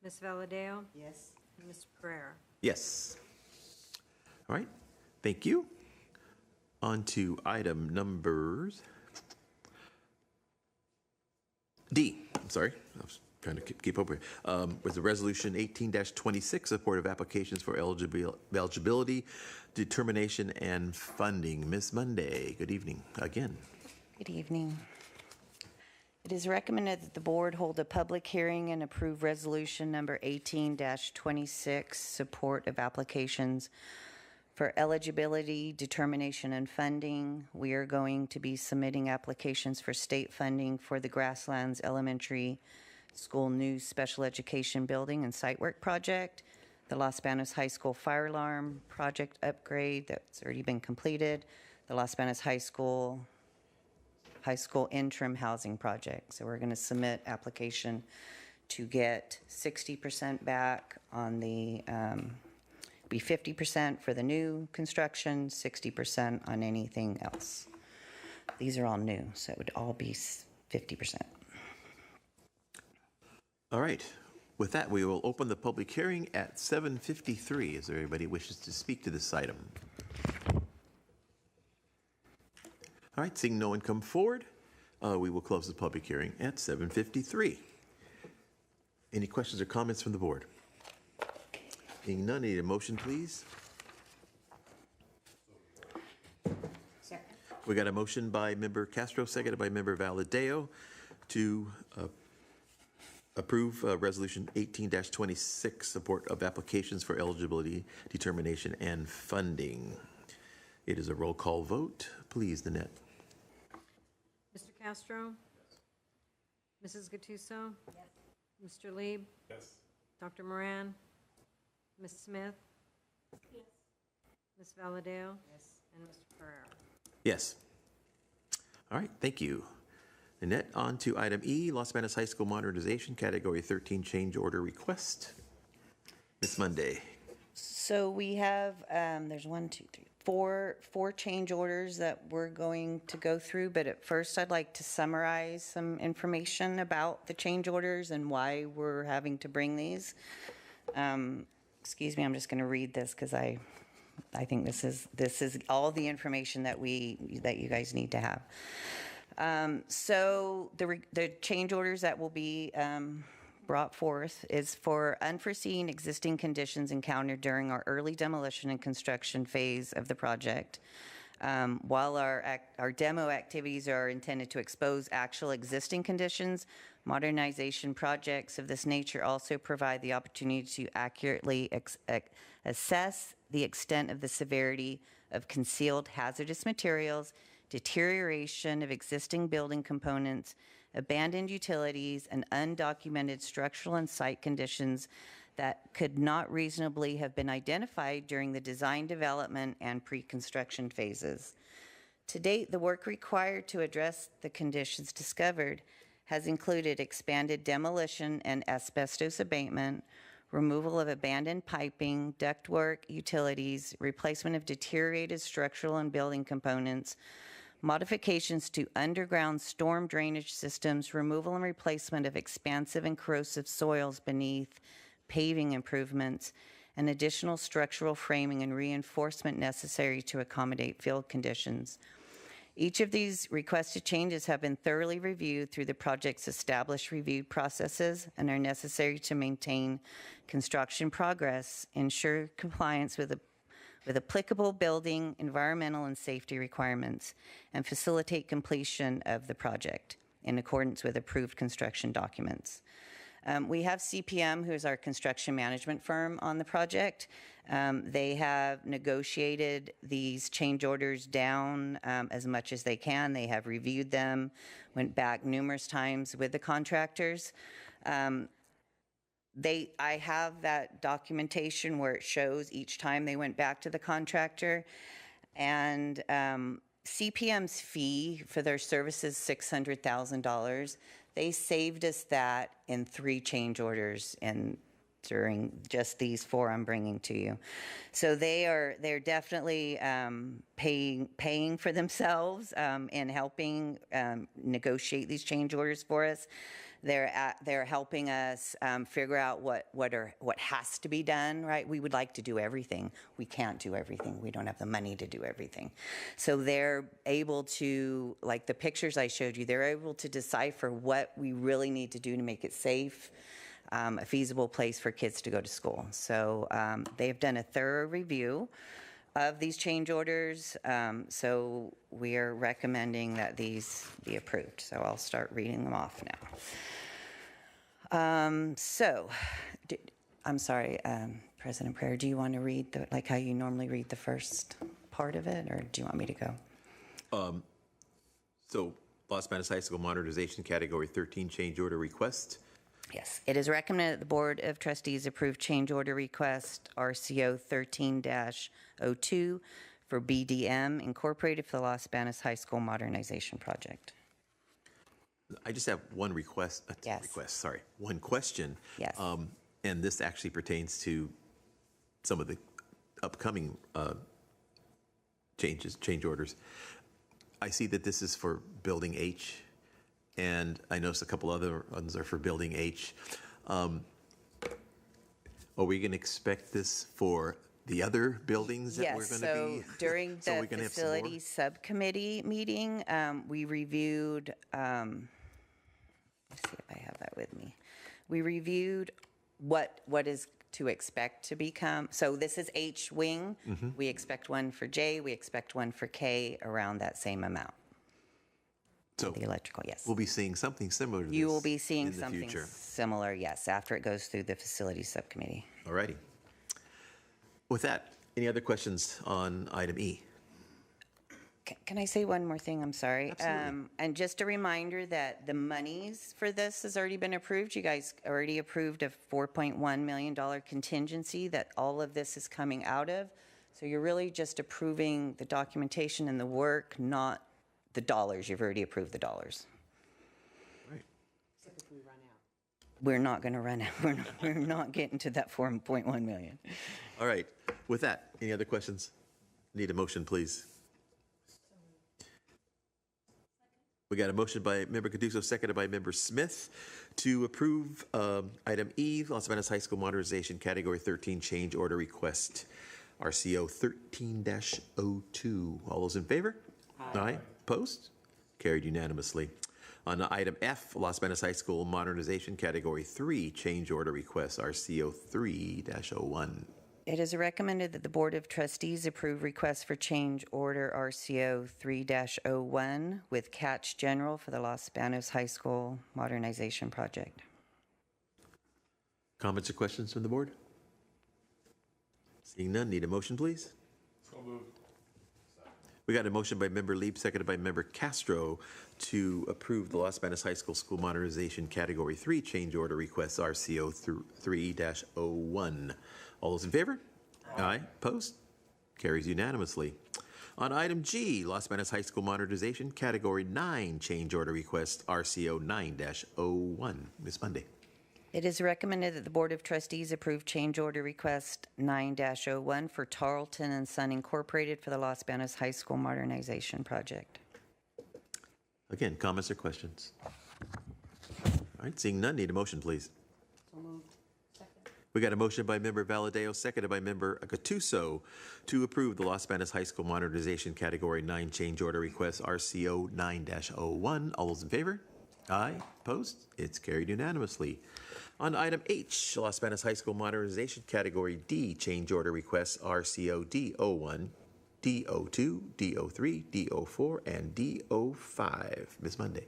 [SPEAKER 14] Ms. Valadeo?
[SPEAKER 2] Yes.
[SPEAKER 14] And Mr. Pereira?
[SPEAKER 1] Yes. All right, thank you. On to item numbers D. I'm sorry, I was trying to keep up here. Was the resolution 18-26, support of applications for eligibility, determination, and funding. Ms. Monday, good evening again.
[SPEAKER 11] Good evening. It is recommended that the board hold a public hearing and approve resolution number 18-26, support of applications for eligibility, determination, and funding. We are going to be submitting applications for state funding for the Grasslands Elementary School new special education building and site work project, the Los Banos High School fire alarm project upgrade that's already been completed, the Los Banos High School interim housing project. So we're going to submit application to get 60% back on the be 50% for the new construction, 60% on anything else. These are all new, so it would all be 50%.
[SPEAKER 1] All right, with that, we will open the public hearing at 7:53. Is there anybody who wishes to speak to this item? All right, seeing no one come forward, we will close the public hearing at 7:53. Any questions or comments from the board? Being none, I need a motion, please.
[SPEAKER 2] Second.
[SPEAKER 1] We got a motion by Member Castro, seconded by Member Valadeo to approve resolution 18-26, support of applications for eligibility, determination, and funding. It is a roll call vote. Please, Nanette.
[SPEAKER 14] Mr. Castro? Mrs. Gattuso? Yes. Mr. Lieb?
[SPEAKER 9] Yes.
[SPEAKER 14] Dr. Moran? Ms. Smith? Yes. Ms. Valadeo? Yes. And Mr. Pereira?
[SPEAKER 1] Yes. All right, thank you. Annette, on to item E, Los Banos High School Modernization, Category 13 Change Order Request. Ms. Monday.
[SPEAKER 11] So we have, there's 4 change orders that we're going to go through, but at first I'd like to summarize some information about the change orders and why we're having to bring these. Excuse me, I'm just going to read this because I think this is all the information that you guys need to have. So the change orders that will be brought forth is for unforeseen existing conditions encountered during our early demolition and construction phase of the project. While our demo activities are intended to expose actual existing conditions, modernization projects of this nature also provide the opportunity to accurately assess the extent of the severity of concealed hazardous materials, deterioration of existing building components, abandoned utilities, and undocumented structural and site conditions that could not reasonably have been identified during the design, development, and pre-construction phases. To date, the work required to address the conditions discovered has included expanded demolition and asbestos abatement, removal of abandoned piping, ductwork, utilities, replacement of deteriorated structural and building components, modifications to underground storm drainage systems, removal and replacement of expansive and corrosive soils beneath, paving improvements, and additional structural framing and reinforcement necessary to accommodate field conditions. Each of these requested changes have been thoroughly reviewed through the project's established review processes and are necessary to maintain construction progress, ensure compliance with applicable building, environmental, and safety requirements, and facilitate completion of the project in accordance with approved construction documents. We have CPM, who is our construction management firm, on the project. They have negotiated these change orders down as much as they can. They have reviewed them, went back numerous times with the contractors. I have that documentation where it shows each time they went back to the contractor. And CPM's fee for their service is $600,000. They saved us that in 3 change orders and during just these 4 I'm bringing to you. So they're definitely paying for themselves and helping negotiate these change orders for us. They're helping us figure out what has to be done, right? We would like to do everything. We can't do everything. We don't have the money to do everything. So they're able to, like the pictures I showed you, they're able to decipher what we really need to do to make it safe, a feasible place for kids to go to school. So they've done a thorough review of these change orders. So we are recommending that these be approved. So I'll start reading them off now. I'm sorry, President Prayer, do you want to read like how you normally read the first part of it, or do you want me to go?
[SPEAKER 1] So Los Banos High School Modernization Category 13 change order request.
[SPEAKER 11] Yes, it is recommended that the Board of Trustees approve change order request RCO 13-02 for BDM Incorporated for the Los Banos High School Modernization Project.
[SPEAKER 1] I just have one request. One question.
[SPEAKER 11] Yes.
[SPEAKER 1] And this actually pertains to some of the upcoming change orders. I see that this is for Building H, and I noticed a couple other ones are for Building H. Are we going to expect this for the other buildings that we're going to be?
[SPEAKER 11] Yes, so during the facility subcommittee meeting, we reviewed, let's see if I have that with me. We reviewed what is to expect to become. So this is H wing.
[SPEAKER 1] Mm-hmm.
[SPEAKER 11] We expect one for J. We expect one for K around that same amount.
[SPEAKER 1] So
[SPEAKER 11] the electrical, yes.
[SPEAKER 1] We'll be seeing something similar to this.
[SPEAKER 11] You will be seeing
[SPEAKER 1] in the
[SPEAKER 11] something
[SPEAKER 1] future.
[SPEAKER 11] similar, yes, after it goes through the facility subcommittee.
[SPEAKER 1] All righty. With that, any other questions on item E?
[SPEAKER 11] Can I say one more thing? I'm sorry.
[SPEAKER 1] Absolutely.
[SPEAKER 11] And just a reminder that the monies for this has already been approved. You guys already approved a $4.1 million contingency that all of this is coming out of. So you're really just approving the documentation and the work, not the dollars. You've already approved the dollars.
[SPEAKER 1] Right.
[SPEAKER 2] Except if we run out.
[SPEAKER 11] We're not going to run out. We're not getting to that 4.1 million.
[SPEAKER 1] All right. With that, any other questions? Need a motion, please. We got a motion by Member Caduso, seconded by Member Smith, to approve item E, Los Banos High School Modernization Category 13 change order request, RCO 13-02. All those in favor? Aye. Opposed? Carried unanimously. On item F, Los Banos High School Modernization Category 3 change order request, RCO 3-01.
[SPEAKER 11] It is recommended that the Board of Trustees approve request for change order RCO 3-01 with Catch General for the Los Banos High School Modernization Project.
[SPEAKER 1] Comments or questions from the board? Seeing none, need a motion, please?
[SPEAKER 9] So moved.
[SPEAKER 1] We got a motion by member Lieb, seconded by member Castro, to approve the Los Banos High School School Modernization Category 3 change order requests RCO 3-01. All those in favor? Aye. Opposed? Carries unanimously. On item G, Los Banos High School Modernization Category 9 change order request RCO 9-01. Ms. Monday.
[SPEAKER 11] It is recommended that the Board of Trustees approve change order request 9-01 for Tarleton and Son Incorporated for the Los Banos High School Modernization Project.
[SPEAKER 1] Again, comments or questions? All right, seeing none, need a motion, please.
[SPEAKER 2] So moved. Second.
[SPEAKER 1] We got a motion by member Valadeo, seconded by member Gattuso, to approve the Los Banos High School Modernization Category 9 change order request RCO 9-01. All those in favor? Aye. Opposed? It's carried unanimously. On item H, Los Banos High School Modernization Category D change order requests RCO D01, D02, D03, D04, and D05. Ms. Monday.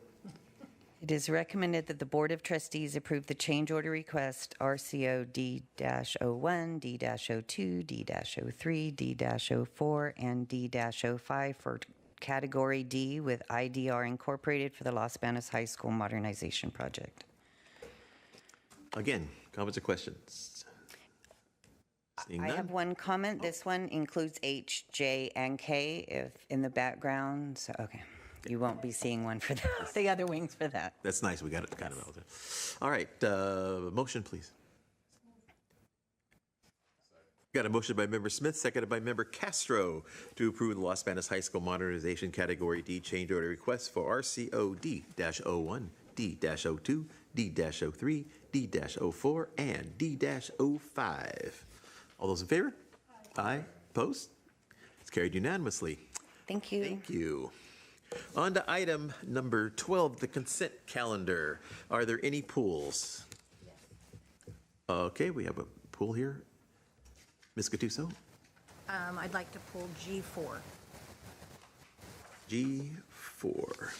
[SPEAKER 11] It is recommended that the Board of Trustees approve the change order request RCO D-01, D-02, D-03, D-04, and D-05 for Category D with IDR Incorporated for the Los Banos High School Modernization Project.
[SPEAKER 1] Again, comments or questions? Seeing
[SPEAKER 11] I
[SPEAKER 1] none?
[SPEAKER 11] have one comment. This one includes H, J, and K if in the background. So, okay. You won't be seeing one for the other wings for that.
[SPEAKER 1] That's nice. We got it kind of out there. All right, motion, please. Got a motion by member Smith, seconded by member Castro, to approve the Los Banos High School Modernization Category D change order request for RCO D-01, D-02, D-03, D-04, and D-05. All those in favor? Aye. Opposed? It's carried unanimously.
[SPEAKER 11] Thank you.
[SPEAKER 1] Thank you. On to item number 12, the consent calendar. Are there any pools? Okay, we have a pool here. Ms. Gattuso?
[SPEAKER 7] I'd like to pull G4.
[SPEAKER 1] G4.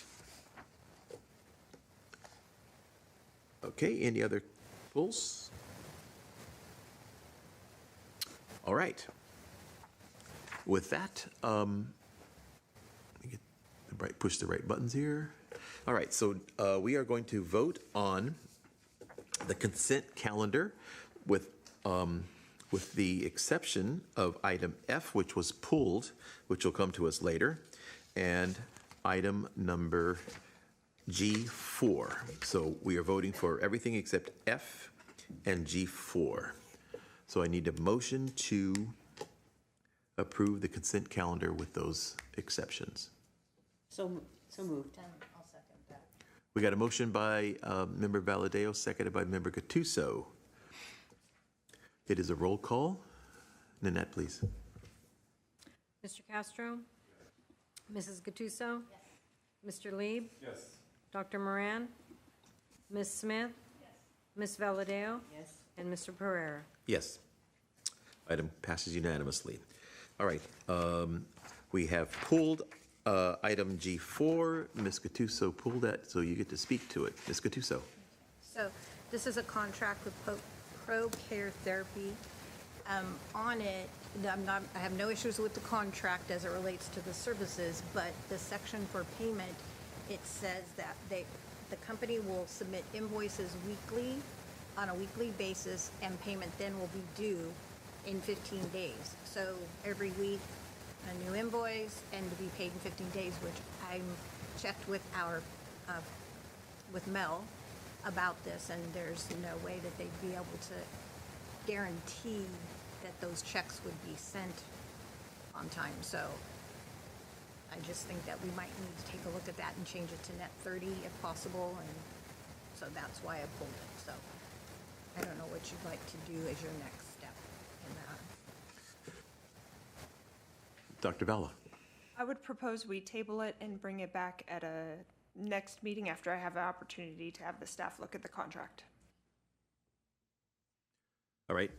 [SPEAKER 1] Okay, any other pulls? All right. With that, let me get the right, push the right buttons here. All right, so we are going to vote on the consent calendar with the exception of item F, which was pulled, which will come to us later, and item number G4. So we are voting for everything except F and G4. So I need a motion to approve the consent calendar with those exceptions.
[SPEAKER 2] So moved.
[SPEAKER 7] I'll second that.
[SPEAKER 1] We got a motion by member Valadeo, seconded by member Gattuso. It is a roll call. Nanette, please.
[SPEAKER 14] Mr. Castro? Mrs. Gattuso? Mr. Lieb?
[SPEAKER 9] Yes.
[SPEAKER 14] Dr. Moran? Ms. Smith? Ms. Valadeo?
[SPEAKER 2] Yes.
[SPEAKER 14] And Mr. Pereira?
[SPEAKER 1] Yes. Item passes unanimously. All right. We have pulled item G4. Ms. Gattuso pulled that, so you get to speak to it. Ms. Gattuso.
[SPEAKER 7] So this is a contract with Pro-Care Therapy. On it, I have no issues with the contract as it relates to the services, but the section for payment, it says that the company will submit invoices weekly, on a weekly basis, and payment then will be due in 15 days. So every week, a new invoice, and to be paid in 15 days, which I checked with with Mel about this, and there's no way that they'd be able to guarantee that those checks would be sent on time. So I just think that we might need to take a look at that and change it to net 30 if possible, and so that's why I pulled it. So I don't know what you'd like to do as your next step in that.
[SPEAKER 1] Dr. Vella.
[SPEAKER 5] I would propose we table it and bring it back at a next meeting after I have an opportunity to have the staff look at the contract.
[SPEAKER 1] All right.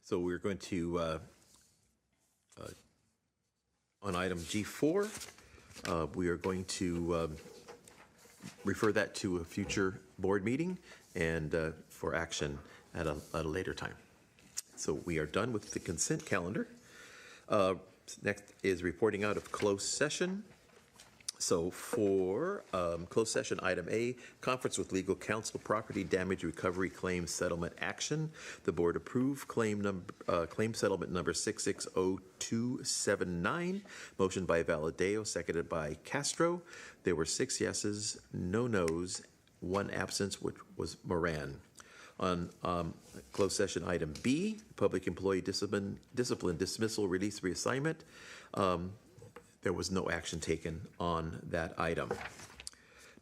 [SPEAKER 1] So we're going to, on item G4, we are going to refer that to a future board meeting and for action at a later time. So we are done with the consent calendar. Next is reporting out of closed session. So for closed session, item A, conference with legal counsel, property damage recovery claim settlement action. The board approved claim settlement number 660279. Motion by Valadeo, seconded by Castro. There were 6 yeses, no nos, 1 absence, which was Moran. On closed session, item B, public employee discipline dismissal, release, reassignment. There was no action taken on that item.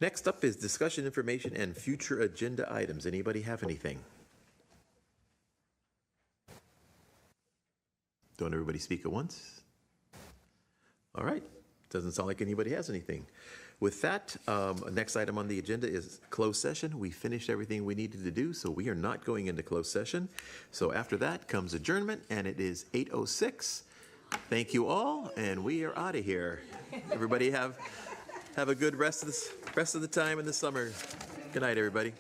[SPEAKER 1] Next up is discussion information and future agenda items. Anybody have anything? Don't everybody speak at once? All right. Doesn't sound like anybody has anything. With that, next item on the agenda is closed session. We finished everything we needed to do, so we are not going into closed session. So after that comes adjournment, and it is 8:06. Thank you all, and we are out of here. Everybody have a good rest of the time in the summer. Good night, everybody.